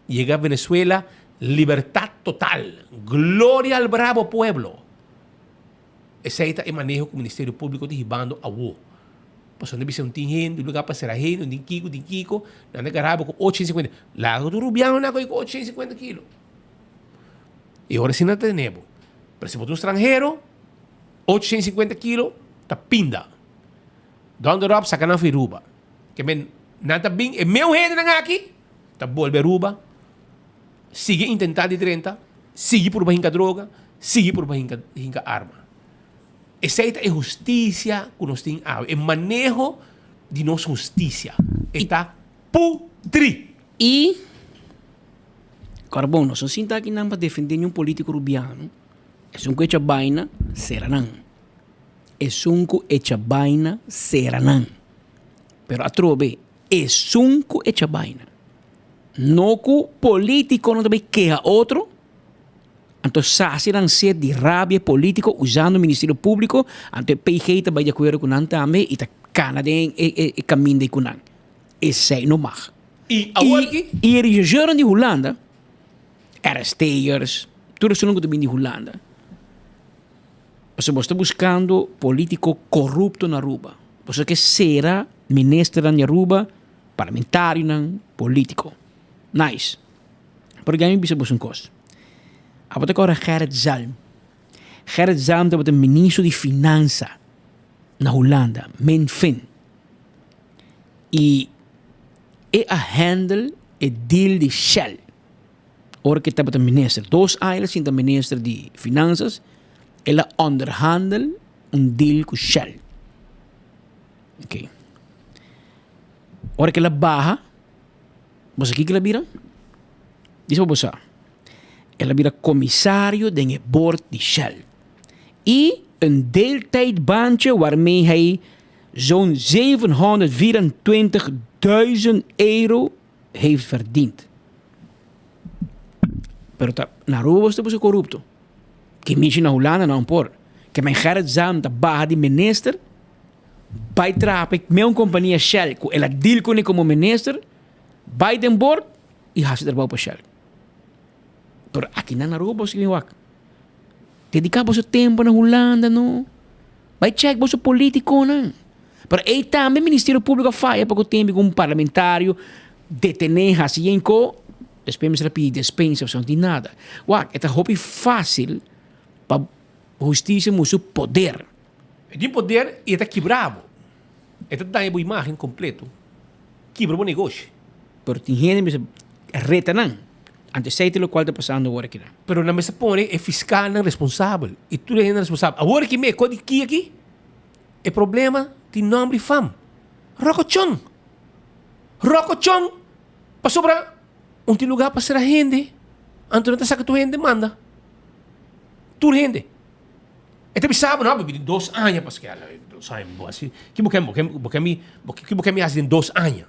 Llega a Venezuela, libertad total. Gloria al bravo pueblo. Esse aí é manejo que o Ministério Público está ribando a o. Passando de ser um tinhendo, lugar para ser a gente, um Kiko, na Nicaragua com 850. Lá do Rubiano na com 850 kilos. E agora sim não tem nebo. Mas se botar um estrangeiro, 850 kilos, tá pinda. Donde Rob saca na firuba. Que men, nada bem, é meu gente na aqui, tá volver ruba. Sigue intentar de 30, sigue por baixinha droga, sigue por baixinha arma. Essa é a justiça que nós temos. É manejo de nossa justiça. Está putri. E, Carbon, nós não aqui não para defender um político rubiano. É um que echa vaina, será não. É um que echa vaina, será não. Pero a trove, é um que echa vaina. No que político não também queja outro. Então, saciam sede de rabia político usando o Ministério Público. Então, PG está de acordo com o também e está canada e caminho de Kunan. Esse é não mais. E a região de Holanda, RST'ers, tudo isso não é de Holanda. Você está buscando político corrupto na Aruba. Você quer ser ministro na Aruba, parlamentário, político. Nice. Porque a mim bisa buscar um costo. Agora agora Gerrit Zalm. Gerrit Zalm é o ministro de Finanças na Holanda, Menfin. E a handle o deal de Shell. Ora que estava o ministro, 2 anos sem o ministro de Finanças, ela onderhandel deal com Shell. Ok. Ora que ela barra, você que ela vira? Diz para você. Ela vira comissário de board de Shell. E een deeltijdbaantje waarmee hij zo'n €724.000 heeft verdiend. Pero na Aruba está você corrupto. Que mensen na Holanda não por. Que mijn Gerrit Zalm da barra de minister. Bij trapen met een companhia Shell. Ela deal com ele como minister. Bij den board. E haast er para Shell. Pero aqui na Aruba você vem wak. Dedicar você tempo na Holanda não. Vai check você político não. Pero aí também o Ministério Público faz para o tempo com um parlamentário detener assim com despemos rapid dispensa não tem nada. Wak, é hobby fácil para justiça muito poder. De poder e está quebrado. Está dando uma imagem completa. Quebrou o negócio. Pero tem gente que reta não. Antes sei lo qual está passando agora aqui. Pero na mesa põe é fiscal não responsável. E tu é responsável. Agora que me código aqui é problema de nome fam. Rocochon. Rocochon. Para sobra um lugar para ser a gente. Antes não saca tu gente manda. Tu gente. É te sabe não, bebê 2 anos para que ela 2 anos assim. Que porque me assim 2 anos.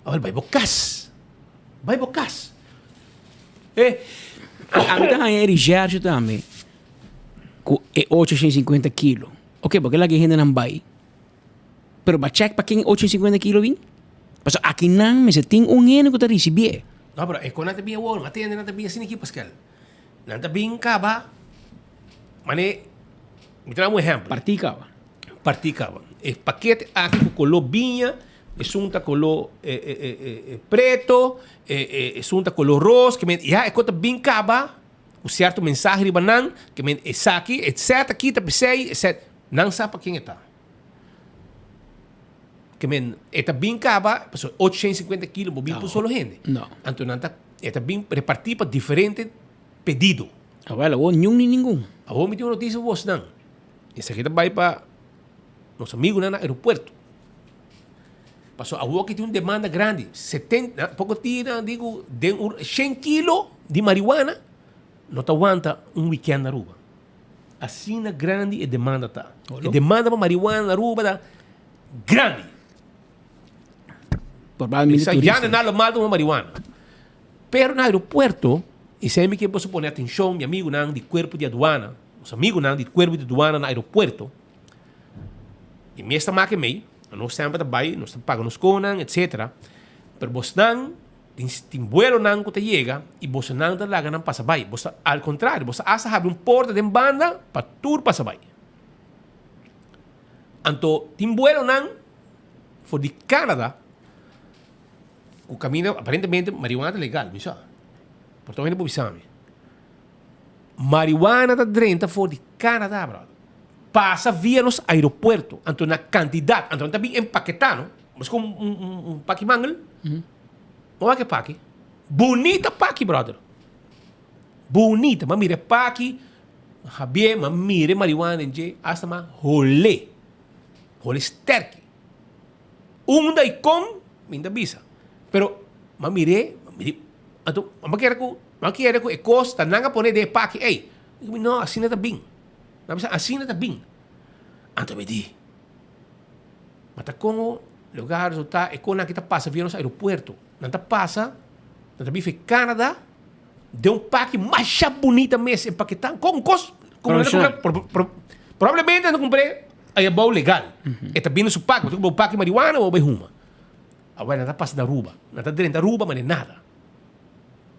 Agora vai bocas. Vai bocas. A mim também é Richard também. É 850 quilos. Ok, porque lá que a gente não vai. Pero para check para quem 850 quilos vem? Mas aqui não, mas tem um ano que está recebendo. No, pero kung natin biya wall, matindi natin biya siniki, Pascal. Natin biya ka ba? Mane, me trago um exemplo. Particaba. Paquete aqui com color vinha, sunta color preto, sunta color rosa, que é conta bem caba, o certo mensagem de banan, que é aqui, etc, aqui tá pensei, etc. Não sabe para quem está. Que é bem caba, 850 quilos, bem por solo gente. Não. Então é bem repartido para diferentes pedidos. Agora, o nenhum nem ninguém. Agora me tem uma notícia vos não. Esse aqui vai para nossos amigos no aeroporto. Passou a que tem uma demanda grande. 70, pouco tira, digo, de 100 quilos de marihuana, não aguenta weekend na Aruba. Assim na grande a demanda tá. A demanda para marihuana na Aruba tá grande. Provavelmente já não é nada mal de marihuana. Pero no aeroporto, e sempre que você põe atenção, meu amigo não de corpo de aduana, os amigos não de corpo de aduana no aeroporto, e me está mais meio, nós sempre trabalhamos, nós pagamos conan, etc. Pero você não tem vuelo não que chega e você não está lá não passa bem. Você, ao contrário, você abre porta de banda para tudo passa bem. Então, tem vuelo não for de Canadá, o caminho aparentemente marihuana é legal, me sabe? Portanto, por exame. Marihuana da drenta for de Canadá, brother. Passa via nos aeroportos. Então, na quantidade. Então, também empaquetado. Mas com um paque mangal. Olha que paque. Bonita paque, brother. Bonita. Mas mire paque. Javier, mas mire marihuana. Hasta mais rolê. Rolê sterk. Daí com, minda bisa. Pero, mas mire. Então, maquera ko costa nanga pone de paque. Ei, não, assim não tá bem. Assim não tá bem. Então me di. Mas tá com lugar tá é com que tá passa via nos aeroporto. Não tá passa. Não tá bem foi Canadá. De paque mais bonita mesmo empaquetado com costo. Provavelmente não comprei aí é bom legal. É tá bem no seu paque, o paque marihuana ou bem uma. Agora não tá passa da Aruba. Não tá dentro da Aruba, mas nem nada.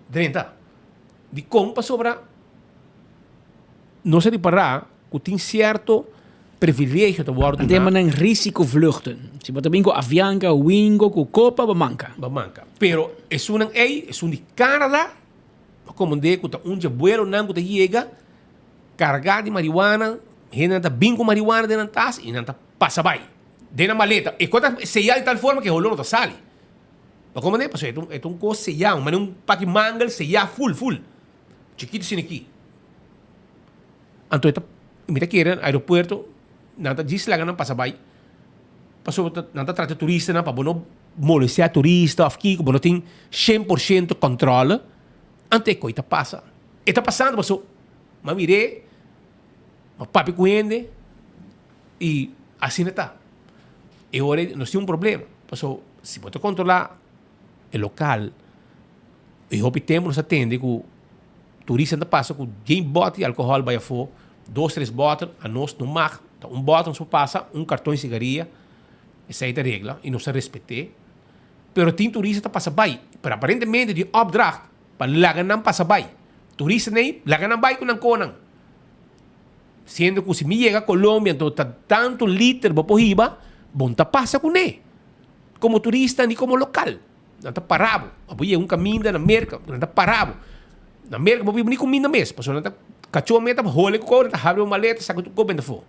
Dentro de como sobra não se reparar que tem certo privilégio de bordo. Tem um risco vluchten. Se você bem com Avianca, Wingo, com Copa, bamanca. Pero é um de Canadá, como de que um vuelo não que chega carregado de marihuana, gente está bem com marihuana dentro da taça e não está passa bem. Dentro da maleta. E quando sellar de tal forma que o olor não sai. Como é? É um coisa sellado, mas um paque mangal sellado full. Chiquito sin aqui. Então, mira que era aeroporto, não diz lá que não passa bem. Passou, não trata turista, não, para não molestar turista, aqui, como não tem 100% controle. Ante coisa passa. Está passando, passou. Mas mire, mas papi cuende, e assim está. E agora nós temos um problema. Passou, se você controlar o local, e o tempo nos atende que o turista não passa com 10 botes de álcool vai fora, 2, 3 botes, a nós não mag. Então, bote não passa, cartão de cigarrilha, essa é a regra, e não se respeita. Pero tem turista que passa bem, pero aparentemente de opdracht, para lá não passa bem. Turista nem, lá não vai com não conan. Sendo que se me chega a Colômbia, então tá tanto liter para riba, bom tá passa com ele. Como turista, nem como local. Não está parado. Apoia caminho na América, não está parado. Na América, não nem comida mesmo. Porque não está cachorro meta, role com couro, abre uma maleta, saca tudo com fora.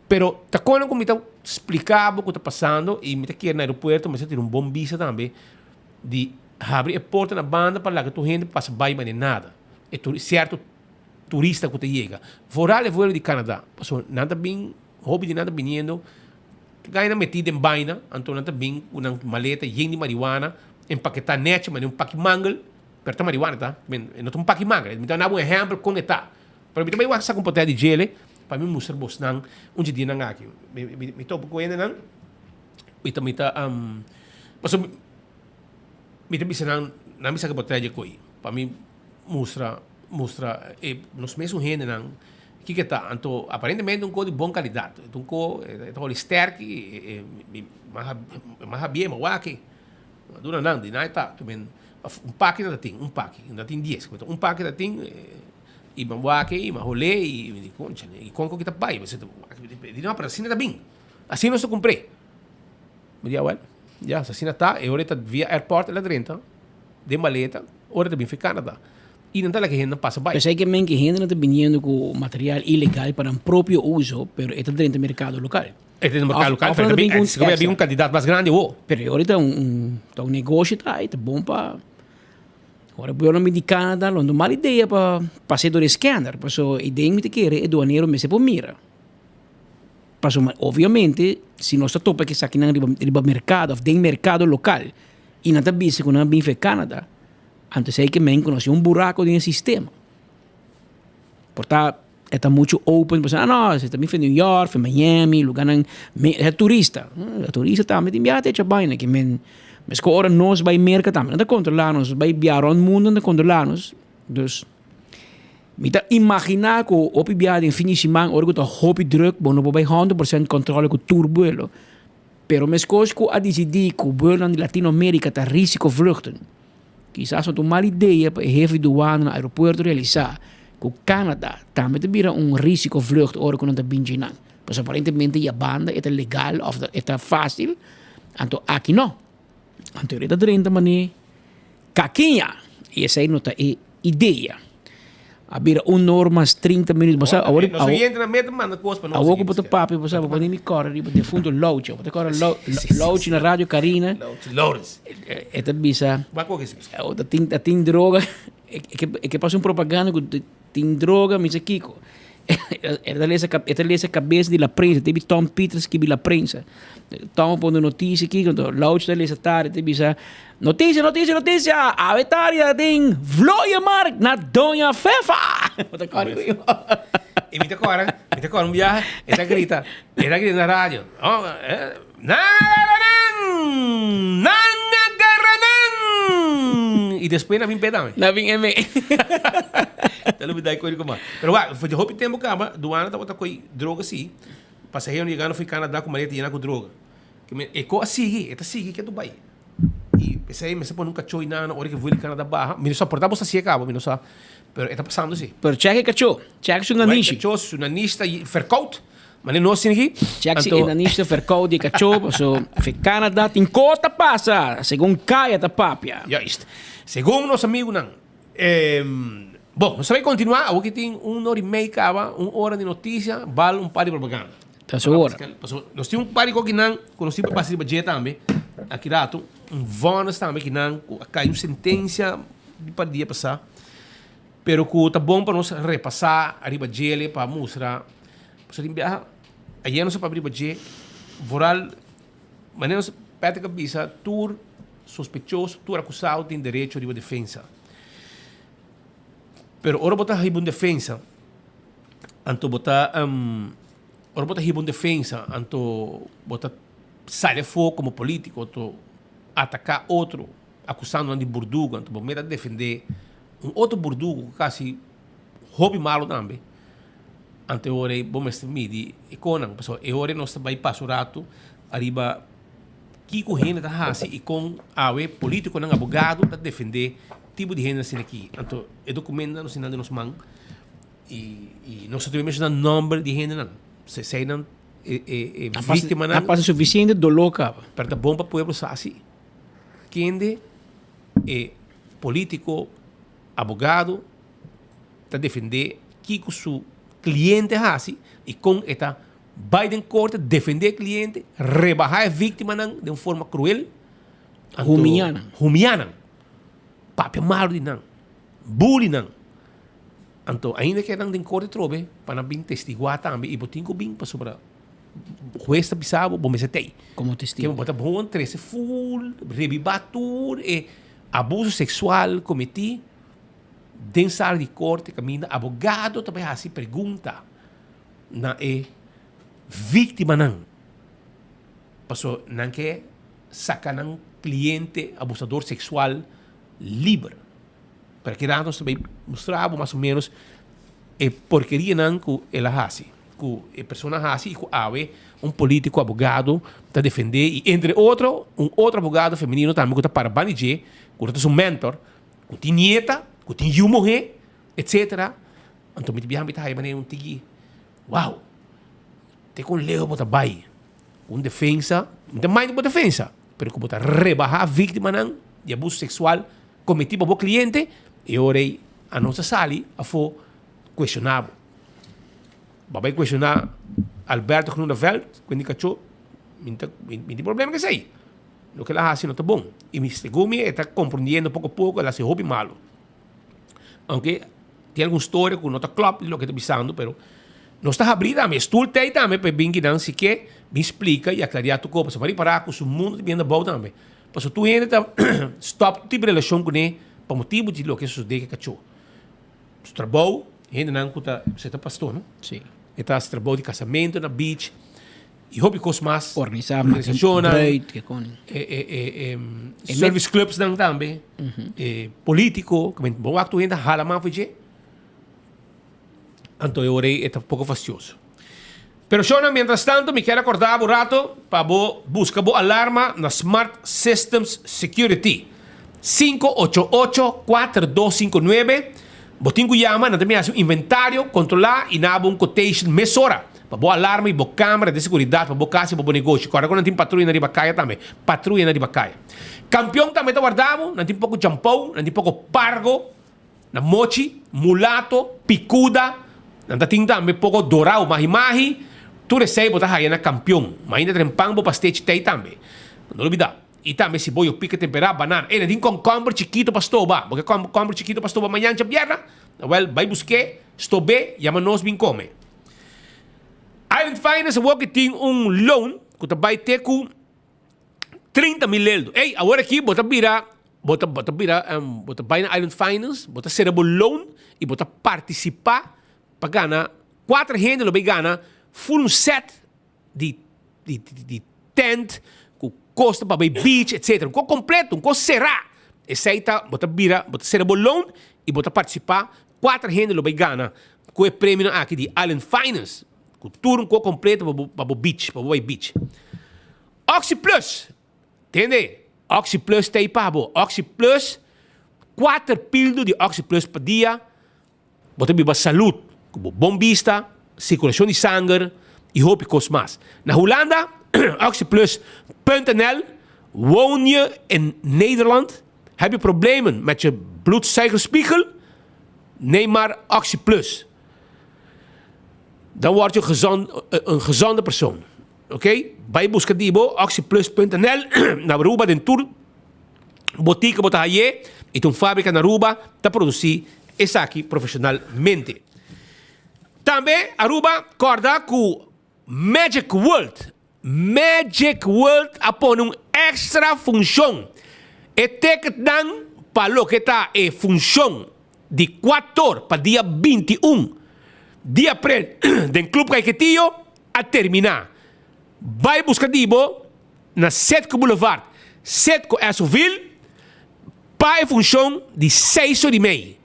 Pero, tá quando me está explicando o que está passando, e me está aqui no aeroporto, mas tem bom visa também, de abrir a porta na banda para lá que a gente passa bem, mas nem nada. É certo turista que chega. Fora o voo de Canadá. Passou nada bem, hobby de nada vindo, ganha metida em vaina, então não está bem uma maleta cheia de marihuana, empaquetar net, mas um paque mangal, perto marihuana, tá? Não tem um paque mangal. Me dá um exemplo com está. Para mim também eu acho que um de gele, para mim mostrar vos não, onde dia não aqui. Me topo com ele não. E também tá passou me também não me sabe botar de coi. Para mim mostra nos mesmos gente não. Que tá, então aparentemente um código de boa qualidade, um código sterk, mais bem, mas aqui, dura não, de nada tá, também Um paque na dating, um paque, na dating 10. Um paque na dating, ima wake, ima rolê, e concha, e com que tá pai, você não para assim tá bem. Assim nós comprei. Me dia well, já, assim tá, e ahorita via airport lá dentro, de maleta, ahorita bem foi Canadá. E não tá lá que gente não passa bem. Pensei que men que gente não está vindo com material ilegal para um próprio uso, pero está dentro do mercado local. Este no mercado local, pero também se havia um candidato mais grande, Pero ahorita um negócio tá bom para. Agora, eu não me di Canadá, não uma ideia para fazer do escândalo, porque a ideia que quer é doaneiro me se por mira. Porque, obviamente, se nós topa que está aqui no mercado, ou dentro mercado local, e não está visto que não é bem feito Canadá, antes sei que men conhece um buraco no sistema. Portanto, está muito open, porque não, você está bem feito em New York, em Miami, lugar é turista. É turista também tem viagem de baina que men. Mas que agora nós vai mercar também, não controlar nós, vai viajar o mundo, não controlar nós. Dus, me tá imaginar que o viagem em fim de semana, agora que está hobby druk, bom, não vai 100% controle com o turbuelo. Pero mas coisas que a decidir que o vuelo na Latinoamérica está risco vluchten. Quizás não uma ideia para o jefe douane no aeroporto realizar que o Canadá também tem risco vlucht agora que não está bem genan. Mas aparentemente a banda é legal, ou é fácil, então aqui não. A teoria da 30 maneira, caquinha, e essa aí não está ideia. Havia normas 30 minutos. Agora entra na meta, manda coisa para nós. Agora botar papo, você vai poder me correr, de fundo load, botar correr load na rádio Karina. Lourdes. É bisa. Vai com isso. Tem droga, é que passa um propaganda que tem droga, mas aqui essa cabeça de la prensa, teve Tom Peters que viu la prensa. Tom pondo notícia aqui, quando loud está nessa tarde, teve bisa. Notícia, a vetária tem Vloemark na Dona Fefa. E me decora um viaje, essa grita na rádio. E depois na vim pedame. Na vim eme. Então me dá coisa como. Pero vai, foi de roupa tempo cama, do ano tá com droga sim. Passageiro ligando foi Canadá com maleta llena com droga. Que é co sigue, eta sigue que é Dubai. E pensei, me se pôr nunca choi nada, hora que vou em Canadá barra, me só portar você se acaba, me só. Pero está passando assim. Pero cheque cachou, cheque sunanishi. Cachou, sunanista e verkout. Maar não assim aqui. Cheque sunanista, verkout de cachou, so foi Canadá tem cota passa, segundo caia da papia. Juist. Segundo nosso amigo não. Bom, nós vamos continuar, aqui tem 1 hora e meia, acaba, 1 hora de notícia, vale um par de propaganda. Tá seguro. Nós temos um par de coisa que não, conhecido para passar de também, aqui rato, vamos também que não, caiu sentença para dia passar, pero que está bom para nós repassar a riba de para mostrar, para enviar, aí nós para riba de, voral, mas nós pede cabeça, tur sospechoso, tur acusado tem direito de defesa. Pero ora botar hibun defensa, anto botar ora botar hibun defensa, anto botar sair fora como político, anto atacar outro, acusando de burdugo, anto bombeira defender outro burdugo, quase hobby malo também. Ante ora bomestre midi econan, pessoal, e ora nós vai passar o rato arriba que correndo da raça e com awe político não abogado para defender tipo de gente assim aqui. Então, é documento no sinal de nos mãos e nós tivemos um número de gente não. Se sei não é vítima não. Não passa suficiente dolor cava. Para bom para o povo assim. Quem é político, abogado, para defender que o seu cliente assim e com esta Biden corte defender cliente, rebajar a vítima não de uma forma cruel, humilhando. Papel malo de não, bullying não. Então, ainda que não tem corte trobe, para não testiguar também, e botin que bem para sobre o juez bisabo, bom me setei. Como testigo. Que botar bom 13 full, rebibatur e abuso sexual cometi, dentro de corte, caminho, abogado também assim pergunta na vítima não. Passou não que saca não cliente abusador sexual livre. Para que nós também mostrava mais ou menos a porcaria não que ela faz. que persona assim, que ave um político advogado para defender e entre outro outro advogado feminino também que está para banije, que é um mentor, que tem nieta, que tem uma mulher, etc. Então me bihan bitahay mané um tigi. Wow. Te com leo bota bai. Defensa, não mais uma defensa, pero que bota rebajar a vítima de abuso sexual cometido por cliente e orei a nossa sali a for questionável. Vai questionar Alberto Groeneveld, quindi cachorro, não tem problema que sei. O que ela faz não está bom. E Mr. Gumi está compreendendo pouco a pouco, ela se hobby malo. Aunque tem alguma história que não está claro do que está pensando, pero não está abrindo a minha estúlta aí também, para bem que não se quer, me explica e aclarar tu coisa. Para parar com o mundo vindo bom também. Para se tu ainda stop tipo de relação com ele, para motivo de lo que sucede que cachorro. O trabalho, ainda não está, você está pastor, não? Sim. Está esse trabalho de casamento na beach, e hobby coisas mais, organização, service clubs também, político, que bom acto ainda hala mais fazer. Então eu orei, é um pouco fastidioso. Pero Shona, mientras tanto, me quero acordar um rato para buscar a alarma na Smart Systems Security. 588-4259. Botingo llama, não tem um inventário, controlar e na um quotation mesora. Para boa alarma e boa câmera de segurança, para boa casa e para bom negócio. Agora não tem patrulha na Ribacaia também. Patrulha na Ribacaia. Campeão também está guardado, não tem pouco jampão, não tem pouco pargo, na mochi, mulato, picuda, não tem também pouco dourado, mahi-mahi. Tu recebe botar aí na campeão, mas ainda tem pão para stage tay também. Não olvidar. E também se boi o pica temperar banana. Ele tem concombre chiquito para estoba. Porque concombre chiquito para estoba amanhã de bierna. Well, vai buscar, estobe, e nos bem come. Island Finance, que tem loan, que vai ter com 30 mil euros. Ei, agora aqui, bota vai na Island Finance, bota ser loan e bota participar para ganhar 4 gente, vai ganhar full set de tent, costa para ir beach, etc. Um coisa completo, um coisa será. Aceita, bota ser loan e bota participar. 4 gente vai ganhar com o prêmio aqui de Island Finance. Com tudo um coisa completo para o beach, para o beach. Oxy Plus, entende? Oxy Plus tem para o Oxy Plus, 4 pílulas de Oxy Plus por dia. Bota para saúde, como bom vista, circulação de sangue e roupas mais. Na Holanda, Oxyplus.nl, woon je in Nederland? Heb je problemen met je bloedsuikerspiegel? Neem maar Oxyplus. Dan word je een gezonde persoon. Oké? Bij buscativo, Oxyplus.nl, na Aruba den tour, botica bota aí, e uma fábrica na Aruba, para produzir essa aqui profissionalmente. Também, Aruba, corda com Magic World. Magic World apone uma extra função. E tem que dar para o que está em função de 4 para dia 21 de abril do Clube Caiquetillo a terminar. Vai buscar dibo na Setco Boulevard, Setco Esoville, para a função de 6h30.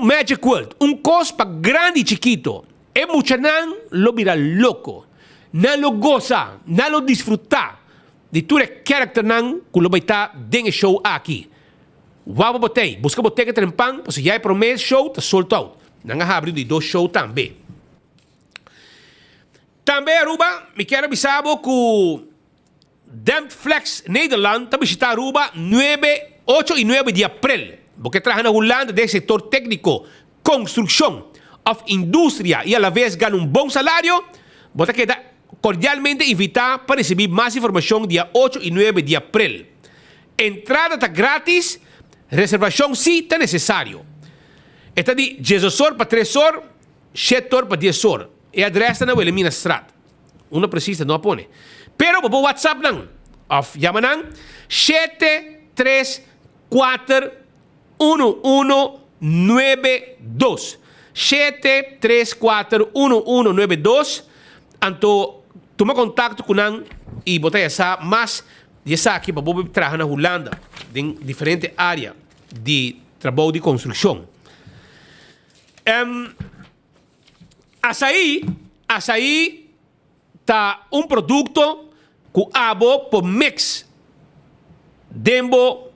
Magic World, costo para grande e chiquito. E mucha nan lo mira loco. Não lo goza, não lo disfrutar de todo o character nan que lo vai estar dentro show aqui. Waba botei, busca botei que pang, para se já é promessa show, tá sold out. Não há abrido de 2 show também. Também Aruba, me quero avisar que Dampflex Nederland está visitando Aruba 8 e 9 de abril. Porque trabalha na Holanda do setor técnico, construção, of indústria e a la vez ganha bom salário. Bota que cordialmente invitar para receber mais informação dia 8 e 9 de abril. Entrada está grátis, reservação sim está necessário. Está de 10 horas para 3 horas, 7 horas para 10 horas. E a adressa na Wilhelmina Straat. Uma precisa, não a põe. Pero para o WhatsApp não. Of chama não 734-1192. 734-1192. Então, toma contato com nós e botar essa, mas essa aqui para você trabalhar na Holanda, em diferentes áreas de trabalho de construção. Açaí, açaí tá produto que abo por mix dembo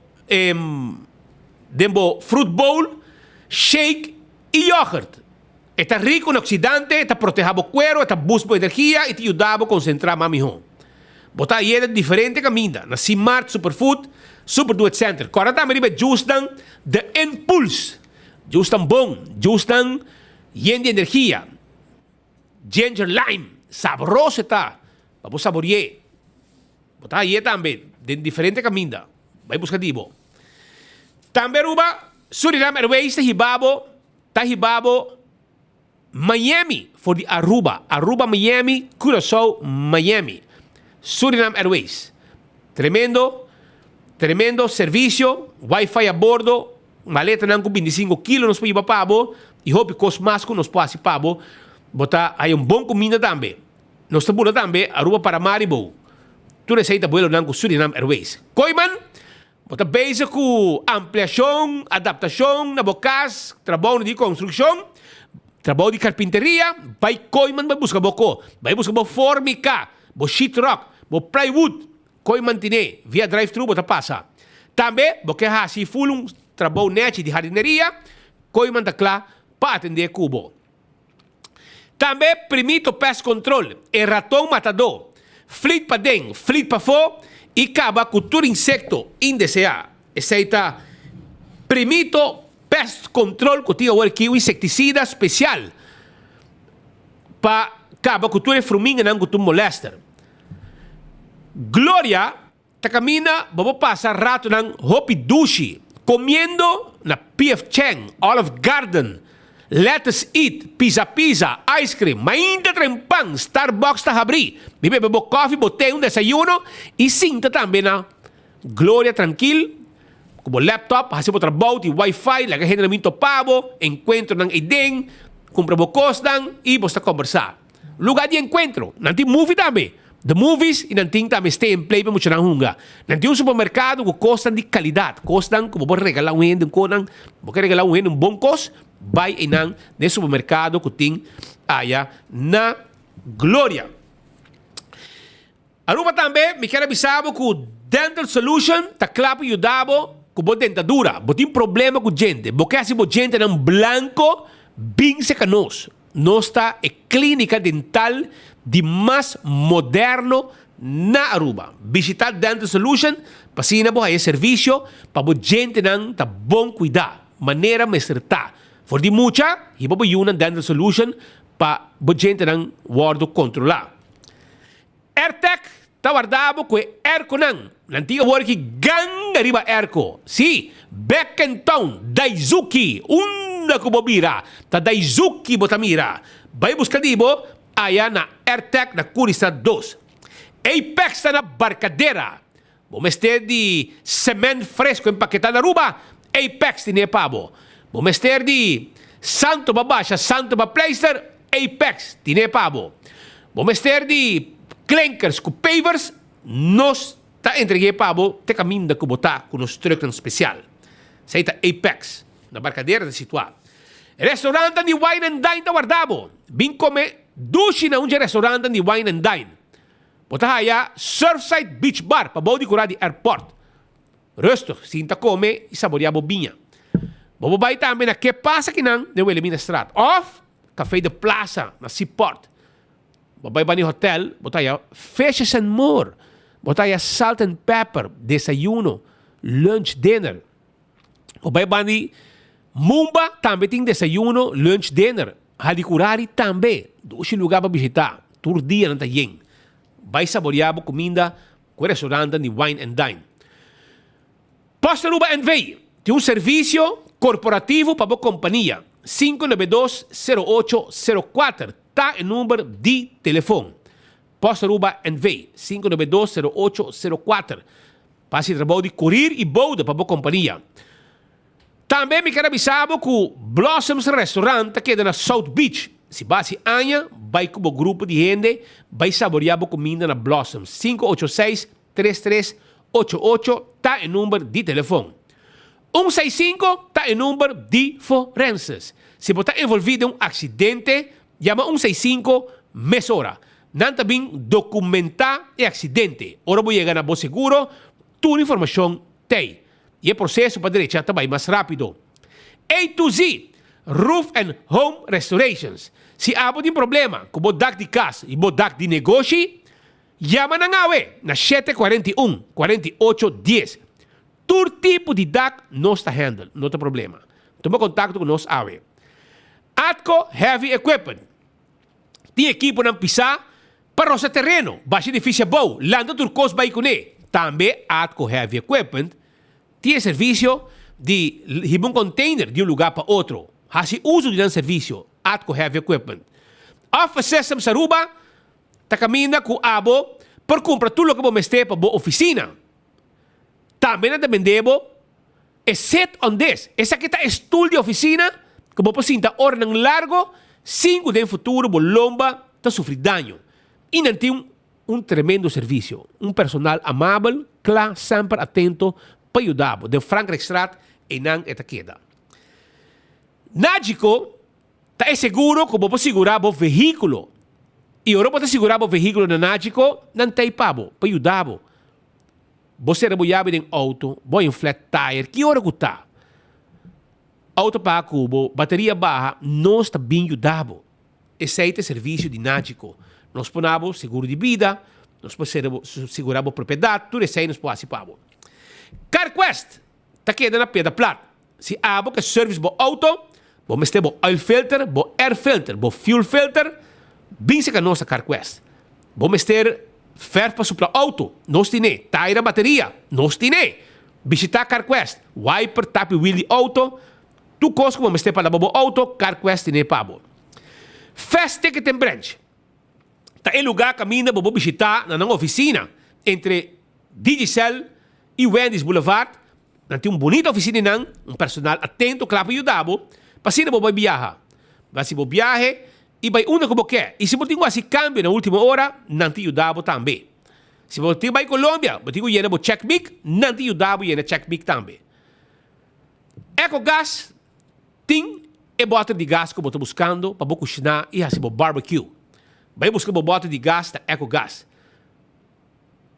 fruit bowl, shake e yogurt. Está rico en oxidante, está protegendo o cuero, está busca energia e te ajuda a concentrar mais melhor. Botar aí é diferente caminho. Na Simart Superfood, Superdo Center. Agora também é justan de impulse. Justan bom, justan yen de energia. Ginger lime, saboroso está. Vamos saborear. Botar aí também, de diferente caminho. Vai buscar dibo. Também ruba, Suriname Airways, tá hibabo, Miami for the Aruba. Aruba, Miami, Curaçao, Miami. Suriname Airways. Tremendo serviço, Wi-Fi a bordo, maleta com 25 quilos nos pode ir para pabo, e hope cos masco nos pode ir pabo, botar aí bom comida também. Nós estamos também, Aruba para Maribo. Tu receita vuelo com Suriname Airways. Coiman, botar basic com ampliação, adaptação, na bocas, trabalho de construção, trabalho de carpinteria, vai Coiman, vai buscar boco, vai buscar bo formica, bo sheetrock, bo plywood, Coiman tine, via drive-thru, bota passa. Também, porque se full trabalho net de jardineria, Coiman tá claro para atender cubo. Também, Primito Pest Control, e ratão matador, flit para dentro, flit para fora, e acaba com todo insecto indesejado. Aceita Primito Pest Control, que tem aqui um inseticida especial para acabar com todo fruminha não com todo molester. Gloria ta camina, vamos passar rato ng Hopi Dushi, comendo na P.F. Chang, Olive Garden, Let's Eat, Pizza, Ice Cream, mainda trempang, Starbucks ta abrir. Bebe coffee, botei desayuno e sinta também na Gloria tranquil, como laptop, hasibo trabaho de Wi-Fi, lagahenamento pabo, encuentro ng ideng, compra bocosdan e basta conversar. Lugar de encontro, nanti movie também. The movies e nanting também stay and play para muito na hunga. Nanti supermercado que custam de qualidade, custam como vou regalar vou regalar bom custo, vai e não nesse supermercado que tem aí na Glória. Aruba também, me quero avisar que o Dental Solution está claro para ajudar com a dentadura. Mas tem problema com gente. Porque se a gente não branco, bem secanoso. Nossa clínica dental de mais moderno na Aruba. Visitar Dental Solution, para bo aí serviço, para a gente não tá bom cuidar. Maneira meserta. For di mucha, hibo bo yun ang Dental Solution para a gente não guardo controlar. AirTech, tawardabo ko airco nang. Nantiga wari ki gang arriba airco. Si, Beckentown, Daisuki, una kubobira, ta Daisuki botamira. Bay buscadibo, aya na AirTech na Curisa 2. Apex na Barcadera. Bumester di cement fresco empaquetado na Aruba, Apex tine pabo. Bumester di Santo Babasha, Santo Baplacer, Apex tine pabo. Bumester di Klenkers com pavers, nós tá entregue pabo te caminho da kubota com nos truck especial. Seita Apex, na Barcadeira de situar. Restaurante de Wine and Dine da guardabo. Vim comer dushi na restaurante de Wine and Dine. Bota haya Surfside Beach Bar, pa bawdi kura di airport. Resto, sinta come e saboreabo binha. Bobo bay também na que passa que não, de Wilhelmina Strat. Off, Café de Plaza, na Seaport. Babay Bani Hotel, botaya Fishes and More, botaya Salt and Pepper, desayuno, lunch, dinner. Babay Bani Mumba, também tem desayuno, lunch, dinner. Halikurari também, dois lugar para visitar, tour dia na Tayeng. Vai saborear comida com o restaurante de Wine and Dine. Posta Aruba NV, tem um serviço corporativo para a companhia. 592-0804. Tá o número de telefone. Posta Aruba NV, 592-0804. Passe trabalho de courier e boda para a companhia. Também me quero avisar que o Blossoms Restaurant queda na South Beach. Se base aña, vai com o grupo de gente, vai saborear a comida na Blossoms. 586-3388 tá o número de telefone. 165 tá o número de forenses. Se você está envolvido em um acidente, llama 165, mesora. Não também documentar o acidente. Ora vou chegar na bom seguro, toda informação tem. E o processo para direita também mais rápido. A to Z, Roof and Home Restorations. Se há um problema com o dak de casa e o dak de negócio, chama na AWE, na 741-4810. Todo tipo de dak nós está handle, não tem problema. Toma contato com nós AWE. Atco Heavy Equipment. Tem equipo na pisar para nosso terreno. Baixa edifício bom, lando turcos baicune. Também Atco Heavy Equipment tem serviço de um container de um lugar para outro. Há-se uso de um serviço. Atco Heavy Equipment. Office System Saruba, ta camina com abo para comprar tudo o que você tem para a oficina. Também não vendemos é set on this. Essa aqui está estúdio de oficina, que você sinta hora ng largo, 5 de futuro, lomba, está sofrendo dano. E não tem um tremendo serviço. Um personal amável, claro, sempre atento para ajudar. De Frankrijk Straat e não esta queda. Nágico, está seguro que você segurar o veículo. E agora você segurar o veículo na Nágico, não tem pabo, para ajudar. Você reboiava em auto, boa em flat tire, que hora que está? Auto para cubo, bateria baixa, não está bem ajudado. Esse é o serviço de Nágico. Nós ponemos seguro de vida, nós seguramos propriedade, tudo isso aí nós podemos participar. CarQuest, está quedando na pedra plata. Se há que serviço do auto, vamos ter oil filter, air filter, fuel filter, bem se que a nossa CarQuest. Vamos ter ferro para suprar auto, nós temos. Tire bateria, nós temos. Visitar CarQuest, wiper, tap wheel de auto, tu coisa que vamos ter para o auto, CarQuest tem para. Fast Ticket and Branch. Tá em lugar caminho para visitar na oficina entre Digicel e Wendy's Boulevard. Não tem bonita oficina não, personal atento, claro para ajudar. Para se não vai viajar. Vai se viaje e vai onde como quer. E se você tem assim cambio na última hora, não te ajudar também. Se você vai Colômbia, você tem que check mic, não te ajudar a check mic também. EcoGas tem bota de gás que você está buscando para você cozinhar e fazer barbecue. Vai buscar bota de gás da EcoGas.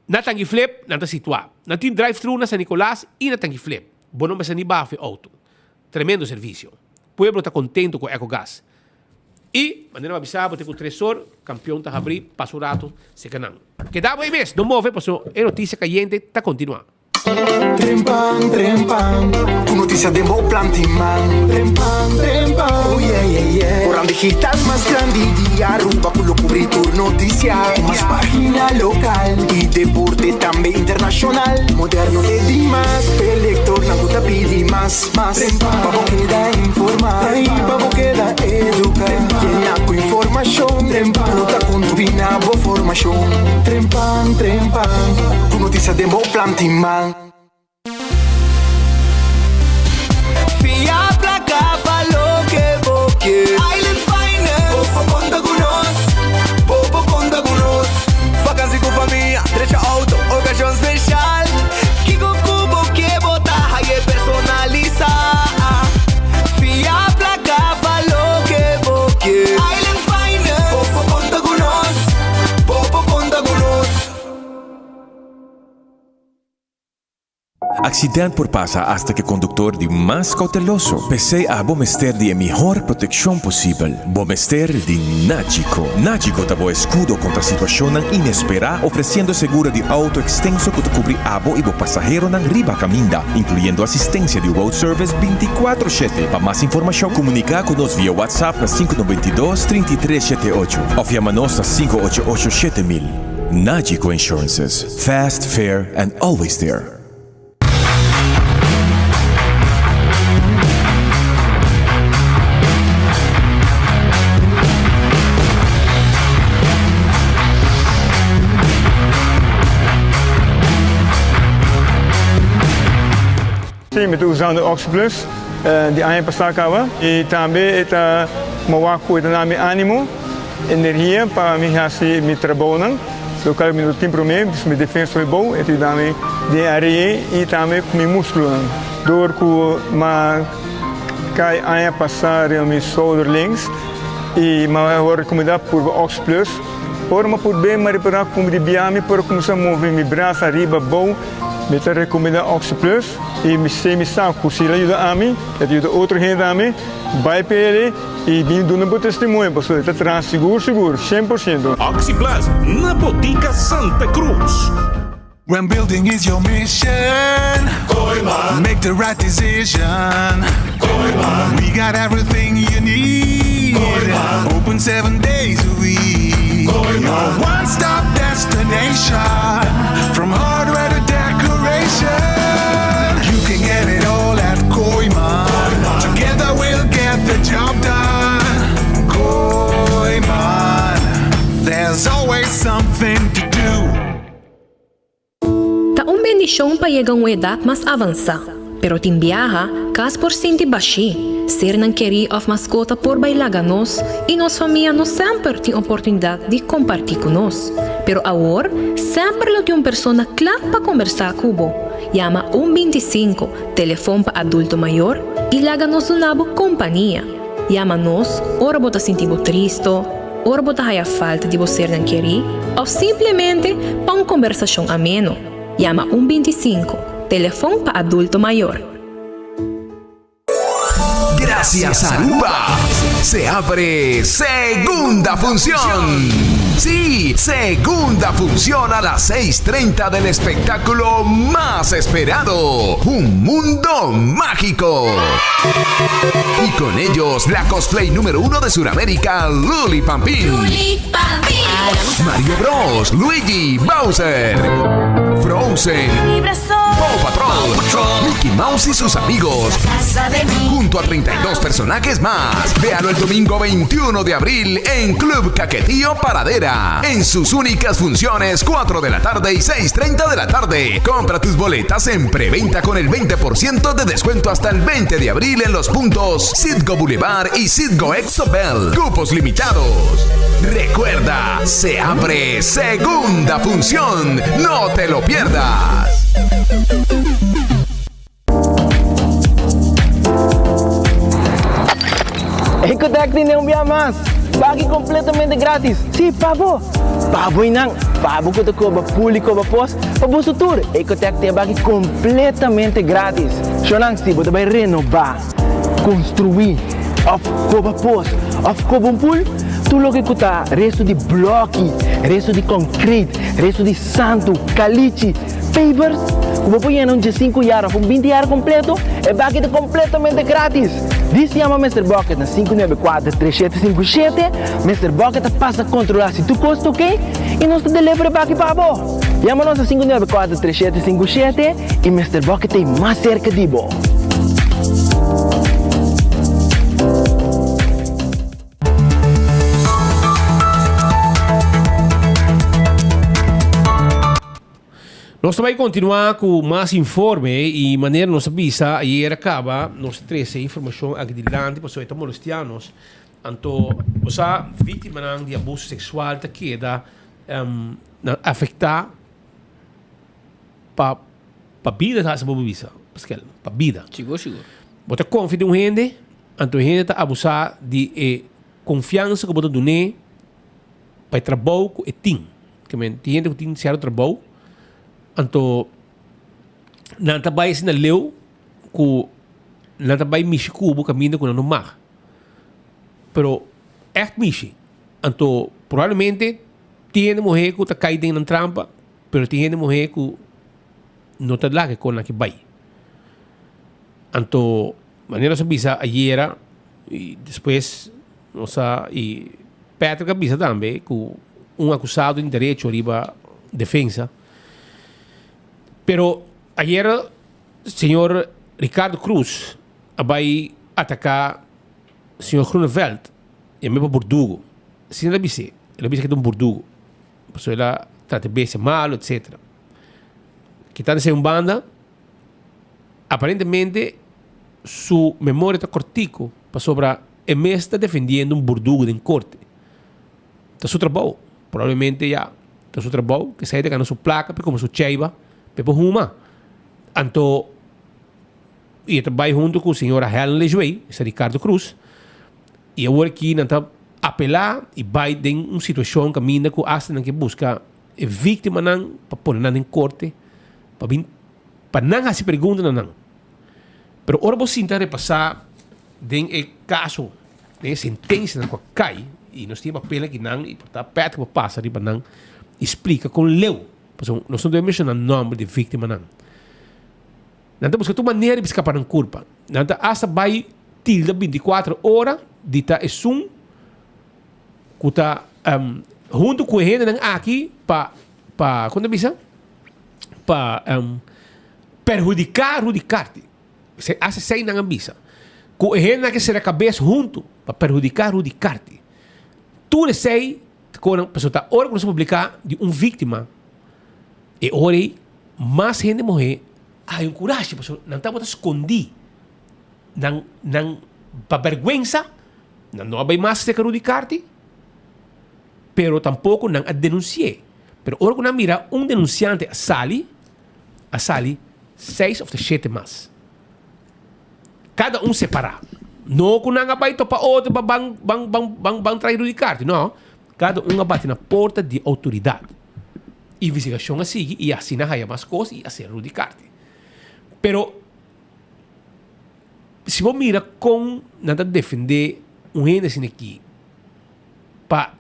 Na Tangi Flip, na situado. Na tem drive-thru na San Nicolás e na Tangi Flip. Bom nome é Bafe Auto. Tremendo serviço. O povo está contente com EcoGas. E, maneira de avisar, você tem o tresor, campeão está abrir, passa o rato, se canão. Que dá bem mesmo, não move, porque é notícia caliente, está continuando. Trempan, trempan, tu noticia de Mo Plantiman. Trempan, trempan, oh yeah, yeah, yeah. Orang digital más grande de Aruba, con lo cubrir tu noticia. Más página local y deporte también internacional. Moderno de Dimas, elector, na guta pidi más. Trempan, pavo queda informar, pavo queda educar. Llena con información, trempan, nota con tu binabo formación. Trempan, trempan, tu noticia de Mo Plantiman. Island Finance, Popo conta con nos. Vacancy con familia, derecho auto, ocasión especial. Kiko Kubo que bota, hay personaliza. Fia placa pa lo que boque. Island Finance, Popo conta con nos. Popo conta con nos. Accidente por pasa hasta que conductor de más cauteloso. Pese a bomester de mejor protección posible. Bomester de Nágico. Nágico dabo escudo contra situación inesperada, ofreciendo seguro de auto extenso que te cubre abo y bo pasajero nan riba caminda, incluyendo asistencia de road service 24/7. Para más información, comunica con nos vía WhatsApp a 592-3378 o llamanos a 588-7000. Nágico Insurances. Fast, fair, and always there. Sim, estou usando o OxPlus de ano passado e também está me dando ânimo, energia para me fazer meu trabalho. Eu quero me ter para mim, minha defesa é boa, e também de areia e também meu músculo. Door que me cai ano passado meu shoulder links, e uma recomendar por Ox Plus. Por uma por bem, mas para como de biami, por começar a mover meu braço arriba, bom, me te recomendar Ox Plus e me sei me saco, se ele ajuda a mim, ajuda outro gente a mim, vai para ele e vim dando um testemunho, pessoal, está traz seguro, 100%. Oxy Plus, na Botica Santa Cruz. When building is your mission, make the right decision. We got everything you need. Open 7 days a week. Your one-stop destination, from hardware to decoration. You can get it all at Koiman. Together we'll get the job done. Koiman, there's always something to do. Taong bendisyon pa yegang edad mas avança, pero timbiaha kas porcenti baixi. Ser não querer of mascota por bailaga nós e nossa família não sempre tem oportunidade de compartilhar com nós. Pero agora, sempre lo tem uma pessoa clara para conversar com você. Llama 125, telefone para adulto maior e laga nos uma companhia. Llama nós, ora você sentir triste, ora você tem a falta de você não querer, ou simplesmente para uma conversação ameno. Llama 125, telefone para adulto maior. Gracias Aruba, se abre segunda función. Sí, segunda función a las 6:30 del espectáculo más esperado, Un Mundo Mágico. Y con ellos la cosplay número 1 de Sudamérica, Luli Pampín. Mario Bros, Luigi, Bowser, Frozen, Paw Patrol, Mickey Mouse y sus amigos, junto a 32 personajes más. Véalo el domingo 21 de abril en Club Caquetío Paradera, en sus únicas funciones 4 de la tarde y 6:30 de la tarde. Compra tus boletas en preventa con el 20% de descuento hasta el 20 de abril en los puntos Citgo Boulevard y Citgo Exobel. Cupos limitados. Recuerda, se abre segunda función. No te lo pierdas. Ecotec tiene un día más. Pague completamente gratis. Sí, pabo. Pabo inang. Pabo que te cobra público para pos. Pabo su tour. Ecotec te pague completamente gratis. Shonang si você vai renovar, construir, of cobra pos, of cobra pool. Tu lo que custa resto de bloque, resto de concreto, resto de santo, caliche, pavers. Como põe um de 5 horas, um 20 horas completo, é pague completamente grátis. Diz se chama Mr. Bucket na 594-3757. Mr. Bucket passa a controlar se tu custa ok e nós te delivery para aqui para você. Chama-nos a 594-3757 e Mr. Bucket é mais cerca de você. Nós também continuar com mais informe e maneira nos avisa e acaba nos trazer informação aqui de lante para os molestianos. Então, você vítima de abuso sexual que queda afetar para vida da sua vida, para vida. Seguro. Você confia em gente, então gente está abusar de confiança que você dá para trabalho e tem. Que tem gente que tem certo trabalho. Então, não trabalha assim na leu, que não trabalha mishi cubo caminho com não mar. Pero é mishi. Então, provavelmente tem mulher que está caída na trampa, pero tem mulher que não está lá com a que vai. Então, maneira se avisa ayer e depois nossa e Patrick avisa também que acusado em direito arriba defesa. Pero ayer el señor Ricardo Cruz vai atacar el señor Groeneveld y me Bordugo. Si no le dice que es un Bordugo. Pues él trata de ser malo, etc. Quitándose un banda, aparentemente su memoria está cortico para sobra el mes está defendiendo un Bordugo en corte. Está su trabajo. Probablemente ya está su trabajo, que se haya ganado su placa, como su cheiba. Pepo Huma. Então, e trabalho junto com a senhora Helen Lejuei, esse Ricardo Cruz, e eu aqui não está apelar e vai de uma situação que ainda que hasta não que busca a vítima não para pôr na em corte para não fazer pergunta não. Pero ora você tentar repassar den caso de sentença na cai e nós temos apela que não e para perto que passa ali para não explica com leu. Nós não devemos mencionar o nome de vítima não. Não temos que tu maneira de escapar da culpa. Não hasta vai tilda 24 horas de tá esum que tá junto com ele aqui para quando bisa para perjudicar-te. Essa sei na ambisa. Com ele que será cabeça junto para perjudicar-te. Tu sei quando a pessoa tá hora quando se publicar de vítima e hora mais gente morrer há coragem, pessoal, não está escondido. Não para vergüenza, não vai mais se perjudicar-te, pero tampouco não a denunciar. Pero ora quando mira denunciante a sali 6 of the 7 mais. Cada separado. Não que não vai para outro para bang prejudicar-te, não. Cada vai na porta de autoridade. Investigação assim e assim não há mais coisas e assim prejudicar-te. Pero se você mira com nada defender gente assim aqui para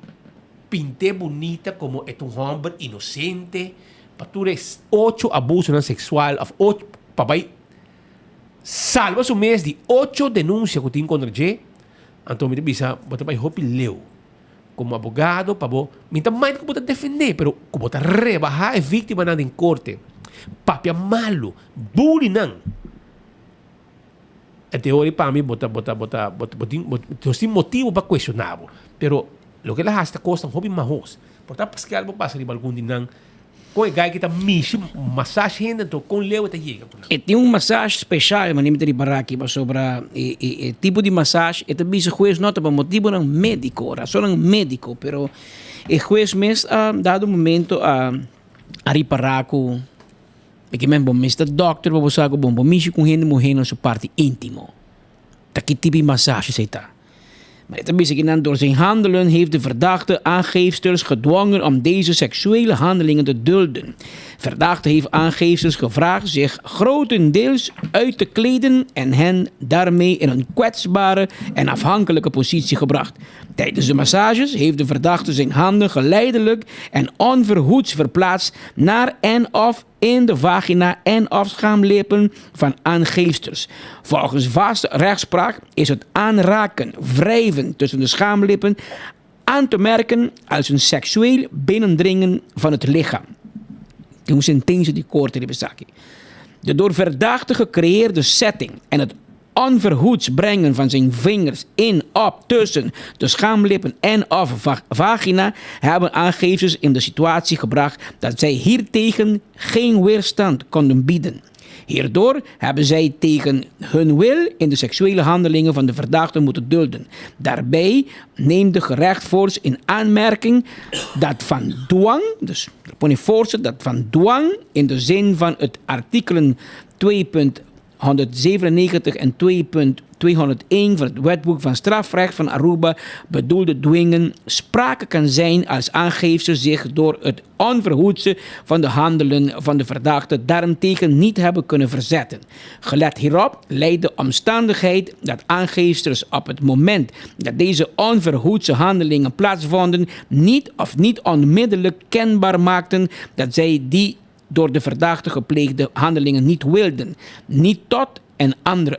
pintar bonita como é homem inocente, para tu 8 abusos sexual, 8 para vai salva o mês de 8 denúncias que tem contra você, então me bisa você vai hopi leu como advogado para você, minta mais que você defender, pero que você rebaixar a vítima na em corte, papia malo, bullying não. A teoria para mim tem motivo para questionar, pero lo que ela hasta costa um hobby mahos. Portanto, para que algo passa de algum dinam, com o gai que está mexendo massagem então com leu até chega. E tem massagem especial, mas nem me baraki sobre o tipo de massagem. E também se juiz nota para motivo não médico, razão não médico, pero o juiz mes dado momento a reparar com porque men bom Mr. Doctor para você bom mexer com gente morrer na sua parte íntimo. Dat que tipo de massage zit daar. Maar het is een door zijn handelen heeft de verdachte aangeefsters gedwongen om deze seksuele handelingen te dulden. Verdachte heeft aangeefsters gevraagd zich grotendeels uit te kleden en hen daarmee in een kwetsbare en afhankelijke positie gebracht. Tijdens de massages heeft de verdachte zijn handen geleidelijk en onverhoeds verplaatst naar en of in de vagina en of schaamlippen van aangeefsters. Volgens vaste rechtspraak is het aanraken, wrijven tussen de schaamlippen aan te merken als een seksueel binnendringen van het lichaam. Een sententie die kort in de bezakje. De door verdachte gecreëerde setting en het onverhoeds brengen van zijn vingers in, op, tussen de schaamlippen en of vagina hebben aangeefsters in de situatie gebracht dat zij hiertegen geen weerstand konden bieden. Hierdoor hebben zij tegen hun wil in de seksuele handelingen van de verdachte moeten dulden. Daarbij neemt de gerechtsvoorzitter in aanmerking dat van dwang, dus dat van dwang in de zin van het artikelen 2.197 en 2.201 van het wetboek van strafrecht van Aruba bedoelde dwingen sprake kan zijn als aangeefsters zich door het onverhoedse van de handelen van de verdachte daarentegen niet hebben kunnen verzetten. Gelet hierop leidt de omstandigheid dat aangeefsters op het moment dat deze onverhoedse handelingen plaatsvonden niet onmiddellijk kenbaar maakten dat zij die door de verdachte gepleegde handelingen niet wilden, niet tot een andere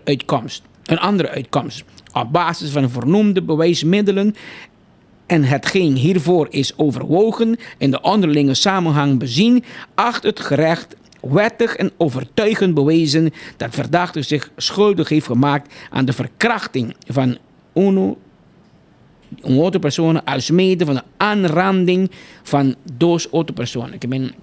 uitkomst. Op basis van vernoemde bewijsmiddelen en hetgeen hiervoor is overwogen in de onderlinge samenhang bezien, acht het gerecht wettig en overtuigend bewezen dat verdachte zich schuldig heeft gemaakt aan de verkrachting van een andere persoon alsmede van de aanranding van dos andere personen. Ik ben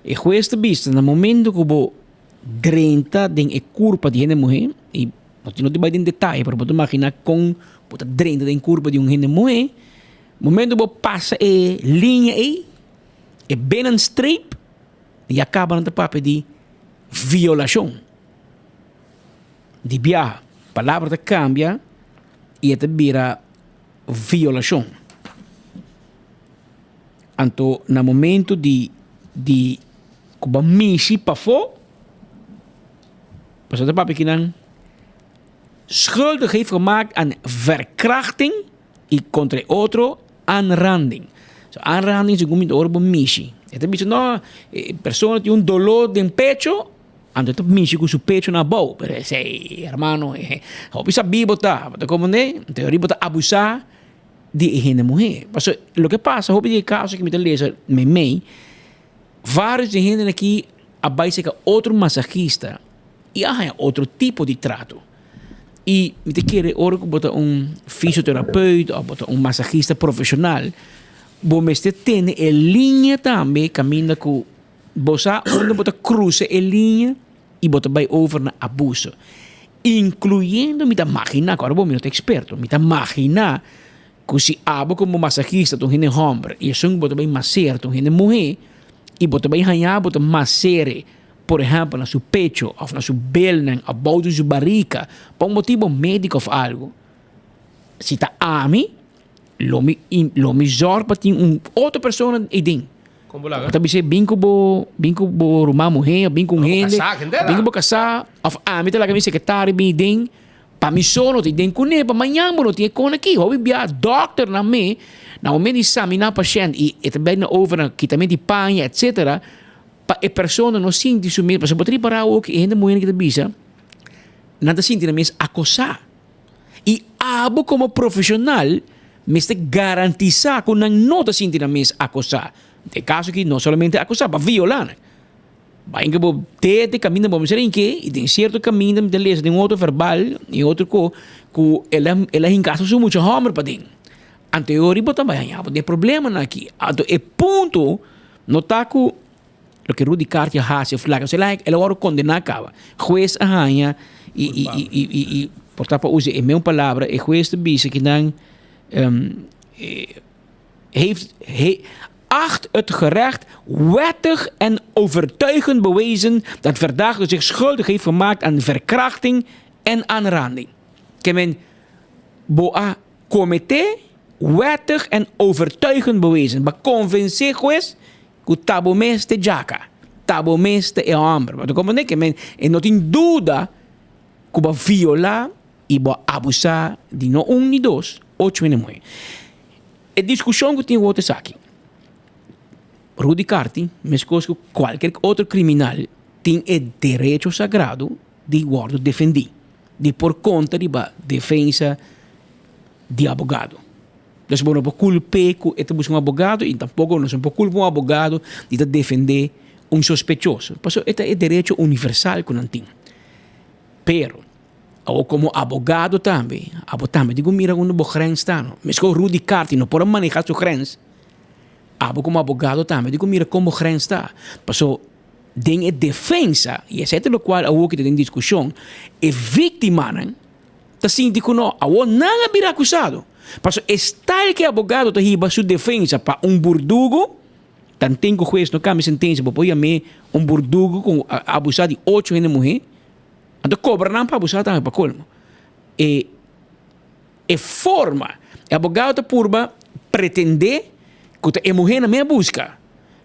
e questa vista nel momento che bo drenta den e curpa di una mujer e non ti vai in dettaglio però tu immagina con puta drenta den curpa di una mujer momento bo passa e linea e ben een streep e acaba nel papel di violazione di bia palabra te cambia e te bira violação. Então, no momento de kuba misi pa fo, pas de papi kinan schuldig heeft gemaakt aan verkrachting en contra outro aanranding. So, aanranding se gumit orbo misi. Ete bicho no, persona tiene un dolor de pecho, ando to misi con su pecho na bow, pero sei, hermano, hopi sa bibota, como ne, teoría bota abusar de higiene mujer. Paso, lo que pasa, hopi de caso que me te lees, me vários de gente aqui abaixo que outro massagista e há outro tipo de trato. E me te quer ora que botar fisioterapeuta ou botar massagista profissional, você tem a linha também caminha com você onde botar cruza a linha e botar vai over na abuso, incluindo me imaginar agora vou me experto, me imaginar que se abo como massagista tu gente homem e só botar bem massear tu gente mulher e botar bem ganhar botar massear por exemplo, na seu pecho, ou na sua belna, ou na sua barriga, por um motivo médico ou algo. Se está a mim, lo melhor para ter outra pessoa aí dentro. Como lá? Tapi saya bingko bo rumah mulher, bingko gente, bingko bo casar, of a mim talaga mi secretário bem dentro, para mim sono te dentro com ele, para manhã não tinha com aqui, hoje bia doctor na me, na momento de examinar paciente e também na over na quitamento de panha, etc. Pa e persona não sente isso mesmo, porque pode parar o que ainda mulher que bisa, nada sente na mesma acosar. E abo como profissional, me está garantizar que não está sentindo na mesma acosar. De caso que não somente acosar, para violar. Vai que bo tete caminho bom ser em que e tem certo caminho de lesa tem outro verbal e outro que ela em casa sou muito homem para dentro. Anterior botar vai há tem problema aqui. E ponto notar lo que Rudy Carter hace, flaca, se like, ela agora condenar acaba. Juez arranha e portanto para usar a mesma palavra, e juez de bisa que dan acht het gerecht wettig en overtuigend bewezen dat verdachte zich schuldig heeft gemaakt aan verkrachting en aanranding. Que men boa comité wettig en overtuigend bewezen. Ba convencer juez que tabo mes te jaca, tabo mes te hombre. Mas como que men não tem dúvida que va violar e va abusar de não nem dois, 8 mulheres. A discussão que tem outra aqui. Rudy Carti, mesmo que qualquer outro criminal, tem o direito sagrado de guarda defender, de por conta de defesa de advogado. Então, não é culpa que buscar um advogado e tampouco não é culpa um advogado de defender um sospechoso. Porque este é o direito universal que não tem. Pero, ou como advogado também, digo, mira onde o grens está. Mesmo que Rudy Carti não pode manejar seu grens, como advogado também, digo, mira como o grens está. Porque tem a defesa, e é certo o qual a que tem discussão, é vítima, está sentindo que não é vir acusado. Porque está que o advogado está riba sua defesa para um burdugo, tanto que o juiz não cambia sentença para pôr um burdugo com abusar de 8 mulheres, então cobra não para abusar também para colmo. E forma, o advogado está por pretender que a mulher não me busca,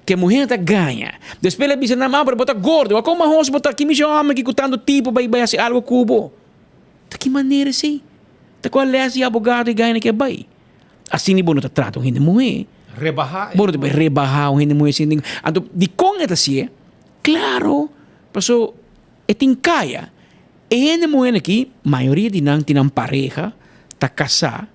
que a mulher está ganha. Depois ele diz, não, para botar gordo, como vamos botar aqui, me chama que cutando tipo, vai fazer algo cubo. De que maneira assim? De qual é esse advogado e ganha que vai? Assim, não está tratando a mulher. Rebajar. Bom, vai rebajar a mulher assim. Então, de com é assim, claro, passou, é tem caia. E a mulher aqui, a maioria de nós tem pareja, está casada,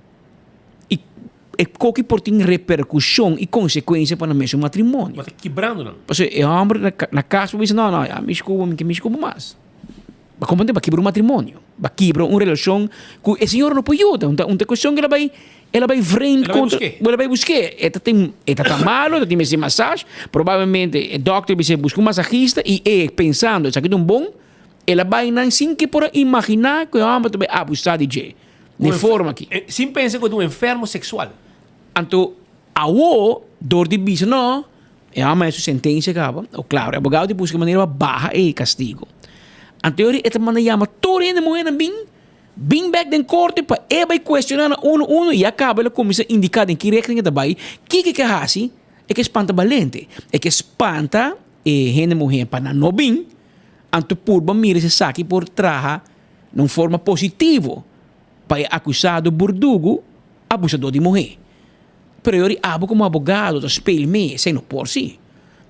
e qualquer por tem repercussão e consequência para o mesmo matrimônio. Mas quebrando não. Porque o homem na casa diz não, me desculpa mais. Mas como vai quebrar um matrimônio? Vai quebrar uma relação que o senhor não pode ajudar. Uma questão que ela vai frente contra, ela vai buscar. Está mal, ela tem esse massagem, provavelmente o doctor vai buscar um massagista e pensando, isso aqui é bom, ela vai não sem que por imaginar que o homem vai abusar de jeito. De forma aqui. Sem pensar que é um enfermo sexual. Então, dor de bicho, não, é uma sentença que acaba. Claro, o advogado busca de maneira baixa e castigo. Anterior, esta maneira chama toda a mulher bem, Bem back den corte para vai questionar uno e acaba ela começa a indicar em que rekening daarbij. Que hasi? É que espanta valente. É que espanta gente mulher para não bem. Anto purba mira se saque por traja numa forma positiva para acusado burdugo abusador de mulher. Pero eu abo como abogado to speel me sem no por si.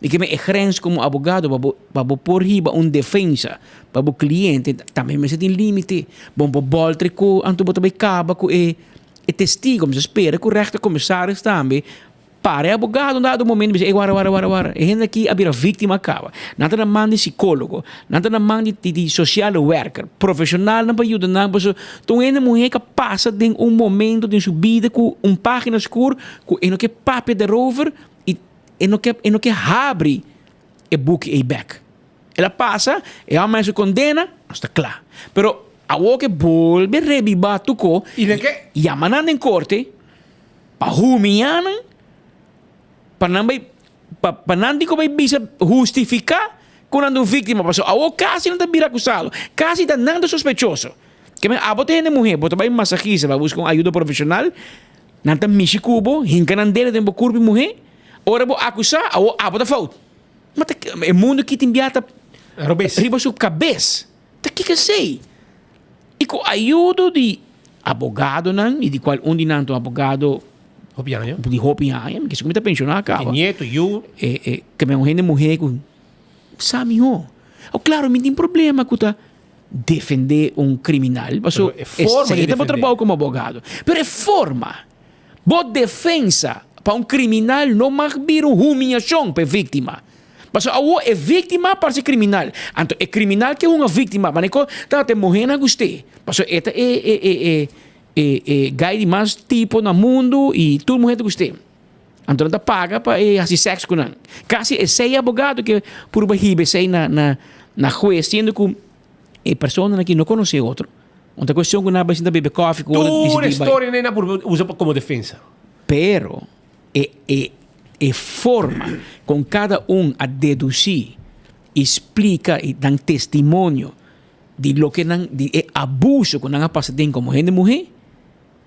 De que me grens como abogado para por riba defensa para o cliente também me tem limite. Bom boltre ko anto botar bem caba ko testigo, mas espera que o resto comissário também para abogado dado momento diz wara e gente aqui a vítima acaba nada na mão de psicólogo nada na mão de social worker profissional não para ajudar não porque então ainda mulher que passa de momento de sua vida com página escura com não que papel de rover e não que abre o book e back ela passa e a mais condena está claro pero a o que volve revivar tu co e llaman em corte para humilhar para não vai bisa justificar quando vítima passou. A casi não está vir acusado, casi está nada sospechoso. Que me abote gente mulher, bota vai massagista, vai buscar ajuda profissional, não está mishi cubo, hinca não dele tem curva mulher, ora vou acusar, a bota falta. Mas o mundo que te enviata riba sua cabeça, tá que sei. E com a ajuda de abogado não e de qual de nanto abogado de hopianha, que se começa a pensionar acaba. Nieto, eu. Que me gente mulher com sabe claro, me tem problema com defender criminal. Mas é forma de defender. Trabalho como abogado. Pero é forma. Boa defesa para criminal não mais vir humilhação para vítima. Mas é vítima para ser criminal. Então, é criminal que é uma vítima. Mas tem mulher na gostei. Mas gai de mais tipo no mundo e todo mundo gostei. Então não paga para fazer sexo com ele. Casi é abogado que por barriga sei na juez sendo que a pessoa aqui não conhece outro. Outra questão que não vai ser beber coffee com toda a história nem usa como defesa. Pero é forma com cada a deduzir, explica e dá testemunho de lo que de abuso que não passa dentro como gente mulher.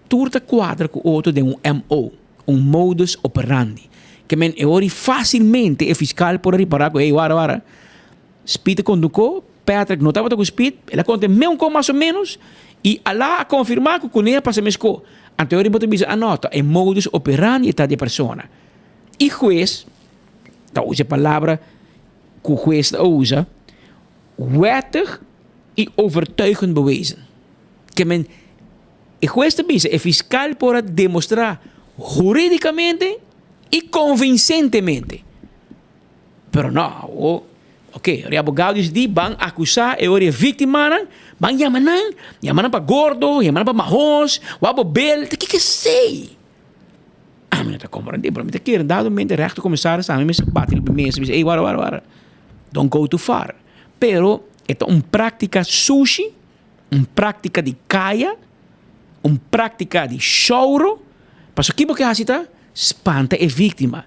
Turta quadra com outro de MO, modus operandi. Que men facilmente é fiscal por reparar que wara. Speed conducou, Patrick não estava com speed, ela conta mesmo com mais ou menos e lá a confirmar que o cunha passa mesmo. Então eu boto a nota, é modus operandi está de pessoa. E juez, usa a palavra que o juez usa, wettig e overtuigend bewezen. Que men o juez é fiscal para demonstrar juridicamente e convincentemente. Pero não, o advogado diz vão acusar a vítima, vão chamar para gordo, chamar para marros, o bel, o que sei? Mas não está compreendendo, para mim está querendo dado mente resto comissário, sabe, me bate ele mesmo, diz, wara. Don't go too far. Pero é uma prática sushi, uma prática de caia, uma prática de choro, mas o que você faz espanta a vítima.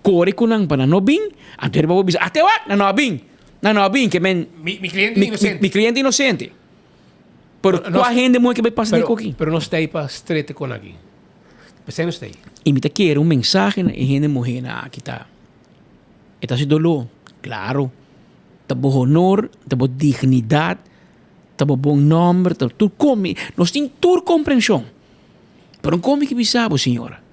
Corre com não para não bem, então ele vai dizer, até não bem, que mi cliente inocente. Mi cliente inocente. Pero qual gente muito que vai passar aqui? Pero não está aí para estreite com aqui. Você não está aí. E me quer mensagem e gente morrer aqui tá. Está se dolor, claro. Tá bom honor, tá bom dignidade. Tá bom nome, tá tudo come, nós tem tudo compreensão. Pero como que bisabo, senhora?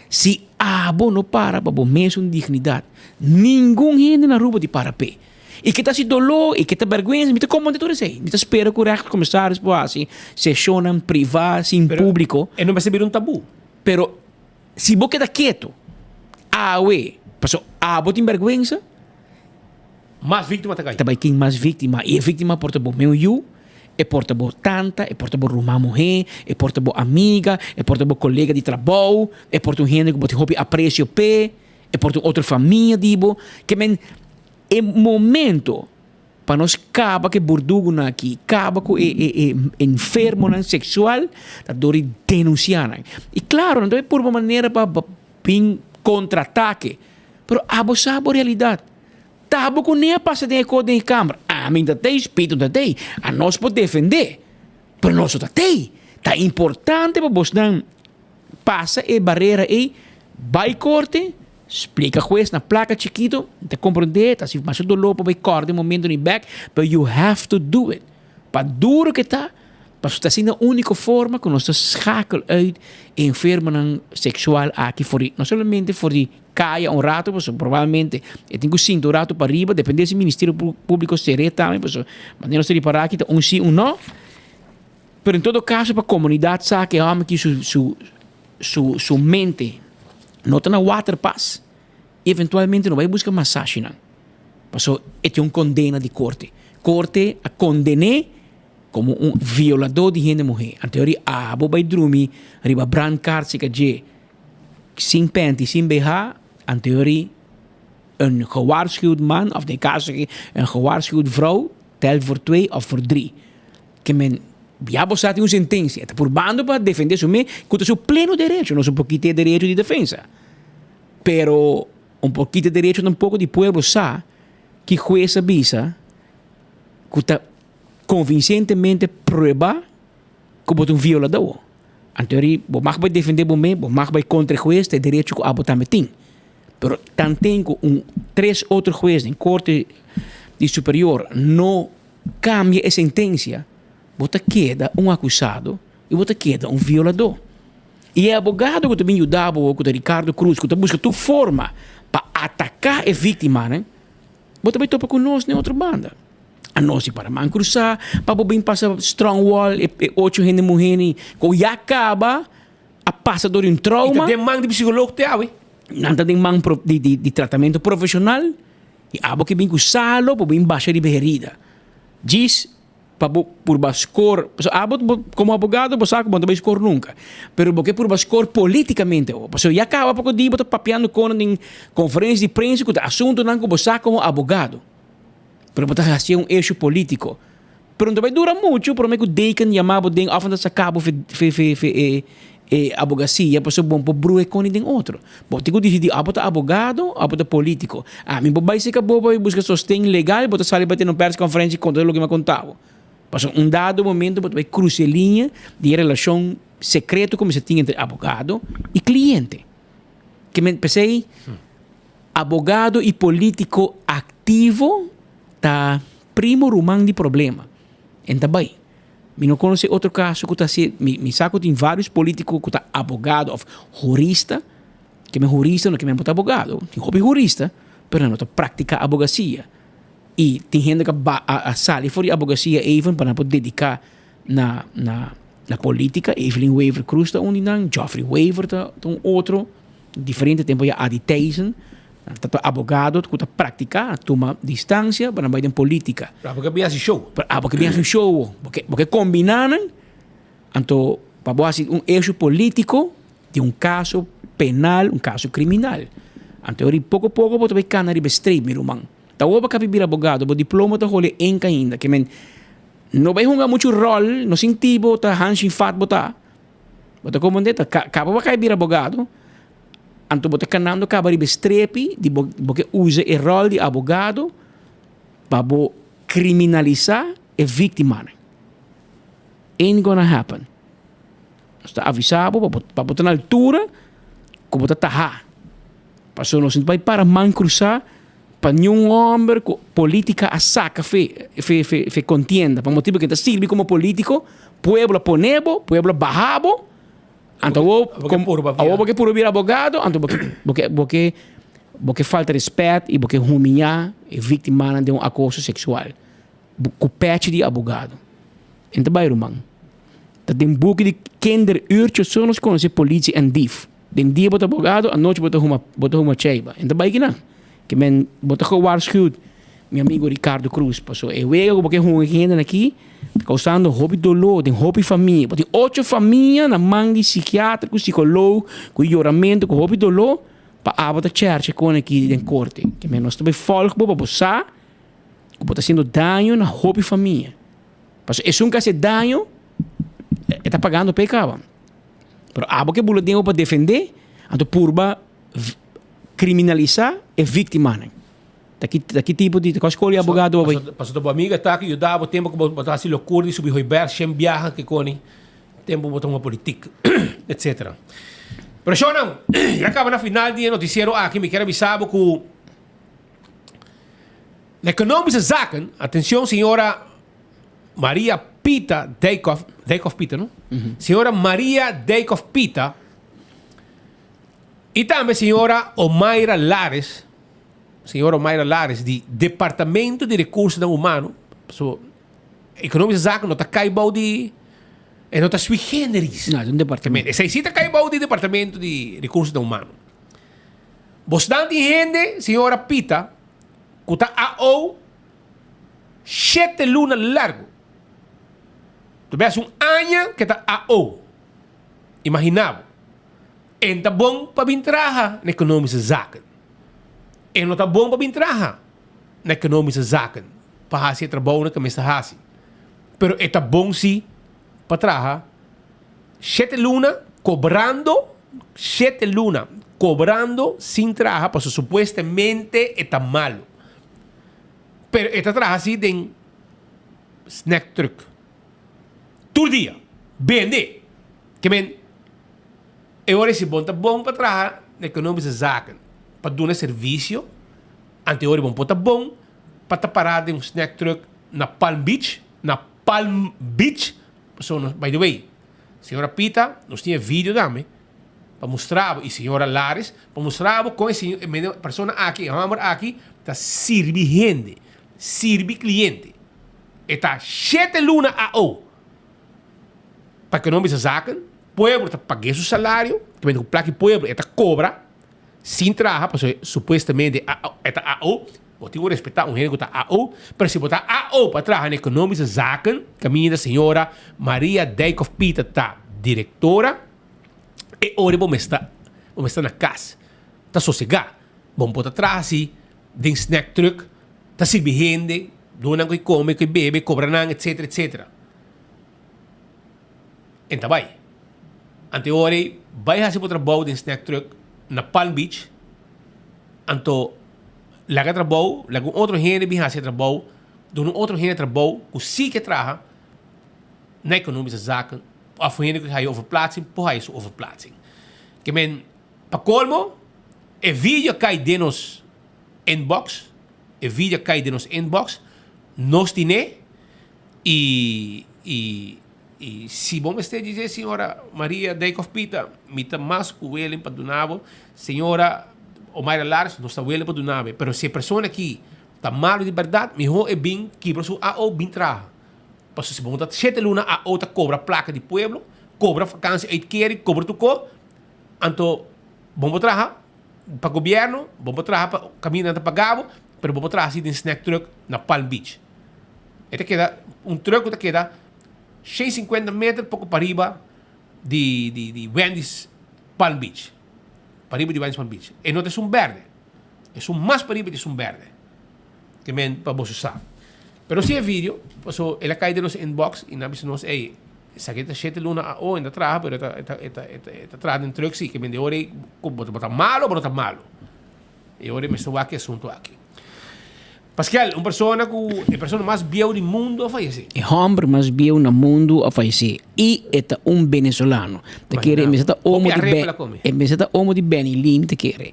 Se abo não para bom mesmo dignidade, nenhum gente na rua de para pé. E que tá se dolor, e que tá vergonha, me tá como de tudo isso aí. Me tá espera que o resto comissários assim, sessionam privado, em público. E não vai ser um tabu. Pero se você queda quieto, passou, tem vergonha, mais vítima tá caindo. Também quem mais vítima, e a vítima porta bom meu é porta boa tanta, é porta boa irmã mulher, é porta boa amiga, é porta boa colega de trabalho, é porta gente que bote roupa aprecio pé, é porta outra família dibo, que men é momento para nós acaba que burdugo na aqui, acaba com enfermo na sexual, da dor denunciar. E claro, não é por uma maneira para pin contra-ataque, pero abusar a realidade. Tabo com nem a passa de eco de câmara. A mim da tem espírito da tem. A nós pode defender. Pero nós está tem. Tá importante para você não passa a barreira e vai corte, explica coisa na placa chiquito, te compreender, tá se mais dolor para vai corte momento no back, but you have to do it. Para duro que tá, para está sendo a única forma que nós schakelen uit enfermidade sexual aqui fora, não somente for de caia rato, pues, provavelmente eu tenho 5 rato para arriba, depende se o Ministério Público será também, pues, mas não seria para aqui, sim ou não. Pero em todo caso, para a comunidade sabe que sua mente não está na water pass. Eventualmente não vai buscar massagem. Passou, é uma condena de corte. Corte a condenar como violador de gente mulher. A teoria, vai dormir, riba brand card, se que sem panty, sem BH, a teoria, gewaarschuwd man, of de caso, gewaarschuwd vrouw, telt voor 2 of voor 3. Que men já você tem uma sentença, está por bando para defender seu meio, com seu pleno direito, não é um pouquinho de direito de defesa. Pero pouquinho de direito um pouco de povo sabe que juez avisa que está convincentemente prova que você é violador. En teoria, você mag defender o meio, você mag contra o juez, tem direito que você também tem. Pero tan tenho 3 outros juízes em corte de superior não cambia a sentença. Você queda acusado e você queda violador. E é advogado que também ajudava o Ricardo Cruz, que busca tua forma para atacar a vítima, né? Você vai topar conosco em outra banda. A nós para man cruzar, para bem passar strong wall, e 8 gente morrendo, que já acaba a passador em trauma. E tem man de psicólogo te awe. Não tem man de tratamento profissional. E abo que bem cruzá-lo, para bem baixar de berrida. Diz por bascor, como advogado, você sabe que não vai escor nunca. Pero porque por bascor politicamente, você já acaba pouco de botar papiando com em conferência de prensa que o assunto não você sabe como advogado. Pero você fazer eixo político. Pero não vai durar muito, por meio que o deacon chamava den af en dat cabo advocacia, para bom para brue com den outro. Você tem que decidir abota advogado, abota político. A mim vai ser que boba busca sostém legal, você sai para ter uma press conferência contra o que me contava. Passou dado momento, você vai cruzar a linha de relação secreta como se tinha entre advogado e cliente. Que me pensei, advogado e político ativo tá primo rumang de problema. Então bem, me não conhece outro caso que tá se me saco tem vários políticos que tá advogado ou jurista, que me jurista não que me botar advogado, tem hobby jurista, pero não tá prática advocacia. E tem gente que a sala for de advocacia even para poder dedicar na política. Evelyn Weaver Cruz está não, Geoffrey Weaver está outro, diferente tempo já Adi Tyson, está advogado que está praticar, toma distância para não política. Porque bem assim show. Porque bem assim show, porque combinaram, então para fazer eixo político de caso penal, caso criminal. Então pouco a pouco você vai canar e bestreir, meu irmão. Tawo ba ka bibir abogado, bo diploma ta hole enka ainda, que men no vai hunga muito rol, no sintibo ta hanshin fat bota. Bota comandante ta capa ba ka bibir abogado. Anto bota kanando ka bari bestrepi di porque usa o rol de abogado para bo criminalizar a vítima. Ain't gonna happen. Está avisado para botar na altura, como bota taha. Passou no sinto para man cruzar para nenhum homem política a saca fe contienda para motivo que está sirve como político pueblo ponebo pueblo bajabo então porque por vir abogado então porque falta respeito e porque humilhar e vítima de acoso sexual com pet de abogado então vai irmão tem book de kinderuurtjes só nos conhece polícia en dief den dia bota abogado a noite bota uma cheiba então vai que não que men bota gewaarschuwd meu amigo Ricardo Cruz passou eu vejo porque um gente aqui causando hobby dolor tem hobby família tem 8 famílias na mão de psiquiatra psicólogo com choramento com hobby dolor para abota church com aqui em corte que men nós também folgo para passar que bota sendo dano na hobby família passou é caso dano está pagando pecado pero abo que bula dinheiro para defender então purba criminalizar é vítima. Daqui tipo de escolha abogado boy. Pastor amiga tá que eu dava tempo que botar assim loucura sobre Roiber, sem viaja que coni. Tempo botar uma política, etc. Pero siya não, acaba na final de noticiero aqui, me quero avisar que na economische zaken, atenção senhora Maria Pita Dijkhoff Pita, não? Senhora Maria Dijkhoff Pita e também senhora Omaira Lares, de Departamento de Recursos Humanos, so, economische zaken, não está caibau de não está sui generis. Não, é um departamento. Essa está caibau de Departamento de Recursos Humanos. Bastante gente, senhora Pita, que está AO 7 lunas largo. Tu vês ano que está AO. Imaginável. E está bom para vir trabalhar na economische zaken. E não está bom para vir trabalhar na economische zaken. Para fazer trabalho que me está fazendo. Pero está bom sim para trabalhar 7 lunas cobrando 7 lunas cobrando sin trabajo, pues supuestamente está malo. Pero está trabaja así de snack truck. Todo día. Vende. Que men, ahora si bom para trabajar na economische zaken. Para doen serviço. Ante hora bom para bom para parar de snack truck na Palm Beach. So, by the way, senhora Pita, nós tinha vídeo também para mostrar, e senhora Lares, para mostrar como essa pessoa aqui, está servindo, serve cliente. Está 7 lunas a o. Para economische zaken, pueblo está pagando seu salário, também o plaque pueblo está cobra, sem trabalho, porque supostamente está a o. Eu tenho que respeitar um gênero que está AO, mas se botar AO para trabalhar na economische zaken, caminho da senhora Maria Dijkhoff Pita está diretora, e hoje vamos estar na casa. Está sossegado. Vamos botar atrás, de snack truck, está servindo, dona que come, que bebe, cobra, etc, etc. Então vai. Ante hoje, vai fazer o trabalho de snack truck na Palm Beach, então laga trabalho, laga outro gente que faz trabalho, dono outro gente trabalho, que sim que trabalha na economische zaken, of gente que faz overplaatsing, por aí isso overplaatsing. Que men, para colmo, e vídeo cai de nos inbox, nós tine, e se bom este dizer, senhora Maria Dijkhoff Pita, mita mais que o ele para donar, senhora Omaira Lares, não está willing para do nave. Pero se a pessoa aqui está mal de verdade, melhor é bem que para a AO bem traga. Para se você 7 lunas, a AO cobra placa de pueblo, cobra vacância, 8 queres, cobra tu co. Então, vamos trabalhar para o governo, vamos trabalhar para o caminho para pagado, pero vamos trabalhar assim de snack truck na Palm Beach. Este queda, truck que queda 150 metros pouco para riba de Wendy's Palm Beach. Para riba de Wendy's Palm Beach. E não é verde. É mais para riba de verde. Que men para você usar. Pero se é vídeo, so, ela cai de nos inbox e nós nos, ei, essa aqui está 7 lunas a o ainda traga, pero está traga em truck, sim, que men de hora, está malo ou não está malo. E hora me estou aqui, assunto aqui. Pascal, uma pessoa mais biel do mundo a falecer. O homem mais biel no mundo a falecer. E é venezolano. Te quer me está homo de Benilin te quer.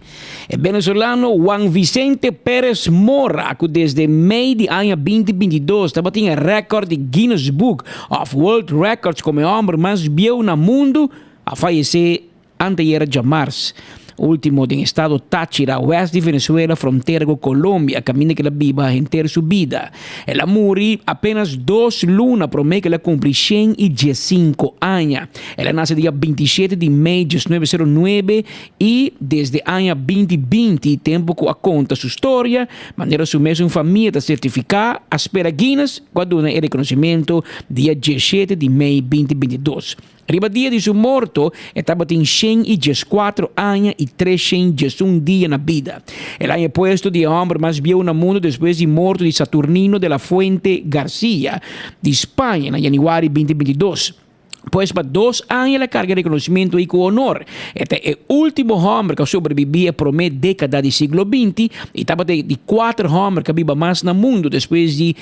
É venezolano Juan Vicente Pérez Mora, que desde meio de ano 2022 estava tinha recorde de Guinness Book of World Records como o homem mais biel no mundo a falecer anteayer de março. Último em estado Táchira, oeste de Venezuela, fronteira com Colômbia, caminho que ela viva inteira sua vida. Ela morre apenas 2 lunas, promete que ela cumpre 115 anos. Ela nasce dia 27 de maio de 1909 e desde ano 2020, tempo que a conta sua história, maneira sua mesma família está certificada, a espera Guinness, quando é reconhecimento dia 17 de maio de 2022. Arriba dia de seu morto, estava em 114 anos e 301 dias na vida. Ela é posto de homem mais biel no mundo depois de morto de Saturnino de la Fuente Garcia, de Espanha, em janeiro de 2022. Pues para 2 años la carga de reconocimiento y con honor. Este es el último hombre que sobrevivía por media década del siglo XX y estaba de 4 hombres que viven más en el mundo después de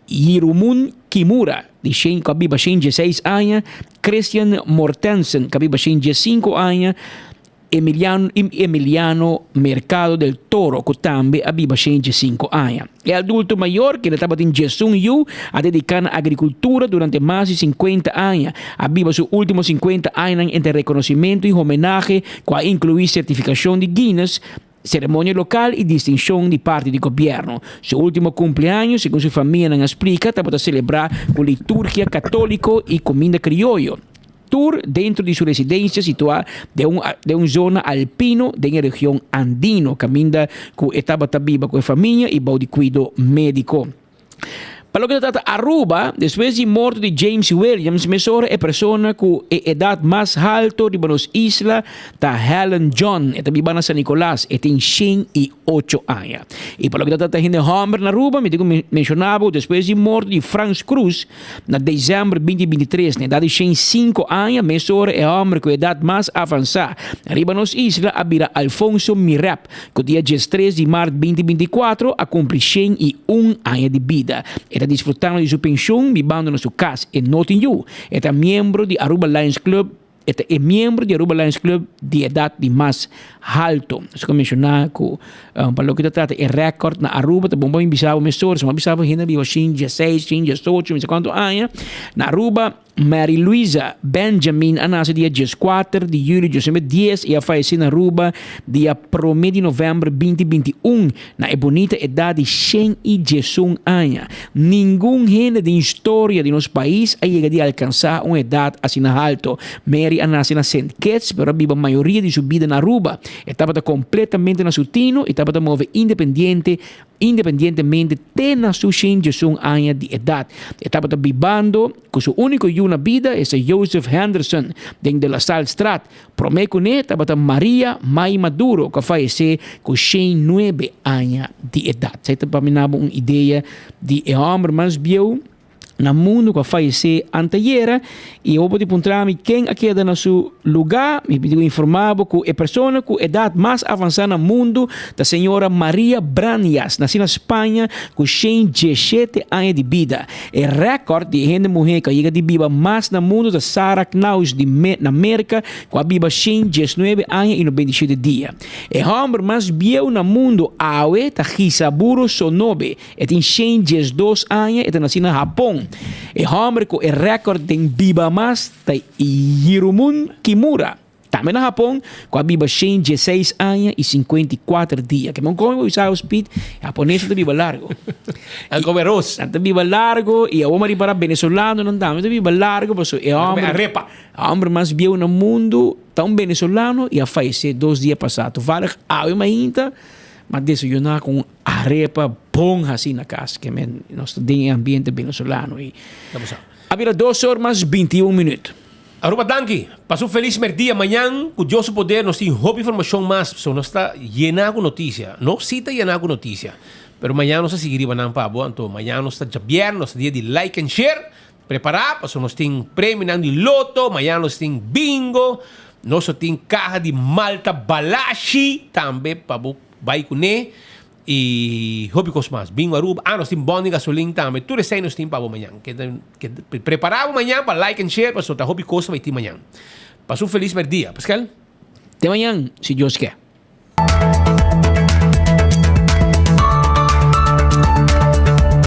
Hiromun Kimura, que vive 16 años, Christian Mortensen, que vive 5 años, Emiliano Mercado del Toro, que también vive 5 años. El adulto mayor, que estaba en Jesung Yu, a dedicar a la agricultura durante más de 50 años. Vive sus últimos 50 años entre reconocimiento y homenaje, que incluye certificación de Guinness, ceremonia local y distinción de parte del gobierno. Su último cumpleaños, según su familia explica, estaba a celebrar con liturgia católica y comida criollo. Tour dentro de su residencia situada de una zona alpino de la región andino. Camina con estaba viva con la familia y bajo de cuidado médico. Para lo que trata Aruba, después de muerte de James Williams, mesora es persona con edad más alta de las islas de Helen John, esta viva en San Nicolás, tiene 108 años. Y para lo que trata de hombre en Aruba, me digo mencionaba, después de muerte de Franz Cruz, en diciembre 2023, na edad de 105 años, mesora es hombre con edad más avanzada. Arriba en las islas, había Alfonso Mirap, que día 13 de marzo 2024, a cumplir 101 años de vida. Está disfrutando de su pensión viviendo en su casa en Notting Hill. Está miembro de Aruba Lions Club. Este es miembro de Aruba Lions Club de edad de más alto. Eso que mencionaba que para lo que trata el récord na Aruba, te bomba invitado mesor, se me avisaba gente vivo 16, 18, no sé cuántos años. Na Aruba, Mary Louisa Benjamin nasce dia 14 de julho de 2010 e faleceu na Aruba dia 1 de novembro 2021 na bonita idade de 111 anos. Nenhum gente da história de nosso país a chegado a alcançar uma idade assim alta. Mary nasceu na St. Kitts, mas vive a maioria de sua vida na Aruba. Estava completamente na Sutino e estava mover independentemente de na sua 111 anos de idade. Estava vivendo com seu único na vida é Joseph Henderson, de La Salle Strat. Promete com ele, estava Maria Mai Maduro, que faleceu com 109 anos de idade. Você está para mim uma ideia de homem mais biel no mundo que faleceu anteayer e eu vou te perguntar quem aqui no seu lugar, me pediu informado que a pessoa com idade mais avançada no mundo, da senhora Maria Branias, nascida na Espanha com 117 anos de vida. O recorde de gente mulher que chega de vida mais no mundo da Sarah Knaus na América, com viva 119 anos e 97 dias. O homem mais biel no mundo, Awe, da Hisaburo Sonobe, tem 112 anos e está nascido no Japão. O homem com o recorde de viva mais é Hiromun Kimura, também no Japão, com a viva 116 anos e 54 dias. Que como usar o speed, japonês está viva largo. É comeroso. Está viva largo e a homem para venezolano não está viva largo, porque é o homem mais biel no mundo, tão venezolano e a falecer 2 dias passados. Vale a imagina, mas desayunar com arepa bom assim na casa, que nós temos ambiente venezolano. Havia 2 horas mais 21 minutos. Aruba Danki, pasó un feliz día. Mañana, con Dios su poder, nos tiene información más. So, nos está llena con noticia. No, sí está llena con noticia. Pero mañana nos seguirá en pavo. Entonces, mañana nos está viernes, nos día de like and share. Preparar, pues nos tiene premio de loto. Mañana nos tiene bingo. Nos tiene caja de Malta Balashi. También, pavo, vai con él. Y hobicos más, bingo Aruba, nos tiene bond de gasolina también. Tú recém nos tiene para mañana. Que preparamos mañana para like and share, para soltar hobicos vai ter mañana. Pasó un feliz día, Pascal. De mañana, si Dios quiere.